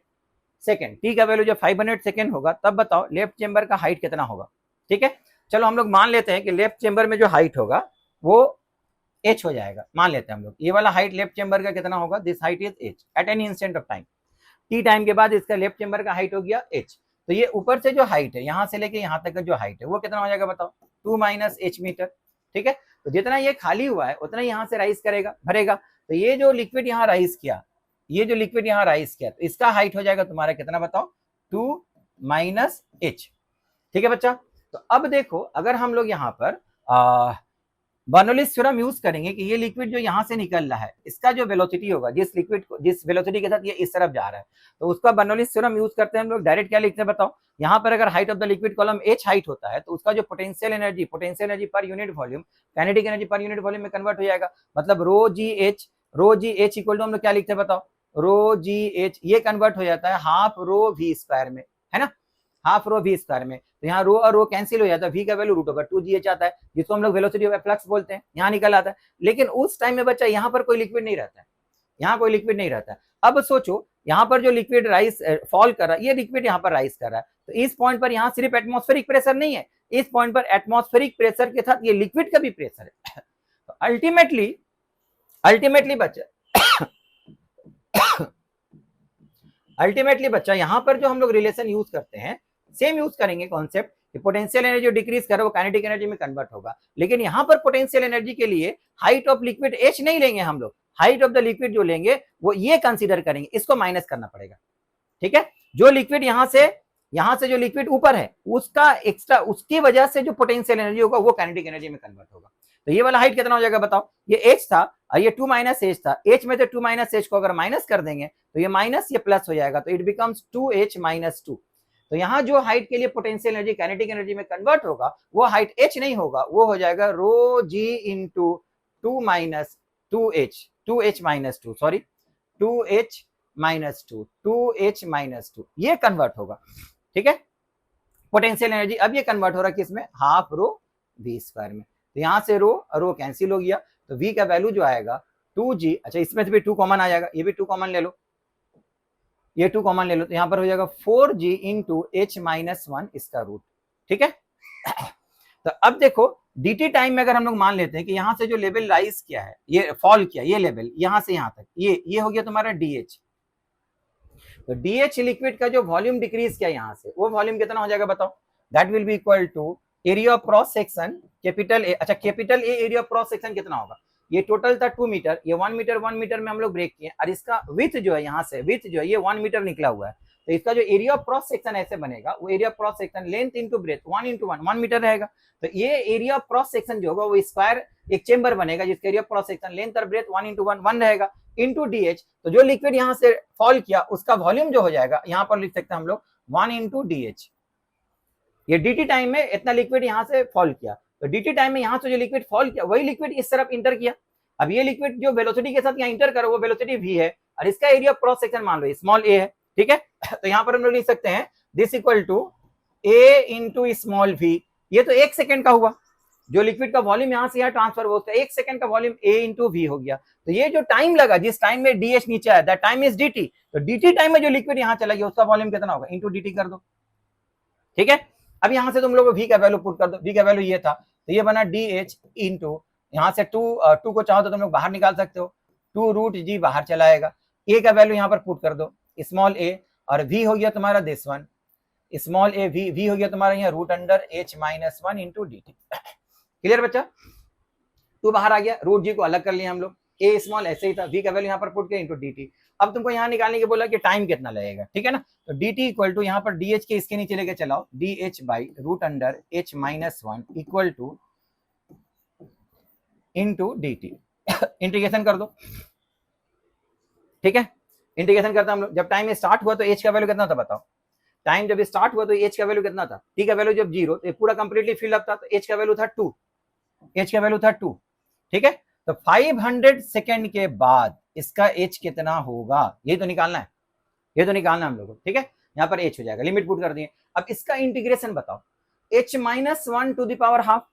second, T का वैल्यू जब 500 सेकेंड होगा तब बताओ लेफ्ट चेंबर का हाइट कितना होगा, ठीक है। चलो हम लोग मान लेते हैं कि लेफ्ट चेंबर में जो हाइट होगा वो h हो जाएगा, मान लेते हैं हम लोग ये वाला हाइट लेफ्ट चेंबर का कितना होगा, this height is h at any instant of time, t time के बाद इसका लेफ्ट चेंबर का हाइट हो गया h। तो ये ऊपर से जो हाइट है यहाँ से लेके यहाँ तक का जो हाइट है वो कितना हो जाएगा बताओ, 2 - h मीटर, ठीक है। तो जितना ये खाली हुआ है उतना यहाँ से राइज करेगा, भरेगा। तो ये जो लिक्विड यहाँ राइज किया, ये जो लिक्विड यहाँ राइज किया, तो इसका हाइट हो जाएगा तुम्हारा कितना बताओ, 2 - h, ठीक है बच्चा। तो अब देखो अगर हम लोग यहाँ पर बर्नौलीज थ्योरम यूज करेंगे कि ये लिक्विड जो यहाँ से निकल रहा है इसका जो वेलोसिटी होगा, जिस लिक्विड को जिस वेलोसिटी के साथ ये इस तरफ जा रहा है, तो उसका बर्नौलीज थ्योरम यूज करते हैं हम लोग। डायरेक्ट क्या लिखते हैं बताओ, यहाँ पर अगर height of the liquid column h height होता है तो उसका जो potential energy per unit volume kinetic energy per unit volume में कन्वर्ट हो जाएगा। मतलब रो जी एच इक्वल टू हम लोग क्या लिखते हैं बताओ, रो जी एच ये कन्वर्ट हो जाता है हाफ रो वी स्क्वायर में, है ना, हाफ रो वी स्क्वायर में। तो यहाँ रो और रो कैंसिल हो जाता है, वी का वैल्यू √2g आता है, जिसको हम लोग वेलोसिटी ऑफ फ्लक्स बोलते हैं, यहाँ निकल आता है। लेकिन उस टाइम में बच्चा यहाँ पर कोई लिक्विड नहीं रहता है, यहाँ कोई लिक्विड नहीं रहता है। अब सोचो यहाँ पर जो लिक्विड राइज फॉल कर रहा है, ये लिक्विड यहाँ पर राइज कर रहा है, तो इस पॉइंट पर यहाँ सिर्फ एटमॉस्फेरिक प्रेशर नहीं है, इस पॉइंट पर एटमॉस्फेरिक प्रेशर के साथ ये लिक्विड का भी प्रेशर है। तो अल्टीमेटली बच्चा यहाँ पर जो हम लोग रिलेशन यूज करते हैं सेम यूज करेंगे कॉन्सेप्ट कि पोटेंशियल एनर्जी जो डिक्रीज करे वो काइनेटिक एनर्जी में कन्वर्ट होगा। लेकिन यहाँ पर पोटेंशियल एनर्जी के लिए हाइट ऑफ लिक्विड h नहीं लेंगे हम लोग, हाइट ऑफ द लिक्विड जो लेंगे वो ये कंसीडर करेंगे, इसको माइनस करना पड़ेगा, ठीक है। जो लिक्विड यहाँ से जो लिक्विड ऊपर है उसका एक्स्ट्रा, उसकी वजह से जो पोटेंशियल एनर्जी होगा वो काइनेटिक एनर्जी में कन्वर्ट होगा। तो ये वाला हाइट कितना हो जाएगा बताओ, ये h था और ये 2 - h था, h में से 2 - h को अगर माइनस कर देंगे तो ये माइनस ये प्लस हो जाएगा, तो इट बिकम्स 2h - 2। तो यहाँ जो हाइट के लिए पोटेंशियल एनर्जी काइनेटिक एनर्जी में कन्वर्ट होगा वो हाइट h नहीं होगा, वो हो जाएगा रो g इंटू 2 - 2h ये कन्वर्ट होगा, ठीक है, पोटेंशियल एनर्जी। अब ये कन्वर्ट हो रहा है किसमें, हाफ रो वी स्क्वायर में। तो यहाँ से रो कैंसिल हो गया, तो v का वैल्यू जो आएगा 2g, अच्छा इसमें से भी 2 कॉमन आ जाएगा, ये भी 2 कॉमन ले लो, ये 2 कॉमन ले लो, तो यहाँ पर हो जाएगा 4g इंटू h - 1 इसका रूट, ठीक है। तो अब देखो dt टाइम में अगर हम लोग मान लेते हैं कि यहाँ से जो लेवल राइज किया है, ये फॉल किया, ये लेवल यहाँ से यहाँ तक, ये हो गया तुम्हारा dh। तो dh लिक्विड का जो वॉल्यूम डिक्रीज किया यहाँ से, वो वॉल्यूम कितना हो जाएगा बताओ, that will be equal to area of cross section capital a. अच्छा capital a area of cross section कितना होगा, ये टोटल था 2 मीटर, ये 1 मीटर में हम लोग ब्रेक किए और इसका विड्थ जो है यहाँ से विड्थ जो है ये 1 मीटर निकला हुआ है। तो इसका जो एरिया ऑफ क्रॉस सेक्शन ऐसे बनेगा, वो area of cross section length into breadth 1 metre रहेगा। तो ये एरिया ऑफ क्रॉस सेक्शन जो होगा वो स्क्वायर एक चेंबर बनेगा जिसका area of cross section length और ब्रेथ 1 रहेगा इंटू DH। तो जो लिक्विड यहाँ से फॉल किया उसका वॉल्यूम जो हो जाएगा यहाँ पर लिख सकते हैं हम लोग 1 DH। ये dt टाइम में इतना लिक्विड यहाँ से फॉल किया, तो dt टाइम में यहाँ से जो लिक्विड फॉल किया वही लिक्विड इस तरफ इंटर किया। अब ये लिक्विड जो वेलोसिटी के साथ यहाँ इंटर करो वो वेलोसिटी v है और इसका एरिया ऑफ क्रॉस सेक्शन मान लो स्मॉल a है, ठीक है। तो यहाँ पर हम लोग लिख सकते हैं this equal to a into small v, ये तो 1 सेकेंड का हुआ, जो लिक्विड का वॉल्यूम यहाँ से यहाँ ट्रांसफर हुआ उसका 1 सेकंड का वॉल्यूम A इंटू वी हो गया। तो ये जो टाइम लगा जिस टाइम में DH नीचे आया दैट टाइम इज DT। तो DT टाइम में जो लिक्विड यहाँ चला गया उसका वॉल्यूम कितना होगा इंटू DT कर दो। ठीक है, अब यहाँ से तुम लोग V का वैल्यू पुट कर दो। V का वैल्यू ये था तो ये बना DH इंटू यहाँ से 2 को चाहो तो तुम लोग बाहर निकाल सकते हो, 2√G बाहर चला आएगा। A का वैल्यू यहाँ पर पुट कर दो स्मॉल a, और V हो गया तुम्हारा this one small a, V हो गया तुम्हारा यहाँ √H-1 इंटू DT। क्लियर बच्चा, 2 बाहर आ गया, √G को अलग कर लिया हम लोग, a स्मॉल ऐसे ही था, V का वैल्यू यहाँ पर पुट किया इंटू DT। अब तुमको यहाँ निकालने के बोला कि टाइम कितना लगेगा, ठीक है ना। तो DT इक्वल टू यहाँ पर DH के इसके नीचे लेके चलाओ, DH by √H-1 equal two into DT। Integration कर दो, ठीक है, इंटीग्रेशन करता हम लोग। जब टाइम स्टार्ट हुआ तो H का वैल्यू कितना था बताओ, टाइम जब स्टार्ट हुआ तो H का वैल्यू कितना था, T का वैल्यू जब 0 तो पूरा कंप्लीटली फिल अप था तो H का वैल्यू था 2, H का वैल्यू था 2, ठीक है। तो 500 सेकेंड के बाद इसका H कितना होगा ये तो निकालना है, ये तो निकालना है हम लोगों को, ठीक है। यहाँ पर H हो जाएगा, लिमिट पुट कर दिए। अब इसका इंटीग्रेशन बताओ, H-1 to the power half,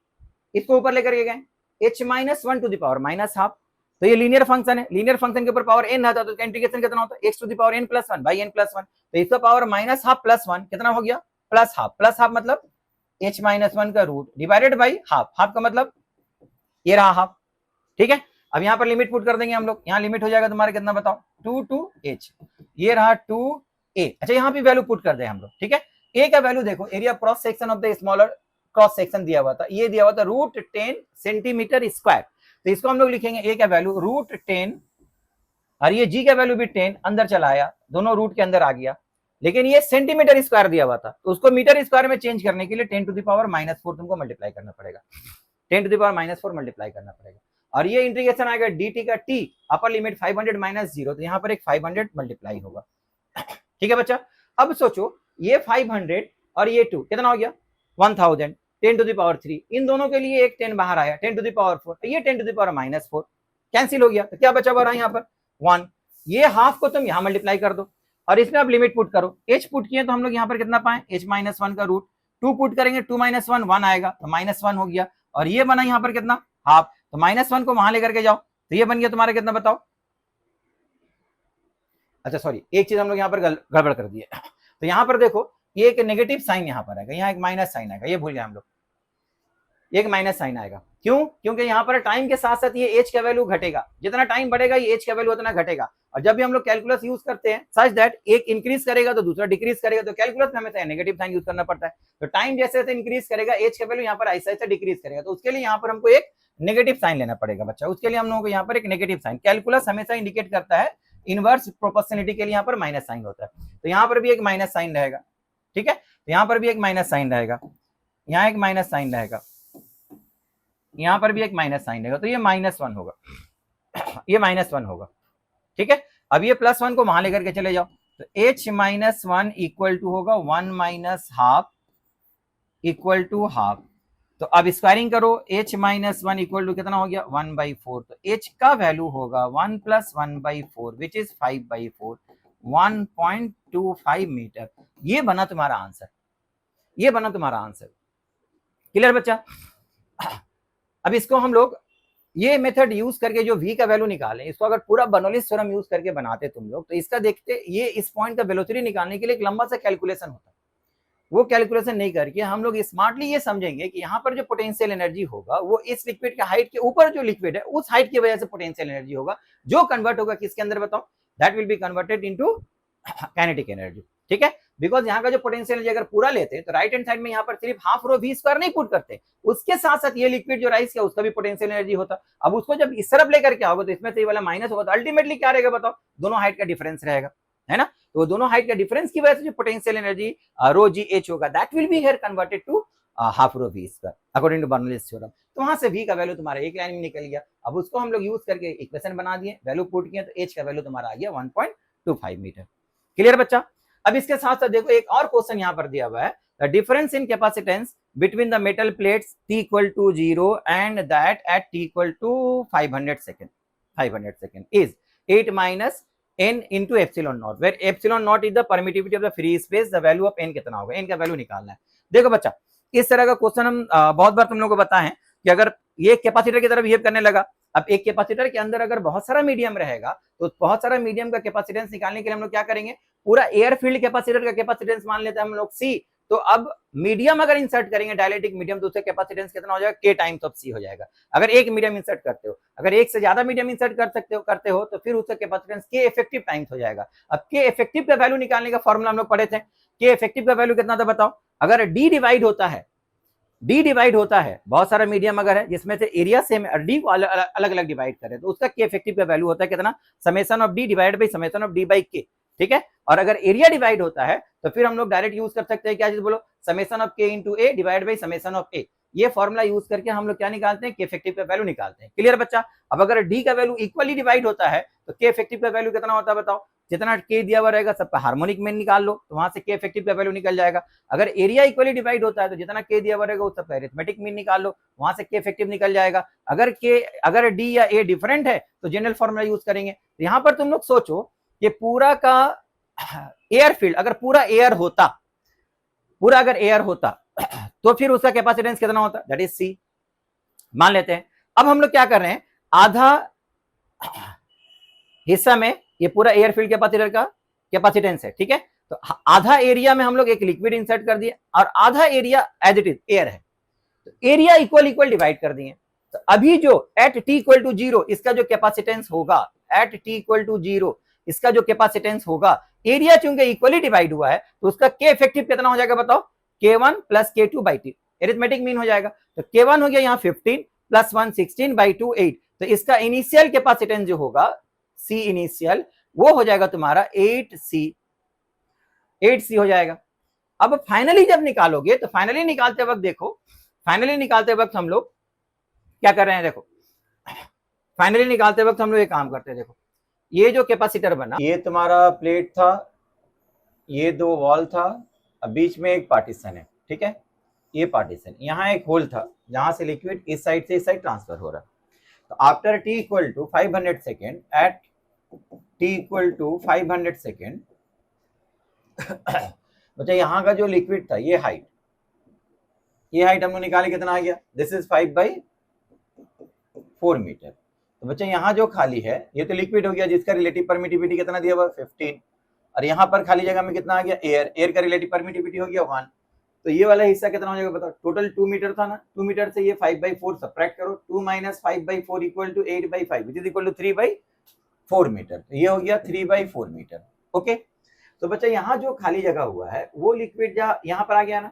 इसको ऊपर लेकर के गए, H-1 to the power minus half. तो ये लीनियर फंक्शन है, लीनियर फंक्शन के ऊपर पावर n आता तो इसका इंटीग्रेशन कितना होता है x to the power n plus 1 by n plus 1। तो इसका पावर माइनस हाफ प्लस 1 कितना हो गया प्लस हाफ, प्लस हाफ मतलब H-1 का root divided by half, half का मतलब ये रहा हाफ, ठीक है। अब यहाँ पर लिमिट पुट कर देंगे हम लोग, यहाँ लिमिट हो जाएगा तुम्हारा कितना बताओ 2 to h, ये रहा 2a। अच्छा यहाँ पे वैल्यू पुट कर दे हम लोग, ठीक है। a का वैल्यू देखो, area cross section of the smaller cross section दिया हुआ था, ये दिया हुआ था √10 सेंटीमीटर स्क्वायर। तो इसको हम लोग लिखेंगे a का वैल्यू √10 और ये g का वैल्यू भी 10 अंदर चला आया, दोनों रूट के अंदर आ गया, लेकिन ये सेंटीमीटर स्क्वायर दिया हुआ था तो उसको मीटर स्क्वायर में चेंज करने के लिए 10 टू द पावर -4 तुमको मल्टीप्लाई करना पड़ेगा, 10 टू द पावर -4 मल्टीप्लाई करना पड़ेगा। और ये इंटीग्रेशन आएगा dt का t अपर लिमिट 500 - 0, तो यहाँ पर एक 500 मल्टीप्लाई होगा, ठीक है बच्चा। अब सोचो ये 500 और ये 2 कितना हो गया 1000, 10 टू द पावर 3, इन दोनों के लिए एक 10 बाहर आया 10 टू द पावर 4, ये 10 टू द पावर -4 कैंसिल हो गया, तो क्या बचा हुआ रहा यहाँ पर 1। ये हाफ को तुम यहाँ मल्टीप्लाई कर दो और इसमें अब लिमिट पुट करो, h पुट किए तो हम लोग यहाँ पर कितना पाए H-1 का रूट, 2 पुट करेंगे 2 - 1 1 आएगा तो -1 हो गया, और ये बना यहाँ पर कितना हाफ, तो -1 को वहां लेकर के जाओ तो ये बन गया तुम्हारा कितना बताओ। अच्छा सॉरी, एक चीज हम लोग यहाँ पर गड़बड़ कर दिए, तो यहाँ पर देखो ये एक नेगेटिव साइन यहाँ पर आएगा, यहाँ एक माइनस साइन आएगा, ये भूल गए हम लोग, एक माइनस साइन आएगा, क्यों, क्योंकि यहाँ पर टाइम के साथ साथ ये h का वैल्यू घटेगा, जितना टाइम बढ़ेगा ये h का वैल्यू उतना घटेगा। और जब भी हम लोग कैलकुलस यूज करते हैं सच दैट एक इंक्रीज करेगा तो दूसरा डिक्रीज करेगा, तो कैलकुलस में हमें नेगेटिव साइन यूज करना पड़ता है। तो टाइम जैसे जैसे इंक्रीज करेगा h का वैल्यू यहाँ पर ऐसा ऐसा डिक्रीज करेगा, तो उसके लिए यहाँ पर हमको एक नेगेटिव साइन लेना पड़ेगा बच्चा, उसके लिए हम लोगों को यहाँ पर एक नेगेटिव साइन, कैलकुलस हमेशा इंडिकेट करता है इनवर्स प्रोपोर्शनलिटी के लिए यहाँ पर माइनस साइन होता है, तो यहाँ पर भी एक माइनस साइन रहेगा, ठीक है। तो यहाँ पर भी एक माइनस साइन रहेगा, यहाँ एक माइनस साइन रहेगा, यहाँ पर भी एक माइनस साइन रहेगा, तो ये -1 होगा, ये -1 होगा, ठीक है। अब ये +1 को वहां लेकर के चले जाओ तो H-1 इक्वल टू होगा 1 - हाफ इक्वल टू हाफ। तो अब स्क्वायरिंग करो, H-1 इक्वल टू कितना हो गया 1/4, तो H का वैल्यू होगा 1 + 1/4 विच इज 5/4, 1.25 मीटर। ये बना तुम्हारा आंसर, ये बना तुम्हारा आंसर। क्लियर बच्चा। अब इसको हम लोग ये मेथड यूज करके जो v का वैल्यू निकालें, इसको अगर पूरा बर्नौलीज थ्योरम यूज करके बनाते तुम लोग तो इसका देखते ये इस पॉइंट का वेलोसिटी निकालने के लिए एक लंबा सा कैलकुलेशन होता है, वो कैलकुलेशन नहीं करके हम लोग स्मार्टली ये समझेंगे कि यहाँ पर जो पोटेंशियल एनर्जी होगा वो इस लिक्विड के हाइट के ऊपर जो लिक्विड है उस हाइट की वजह से पोटेंशियल एनर्जी होगा, जो कन्वर्ट होगा किसके अंदर बताओ, that will be converted into kinetic energy, ठीक है। बिकॉज यहाँ का जो पोटेंशियल एनर्जी अगर पूरा लेते तो राइट हैंड साइड में यहाँ पर सिर्फ हाफ रो v स्क्वायर नहीं पुट करते, उसके साथ साथ ये लिक्विड जो राइस किया उसका भी पोटेंशियल एनर्जी होता। अब उसको जब इस तरफ लेकर के आओगे तो इसमें से ये वाला माइनस होगा, तो अल्टीमेटली क्या रहेगा बताओ, दोनों हाइट का डिफरेंस रहेगा, है ना। तो दोनों हाइट का डिफरेंस की वजह से जो potential energy rho G H होगा that will be here converted to half rho v square according to Bernoulli's theorem. तो वहां से v का वैल्यू तुम्हारा एक लाइन में निकल गया, अब उसको हम लोग यूज करके इक्वेशन बना दिए, वैल्यू पुट किए तो h का वैल्यू तुम्हारा आ गया 1.25 मीटर। क्लियर बच्चा। अब इसके साथ साथ देखो एक और क्वेश्चन यहाँ पर दिया हुआ है, the difference in capacitance between the metal plates t equal to 0 and that at t equal to 500 second is 8 - n into epsilon naught, where epsilon naught is the permittivity of the free space, the value of n कितना होगा, n का value निकालना है। देखो बच्चा इस तरह का क्वेश्चन हम बहुत बार तुम लोगों को बताएं, कि अगर ये कैपेसिटर की तरह बिहेव करने लगा, अब एक कैपेसिटर के अंदर अगर बहुत सारा मीडियम रहेगा तो बहुत सारा मीडियम का कैपेसिटेंस निकालने के लिए हम लोग क्या करेंगे, पूरा एयर फील्ड कैपेसिटर का कैपेसिटेंस मान लेते हैं हम लोग C। तो अब मीडियम अगर इंसर्ट करेंगे डायलेक्ट्रिक मीडियम तो उसका कैपेसिटेंस कितना हो जाएगा, K टाइम्स ऑफ C हो जाएगा। अगर एक मीडियम इंसर्ट करते हो, अगर एक से ज्यादा मीडियम इंसर्ट करते हो तो फिर उसका कैपेसिटेंस K इफेक्टिव टाइम्स हो जाएगा। अब K इफेक्टिव का वैल्यू निकालने का फॉर्मूला हम लोग पढ़े थे, K इफेक्टिव का वैल्यू कितना था बताओ। अगर D डिवाइड होता है बहुत सारा मीडियम अगर है जिसमें से एरिया सेम है, D को अलग अलग डिवाइड करें तो उसका K इफेक्टिव का वैल्यू होता है कितना, summation of D divided by summation of D by K, ठीक है। और अगर एरिया डिवाइड होता है तो फिर हम लोग डायरेक्ट यूज कर सकते हैं क्या चीज बोलो, summation of K into A divide by summation of A। ये फॉर्मूला यूज करके हम लोग क्या निकालते हैं, K इफेक्टिव का वैल्यू निकालते हैं। क्लियर बच्चा। अब अगर D का वैल्यू इक्वली डिवाइड होता है तो K इफेक्टिव का वैल्यू कितना होता है बताओ, जितना K दिया हुआ रहेगा सबका हार्मोनिक में निकाल लो तो वहां से K इफेक्टिव का वैल्यू निकल जाएगा। अगर एरिया इक्वली डिवाइड होता है तो जितना K दिया हुआ रहेगा उस सबका अरिथमेटिक मीन निकाल लो, वहां से K इफेक्टिव निकल जाएगा। अगर D या A डिफरेंट है तो जनरल फॉर्मूला यूज करेंगे। तो यहाँ पर तुम लोग सोचो कि पूरा का एयर फील्ड अगर पूरा एयर होता तो फिर उसका कैपेसिटेंस कितना होता, दैट इज C मान लेते हैं। अब हम लोग क्या कर रहे हैं, आधा हिस्सा में ये पूरा एयर फील्ड कैपेसिटर का कैपेसिटेंस है, ठीक है। तो आधा एरिया में हम लोग एक लिक्विड इंसर्ट कर दिए और आधा area as it is air है, तो एरिया इक्वल डिवाइड कर दिए। तो अभी जो एट T इक्वल टू 0 इसका जो कैपेसिटेंस होगा, एट T इक्वल टू 0 इसका जो कैपेसिटेंस होगा, एरिया चूंकि इक्वली डिवाइड हुआ है तो उसका K इफेक्टिव कितना हो जाएगा बताओ, K1 plus K2 by 2, arithmetic mean हो जाएगा। तो K1 हो गया यहाँ 15 प्लस 1 16 बाई 2 8, तो इसका इनिशियल कैपेसिटेंस जो होगा C इनिशियल वो हो जाएगा तुम्हारा 8C हो जाएगा। अब फाइनली जब निकालोगे तो फाइनली निकालते वक्त हम लोग क्या कर रहे हैं, देखो फाइनली निकालते वक्त हम लोग एक काम करते हैं। देखो ये जो कैपेसिटर बना, ये तुम्हारा प्लेट था, ये दो वॉल था, अब बीच में एक पार्टीशन है, ठीक है। ये पार्टीशन, यहाँ एक होल था जहां से लिक्विड इस साइड से इस साइड ट्रांसफर हो रहा। तो after T equal to 500 second, at T equal to 500 second बच्चा यहाँ का जो लिक्विड था ये हाइट हमने निकाली, कितना आ गया, दिस इज 5/4 मीटर। तो बच्चा यहाँ जो खाली है ये तो लिक्विड हो गया जिसका रिलेटिव परमिटिविटी कितना दिया हुआ 15, और यहाँ पर खाली जगह में कितना आ गया, एयर का रिलेटिव परमिटिविटी हो गया 1। तो ये वाला हिस्सा कितना हो जाएगा बताओ, टोटल 2 मीटर था ना, 2 मीटर से ये 5/4 सब्ट्रैक्ट करो, 2 minus 5/4 equal to 8/5 which is equal to 3/4 metre. तो ये हो गया 3/4 मीटर। ओके, तो बच्चा यहाँ जो खाली जगह हुआ है वो लिक्विड यहाँ पर आ गया ना,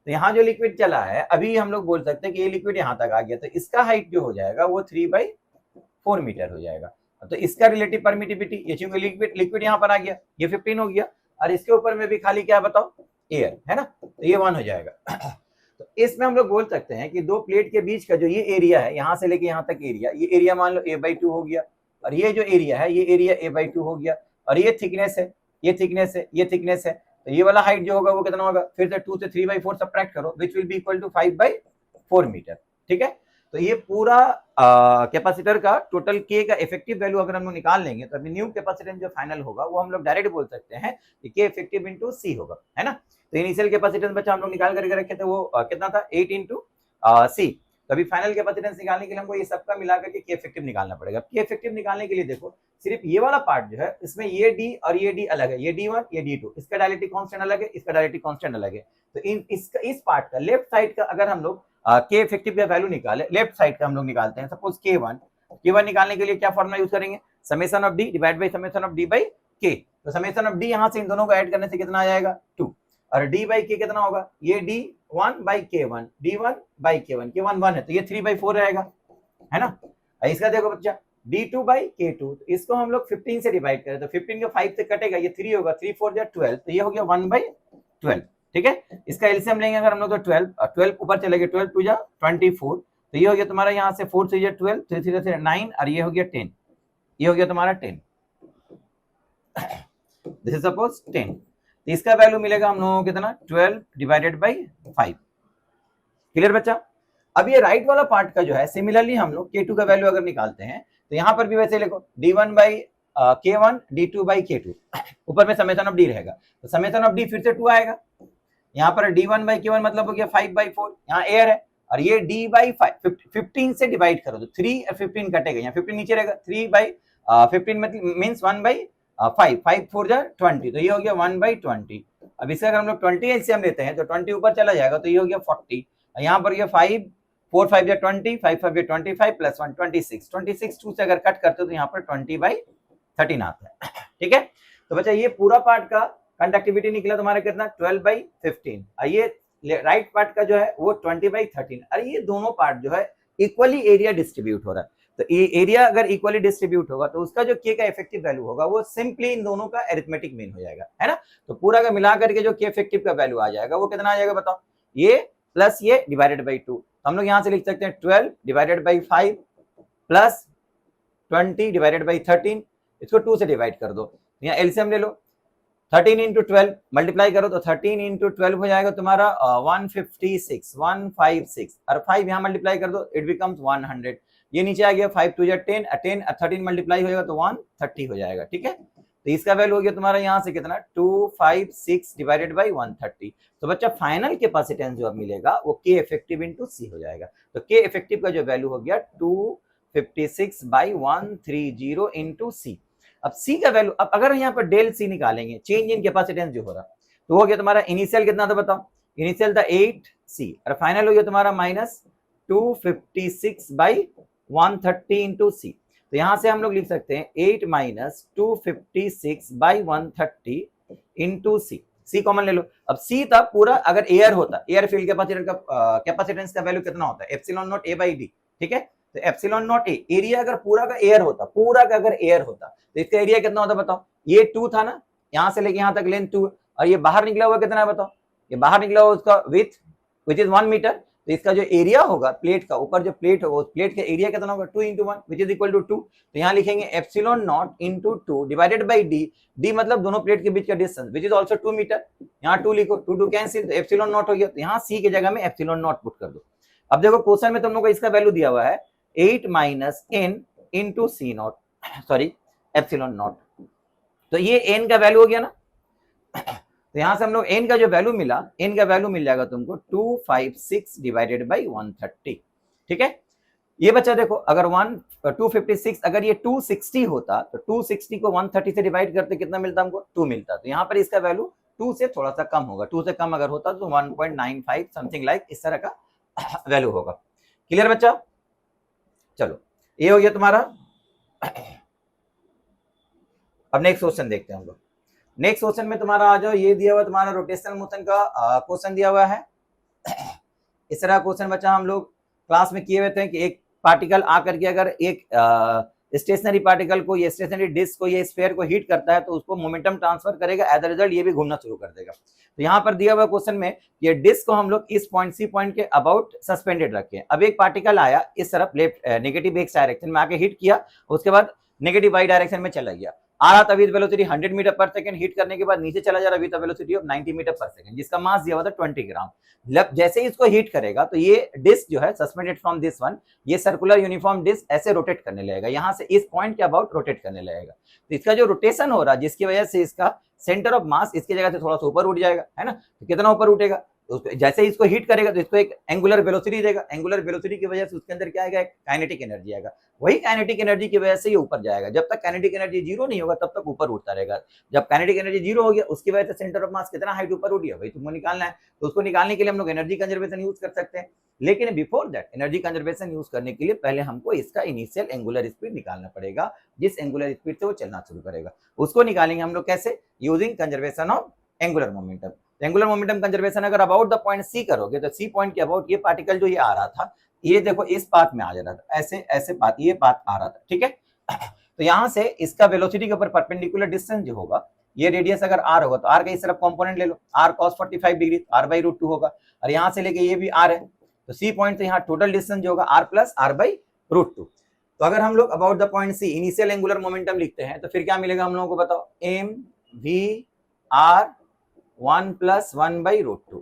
तो यहाँ जो लिक्विड चला है अभी हम लोग बोल सकते हैं कि ये लिक्विड यहाँ तक आ गया, तो इसका हाइट जो हो जाएगा वो 3/4 मीटर हो जाएगा। तो इसका रिलेटिव परमिटिविटी, ये चूंकि लिक्विड यहाँ पर आ गया, ये 15 हो गया, और इसके ऊपर में भी खाली क्या बताओ, एयर है ना, तो ये 1 हो जाएगा। तो इसमें हम लोग बोल सकते हैं कि दो प्लेट के बीच का जो ये एरिया है, यहाँ से लेके यहाँ तक एरिया, ये एरिया मान लो A/2 हो गया, और ये जो एरिया है ये एरिया A/2 हो गया, और ये थिकनेस है, ये थिकनेस है, ये थिकनेस है। तो ये वाला हाइट जो होगा वो कितना होगा, फिर से 2 से 3/4 सब्ट्रैक्ट करो, which will be equal to 5/4 metre, ठीक है। तो ये पूरा कैपेसिटर का टोटल K का इफेक्टिव वैल्यू अगर हम लोग निकाल लेंगे तो अभी न्यू कैपेसिटेंस जो फाइनल होगा वो हम लोग डायरेक्ट बोल सकते हैं कि K इफेक्टिव इंटू C होगा, है ना। तो इनिशियल कैपेसिटेंस बच्चा हम लोग निकाल करके रखे थे वो कितना था, 8 इंटू C। तो अभी फाइनल कैपेसिटेंस निकालने के लिए हमको ये सबका मिला करके K इफेक्टिव निकालना पड़ेगा। K इफेक्टिव निकालने के लिए देखो सिर्फ ये वाला पार्ट जो है इसमें ये D और ये D अलग है, ये D1 ये D2, इसका डायलेक्ट्रिक कांस्टेंट अलग है, इसका डायलेक्ट्रिक कांस्टेंट अलग है। तो इस पार्ट का लेफ्ट साइड का अगर हम लोग K इफेक्टिव का वैल्यू निकाले, लेफ्ट साइड का हम लोग निकालते हैं, सपोज K1 निकालने के लिए क्या फॉर्मूला यूज करेंगे, summation of D divide by summation of D by K। तो समेशन ऑफ D यहाँ से इन दोनों को ऐड करने से कितना आ जाएगा 2, और D बाई K कितना होगा, ये D1 by K1, D1 by K1, K1 1 है तो ये 3/4 रहेगा, है ना। इसका देखो बच्चा D2 बाई K2, तो इसको हम लोग 15 से डिवाइड करें तो 15 का 5 से कटेगा, ये 3 होगा, 3 4 12, तो ये हो गया 1/12, ठीक है। इसका एलसीएम लेंगे अगर हम लोग तो 12 ऊपर चले गए, 12 2 जा 24, तो ये हो गया तुम्हारा यहाँ से 4 से 12, 3 3 से 9, और ये हो गया 10, ये हो गया तुम्हारा 10, दिस इज सपोज 10। तो इसका वैल्यू मिलेगा हम लोगों को कितना, 12 डिवाइडेड बाई 5। क्लियर बच्चा। अब ये राइट वाला पार्ट का जो है सिमिलरली हम लोग K2 का वैल्यू अगर निकालते हैं तो यहाँ पर भी वैसे लिखो D1 by K1 D2 by K2, ऊपर में समेशन ऑफ D रहेगा, तो समेशन ऑफ D फिर से 2 आएगा, यहाँ पर D1 बाई K1 मतलब हो गया 5/4, यहाँ एयर है और ये d बाई 15 से डिवाइड करो तो 3 और 15 कटेगा, यहाँ 15 नीचे रहेगा, 3 बाई 15 मतलब मीन्स 1 बाई 5, 5 4 जा 20, तो ये हो गया 1 बाई 20। अब इसका अगर हम लोग 20 एलसीएम लेते हैं तो 20 ऊपर चला जाएगा तो ये हो गया 40, यहाँ पर ये 5 4 5 या 20, 5 5 या 25 प्लस 1 26, 26 2 से अगर कट करते हो तो यहाँ पर 20 बाई 13 आता है। ठीक है, तो बच्चा ये पूरा पार्ट का कंडक्टिविटी निकला तुम्हारा कितना 12 बाई 15, ये राइट पार्ट का जो है वो 20 बाई 13। अरे ये दोनों पार्ट जो है इक्वली एरिया डिस्ट्रीब्यूट हो रहा है, तो ये एरिया अगर इक्वली डिस्ट्रीब्यूट होगा तो उसका जो के का इफेक्टिव वैल्यू होगा वो सिंपली इन दोनों का अरिथमेटिक मीन हो जाएगा, है ना। तो पूरा का मिला करके जो के इफेक्टिव का वैल्यू आ जाएगा वो कितना आ जाएगा बताओ, ये प्लस ये डिवाइडेड बाई 2, तो हम लोग यहां से लिख सकते हैं 12 divided by 5 plus 20 divided by 13, इसको 2 से डिवाइड कर दो, यहाँ एलसीएम ले लो, 13 इंटू 12 मल्टीप्लाई करो तो 13 इंटू 12 हो जाएगा तुम्हारा 156 और 5 यहाँ मल्टीप्लाई कर दो इट बिकम्स 100, ये नीचे आ गया 5 2 10 10 13 मल्टीप्लाई हो जाएगा तो 130 हो जाएगा। ठीक है, तो इसका वैल्यू हो गया तुम्हारा यहाँ से कितना 256 डिवाइडेड बाई 130। तो बच्चा फाइनल कैपेसिटेंस जो अब मिलेगा वो के इफेक्टिव इंटू सी हो जाएगा, तो के इफेक्टिव का जो वैल्यू हो गया 256 बाई 130 इंटू सी। अब सी का वैल्यू, अब अगर यहाँ पर डेल सी निकालेंगे चेंज इन कैपेसिटेंस जो हो रहा तो हो गया तुम्हारा इनिशियल कितना था बताओ, इनिशियल था 8 सी और फाइनल हो गया तुम्हारा माइनस 256 बाई 130 इंटू सी। तो यहां से हम लोग लिख सकते हैं 8 minus 256 by 130 into C, C common ले लो। अब सी था पूरा, अगर एयर होता, एयर फील्ड कैपेसिटेंस का वैल्यू कितना होता है epsilon not A by D. ठीक है, तो एप्सिलॉन नॉट ए, एरिया अगर पूरा का एयर होता, पूरा का अगर एयर होता तो इसका एरिया कितना होता बताओ, ये 2 था ना, यहां से लेके यहां तक लेंथ 2 और ये बाहर निकला हुआ कितना है बताओ, ये बाहर निकला हुआ उसका विथ विच इज 1 मीटर, तो इसका जो एरिया होगा प्लेट का, ऊपर जो प्लेट होगा उस प्लेट का एरिया कितना होगा 2 into 1 which is equal to 2। तो यहाँ लिखेंगे epsilon not into 2 divided by D, D मतलब दोनों प्लेट के बीच का distance which is also 2 metre, यहाँ 2 लिखो, 2 2 कैंसिल, तो एप्सिलॉन नॉट हो गया, तो यहाँ सी की जगह में एप्सिलॉन नॉट पुट कर दो। अब देखो क्वेश्चन में तुम लोग को इसका वैल्यू दिया हुआ है 8 minus N into C not, sorry epsilon not, तो ये एन का वैल्यू हो गया ना, तो यहां से हम लोग एन का जो वैल्यू मिला, एन का वैल्यू मिल जाएगा तुमको 256 डिवाइडेड बाई 130। ठीक है, ये बच्चा देखो अगर 256 अगर ये 260 होता तो 260 को 130 से डिवाइड करते कितना मिलता हमको 2 मिलता, तो यहाँ पर इसका वैल्यू 2 से थोड़ा सा कम होगा, 2 से कम अगर होता तो 1.95 समथिंग लाइक इस तरह का वैल्यू होगा। क्लियर बच्चा, चलो ये हो गया तुम्हारा। अब नेक्स्ट क्वेश्चन देखते हैं हम लोग। नेक्स्ट क्वेश्चन में तुम्हारा आ जाओ, ये दिया हुआ तुम्हारा रोटेशनल मोशन का क्वेश्चन दिया हुआ है। इस तरह क्वेश्चन बच्चा हम लोग क्लास में किए हुए थे कि एक पार्टिकल आकर के अगर एक स्टेशनरी पार्टिकल को, ये स्टेशनरी डिस्क को, ये स्फीयर को हीट करता है तो उसको मोमेंटम ट्रांसफर करेगा, एज अ रिजल्ट ये भी घूमना शुरू कर देगा। तो यहाँ पर दिया हुआ क्वेश्चन में ये डिस्क को हम लोग इस पॉइंट सी पॉइंट के अबाउट सस्पेंडेड रखे। अब एक पार्टिकल आया इस तरफ लेफ्ट नेगेटिव एक्स डायरेक्शन में आके हिट किया, उसके बाद नेगेटिव वाई डायरेक्शन में चला गया, आ रहा था with velocity 100 metre per second, hit करने के बाद नीचे चला जा रहा with velocity of 90 metre per second, जिसका मास दिया हुआ था 20 ग्राम। जैसे ही इसको हिट करेगा तो ये डिस्क जो है सस्पेंडेड फ्रॉम दिस वन, ये सर्कुलर यूनिफॉर्म डिस्क ऐसे रोटेट करने लगेगा, यहां से इस पॉइंट के अबाउट रोटेट करने लगेगा। तो इसका जो रोटेशन हो रहा है जिसकी वजह से इसका सेंटर ऑफ मास इसकी जगह से थोड़ा सा ऊपर उठ जाएगा, है ना। तो कितना ऊपर उठेगा, जैसे ही इसको हिट करेगा तो इसको एक एंगुलर वेलोसिटी देगा, एंगुलर वेलोसिटी की वजह से उसके अंदर क्या आएगा, एक काइनेटिक एनर्जी आएगा, वही काइनेटिक एनर्जी की वजह से ये ऊपर जाएगा। जब तक काइनेटिक एनर्जी जीरो नहीं होगा तब तक ऊपर उठता रहेगा। जब काइनेटिक एनर्जी जीरो हो गया उसकी वजह से सेंटर ऑफ मास कितना हाइट ऊपर उठ गया, वही तुमको निकालना है। तो उसको निकालने के लिए हम लोग एनर्जी कंजर्वेशन यूज कर सकते हैं, लेकिन before that energy conservation use करने के लिए पहले हमको इसका इनिशियल एंगुलर स्पीड निकालना पड़ेगा, जिस एंगुलर स्पीड से वो चलना शुरू करेगा उसको निकालेंगे हम लोग कैसे, using conservation of angular momentum. Angular momentum conservation अगर अबाउट द पॉइंट सी करोगे तो सी पॉइंट के अबाउट ये पार्टिकल जो ये आ रहा था, ये देखो इस पाथ में आ जा रहा था, ऐसे ऐसे पाथ, ये पाथ आ रहा था, ठीक है। तो यहां से इसका वेलोसिटी के ऊपर परपेंडिकुलर डिस्टेंस जो होगा, ये रेडियस अगर r होगा तो r का इस तरफ कंपोनेंट ले लो, r cos 45 डिग्री, r/√2 होगा, और यहां से लेके ये भी r है, तो सी पॉइंट से यहाँ टोटल डिस्टेंस जो होगा r प्लस r/√2। तो अगर हम लोग about the point C initial angular momentum लिखते हैं तो फिर क्या मिलेगा हम लोगों को बताओ, mv r 1 plus 1/√2,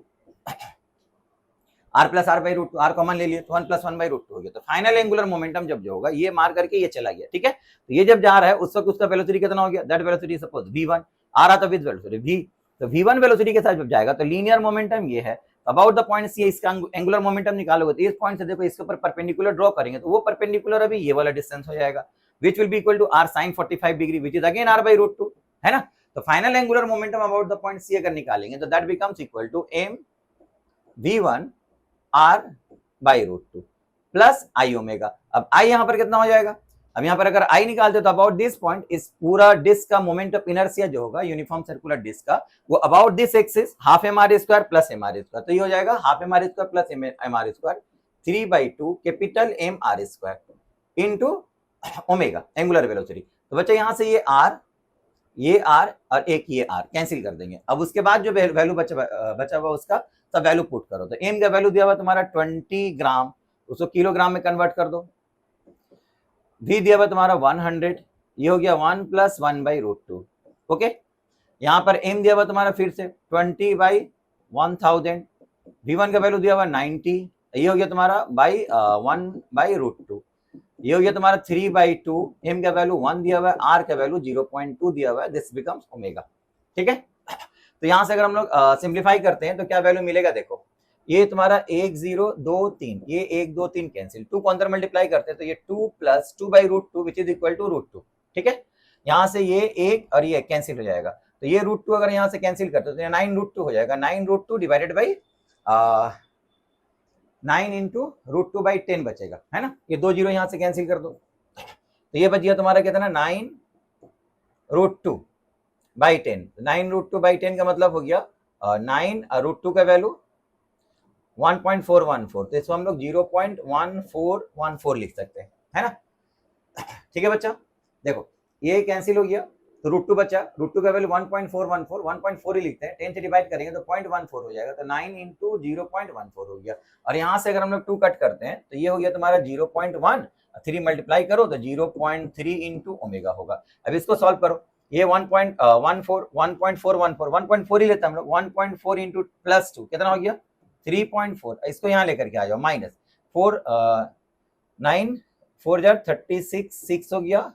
r plus r/√2, r common ले लिए तो 1 प्लस 1/√2 हो गया। तो फाइनल एंगुलर मोमेंटम जब जो होगा ये मार करके ये चला गया, ठीक है। तो ये जब जा रहा है उस वक्त उसका वेलोसिटी कितना हो गया, दैट वेलोसिटी सपोज v1, आ रहा था विद वेलोसिटी v, तो v1 वेलोसिटी के साथ जब जाएगा तो लीनियर मोमेंटम ये है, अबाउट द पॉइंट सी इसका एंगुलर मोमेंटम निकालोगे तो इस पॉइंट से देखो इसके ऊपर परपेंडिकुलर ड्रॉ करेंगे तो वो परपेंडिकुलर अभी ये वाला डिस्टेंस हो जाएगा which will be equal to r sin 45 degree which is again r by root 2 है ना। तो final angular momentum about the point C अगर निकालेंगे तो that becomes equal to m v1 r by root 2 plus i omega. अब i यहां पर कितना हो जाएगा, अब यहां पर अगर i निकालते तो अबाउट दिस पॉइंट इस पूरा डिस्क का मोमेंट ऑफ इनर्शिया जो होगा यूनिफॉर्म सर्कुलर डिस्क का वो about this axis half M are square plus M are square, तो ये हो जाएगा half M are square plus M are square 3/2 capital M are square into omega angular velocity. तो बच्चा यहां से ये r और एक ये r कैंसिल कर देंगे। अब उसके बाद जो वैल्यू बचा हुआ उसका सब वैल्यू पुट करो तो m का वैल्यू दिया हुआ तुम्हारा 20 ग्राम, उसको किलोग्राम में कन्वर्ट कर दो। v दिया हुआ तुम्हारा 100, ये हो गया 1 + 1/√2। ओके, यहाँ पर m दिया हुआ तुम्हारा फिर से 20/1000, v1 का वैल्यू दिया हुआ 90, ये हो गया तुम्हारा बाई 1/√2, ये हो गया तुम्हारा 3/2, m का वैल्यू 1 दिया हुआ है, r का वैल्यू 0.2 दिया हुआ है, दिस बिकम्स ओमेगा। ठीक है, तो यहां से अगर हम लोग सिंप्लीफाई करते हैं तो क्या वैल्यू मिलेगा, देखो ये तुम्हारा 1 0 2 3, ये 1 2 3 कैंसिल, 2 को अंदर मल्टीप्लाई करते हैं तो ये 2 + 2/√2 विच इज इक्वल टू √2। ठीक है, यहां से ये 1 और ये कैंसिल हो जाएगा तो ये √2 अगर यहां से कैंसिल करते हो तो ये 9√2 हो जाएगा, 9√2 डिवाइडेड बाई 9 इंटू √2/10 बचेगा, है ना। ये 2 जीरो यहां से कैंसिल कर दो तो ये बच गया तुम्हारा कितना 9√2/10। 9√2/10 का मतलब हो गया 9√2 का वैल्यू 1.414, तो इसको हम लोग 0.1414 लिख सकते हैं, है ना। ठीक है बच्चा, देखो ये कैंसिल हो गया तो √2 बचा, √2 का वैल्यू 1.414, 1.4 ही लिखते हैं, 10 से डिवाइड करेंगे तो 0.14 हो जाएगा, तो 9 इंटू 0.14 हो गया। और यहाँ से अगर हम लोग 2 कट करते हैं तो ये हो गया तुम्हारा 0.1, 3 मल्टीप्लाई करो तो 0.3 इंटू ओमेगा होगा। अब इसको सॉल्व करो, ये 1.4 ही लेते हैं हम लोग, 1.4 इंटू +2 कितना हो गया 3.4, इसको यहाँ लेकर के आ जाओ -4, 9 4 जार 36, 6 हो गया,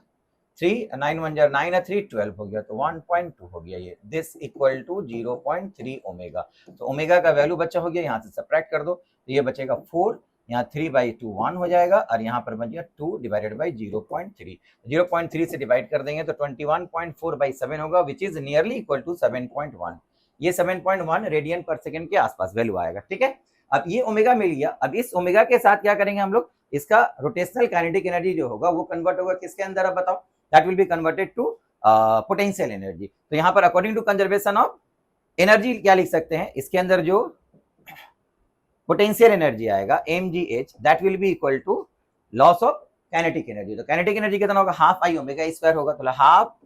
3 9 1 जार 9 है 3 12 हो गया, तो 1.2 हो गया ये, दिस इक्वल टू 0.3 ओमेगा। तो ओमेगा का वैल्यू बच्चा हो गया, यहाँ से सब्ट्रैक्ट कर दो तो ये बचेगा 4, यहाँ 3/2 1 हो जाएगा और यहाँ पर बच गया 2 डिवाइडेड बाई 0.3, 0.3 से डिवाइड कर देंगे तो 21.4/7 होगा which is nearly equal to 7.1, ये 7.1 रेडियन पर सेकंड के आसपास वैल्यू आएगा। ठीक है, अब ये ओमेगा मिल गया, अब इस ओमेगा के साथ क्या करेंगे हम लोग, इसका रोटेशनल काइनेटिक एनर्जी जो होगा वो कन्वर्ट होगा किसके अंदर, अब बताओ, that will be converted to potential energy. तो यहाँ पर according to conservation of energy क्या लिख सकते हैं, इसके अंदर जो पोटेंशियल एनर्जी आएगा mgh that will be equal to loss of kinetic energy. तो काइनेटिक एनर्जी कितना होगा, हाफ आई ओमेगा स्क्वायर होगा, तो हाफ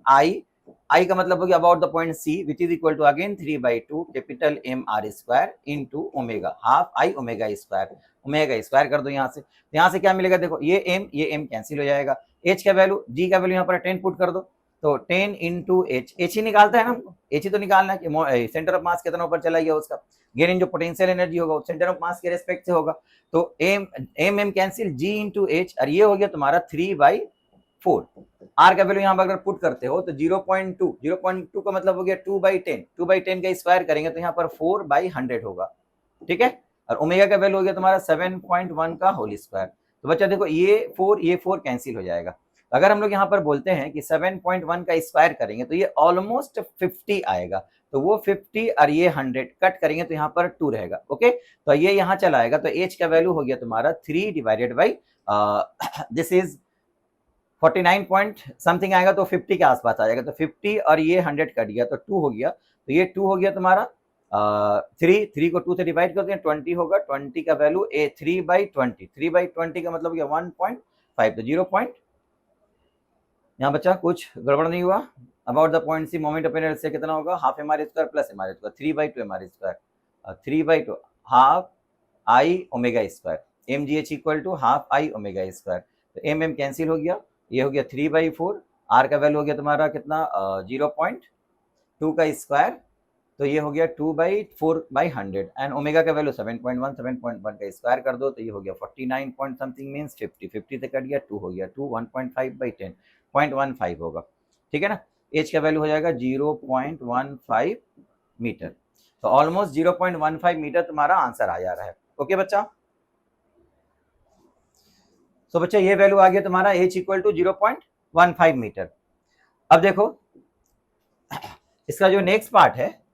आई का मतलब हो गया about the point C which is equal to again 3/2 capital M are square into omega, half I omega square कर दो यहाँ से, तो यहाँ से क्या मिलेगा, देखो ये m कैंसिल हो जाएगा, h का वैल्यू, g का वैल्यू यहाँ पर 10 पुट कर दो तो 10 इंटू h ही निकालता है ना हमको, h ही तो निकालना है कि सेंटर ऑफ मास कितना ऊपर चला गया उसका, गेन जो पोटेंशियल एनर्जी होगा सेंटर ऑफ मास के रेस्पेक्ट से होगा, तो m cancel, g into h, और ये हो गया तुम्हारा 3/4, r का वैल्यू यहाँ पर अगर पुट करते हो तो 0.2 का मतलब हो गया 2/10, 2/10 का स्क्वायर करेंगे तो यहाँ पर 4/100 होगा। ठीक है, और ओमेगा का वैल्यू हो गया तुम्हारा 7.1 का होल स्क्वायर। तो बच्चा देखो ये 4 कैंसिल हो जाएगा, अगर हम लोग यहाँ पर बोलते हैं कि 7.1 का स्क्वायर करेंगे तो ये ऑलमोस्ट 50 आएगा, तो वो 50 और ये 100 कट करेंगे तो यहाँ पर 2 रहेगा। ओके, तो ये यहाँ चला आएगा, तो h का वैल्यू हो गया तुम्हारा 3 divided by this is 49 point something आएगा, तो 50 के आसपास आ जाएगा, तो 50 और ये 100 कट गया तो 2 हो गया, तो ये 2 हो गया तुम्हारा 3 को 2 से डिवाइड करते हैं 20 होगा, 20 का वैल्यू 3/20 का मतलब हो गया 1.5, तो 0 पॉइंट, यहाँ बच्चा कुछ गड़बड़ नहीं हुआ, about the point C moment of inertia कितना होगा, half M are square plus M are square 3/2 M are square, 3/2 half I omega square, mgh equal to half I omega square, तो m कैंसिल हो गया, ये हो गया 3/4, r का value हो गया तुम्हारा कितना 0.2 का स्क्वायर, तो ये हो गया 2/4/100 एंड ओमेगा का वैल्यू 7.1 का स्क्वायर कर दो तो ये हो गया 49 पॉइंट समथिंग मींस 50 से कट गया 2 हो गया 2 1.5/10 0.15 होगा। ठीक है ना, h का वैल्यू हो जाएगा 0.15 मीटर। तो ऑलमोस्ट 0.15 मीटर तुम्हारा आंसर आ जा रहा है। ओके बच्चा, तो बच्चा ये वैल्यू आ गया तुम्हारा h इक्वल टू 0.15 मीटर। अब देखो इसका जो नेक्स्ट पार्ट है,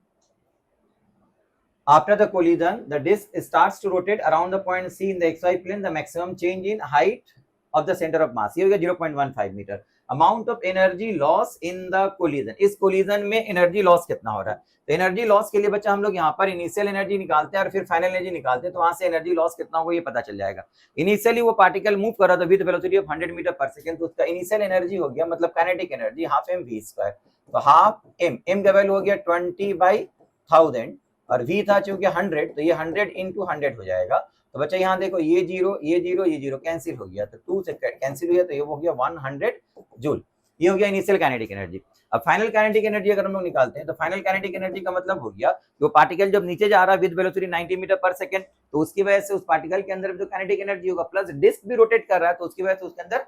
after the collision the disk starts to rotate around the point C in the xy plane, the maximum change in height of the center of mass, ये हो गया 0.15 metre. Amount of energy loss in the collision, इस collision में energy loss कितना हो रहा है। तो एनर्जी लॉस के लिए बच्चा हम लोग यहाँ पर इनिशियल एनर्जी निकालते हैं और फिर फाइनल एनर्जी निकालते हैं, तो वहां से एनर्जी लॉस कितना होगा ये पता चल जाएगा। इनिशियली वो पार्टिकल मूव कर रहा था with velocity of 100 metre per second, तो उसका इनिशियल एनर्जी हो गया मतलब kinetic energy half M V square. तो हाफ एम का वैल्यू हो गया 20/1000 और v था चूंकि 100, तो ये 100 into 100 हो जाएगा। तो बच्चा यहाँ देखो ये जीरो कैंसिल हो गया, तो 2 से कैंसिल हो गया, तो ये हो गया 100 जूल। ये हो गया इनिशियल काइनेटिक एनर्जी। अब फाइनल काइनेटिक एनर्जी अगर हम लोग निकालते हैं तो फाइनल काइनेटिक एनर्जी का मतलब हो गया जो पार्टिकल जब नीचे जा रहा है with velocity 90 metre per second, तो उसकी वजह से उस पार्टिकल के अंदर जो काइनेटिक एनर्जी होगा, प्लस डिस्क भी रोटेट कर रहा है तो उसकी वजह से उसके अंदर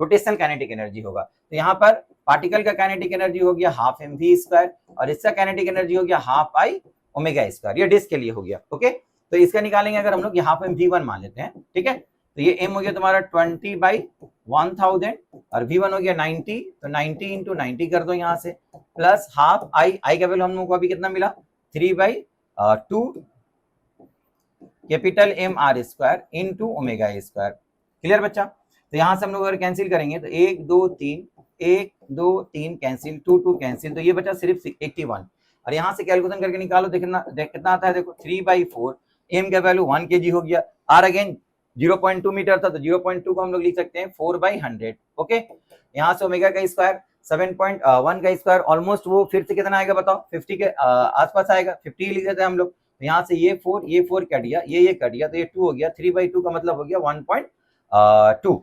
रोटेशनल काइनेटिक एनर्जी होगा। तो यहाँ पर पार्टिकल का काइनेटिक एनर्जी हो गया हाफ एम वी स्क्वायर और इसका काइनेटिक एनर्जी हो गया हाफ आई ओमेगा स्क्वायर, ये डिस्क के लिए हो गया। ओके, तो इसका निकालेंगे अगर हम लोग यहाँ पे v1 मान लेते हैं, ठीक है, तो ये m हो गया तुम्हारा 20/1000 और v1 हो गया 90, तो 90 into 90 कर दो यहाँ से, प्लस हाफ आई का वैल्यू हम लोग को अभी कितना मिला 3/2 capital m r square into omega square. Clear बच्चा, तो यहाँ से हम लोग अगर कैंसिल करेंगे तो 1 2 3 कैंसिल, 2 2 कैंसिल, तो ये बचा सिर्फ 81 और यहाँ से कैलकुलेशन करके निकालो, कितना आता है, देखो 3/4, m का वैल्यू 1 kg हो गया, r अगेन 0.2 मीटर था तो 0.2 को हम लोग लिख सकते हैं 4/100। ओके, यहाँ से ओमेगा का स्क्वायर 7.1 का स्क्वायर ऑलमोस्ट वो फिर से कितना आएगा बताओ, 50 के आसपास आएगा, 50 लिख देते हैं हम लोग। तो यहाँ से ये 4 कट गया, ये कट गया, तो ये 2 हो गया, 3/2 का मतलब हो गया 1.2,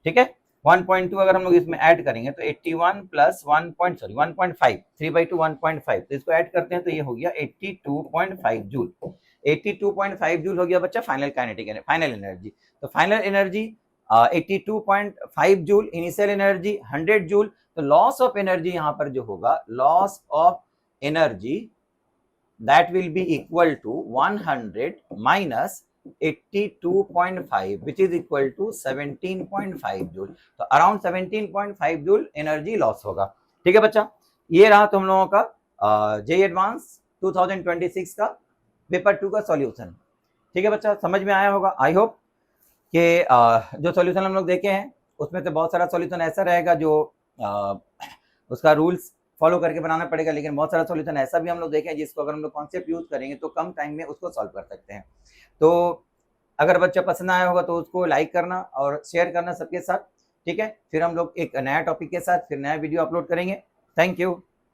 ठीक है। 1.2 अगर हम लोग इसमें ऐड करेंगे तो 81 प्लस 1.5, 3/2 1.5, तो इसको ऐड करते हैं तो ये हो गया 82.5 जूल। 82.5 जूल हो गया बच्चा फाइनल काइनेटिक फाइनल एनर्जी। तो final energy 82.5 joule, initial energy 100 joule. तो लॉस ऑफ एनर्जी यहाँ पर जो होगा, loss of energy that will be equal to 100 minus 82.5 which is equal to 17.5 joule. तो अराउंड 17.5 जूल एनर्जी लॉस होगा। ठीक है बच्चा, ये रहा तुम लोगों का जेईई एडवांस 2026 का पेपर 2 का सॉल्यूशन। ठीक है बच्चा, समझ में आया होगा आई होप कि जो सॉल्यूशन हम लोग देखे हैं उसमें से बहुत सारा सॉल्यूशन ऐसा रहेगा जो उसका रूल्स फॉलो करके बनाना पड़ेगा, लेकिन बहुत सारा सॉल्यूशन ऐसा भी हम लोग देखें जिसको अगर हम लोग कॉन्सेप्ट यूज करेंगे तो कम टाइम में उसको सॉल्व कर सकते हैं। तो अगर बच्चा पसंद आया होगा तो उसको लाइक करना और शेयर करना सबके साथ। ठीक है, फिर हम लोग एक नया टॉपिक के साथ फिर नया वीडियो अपलोड करेंगे। Thank you.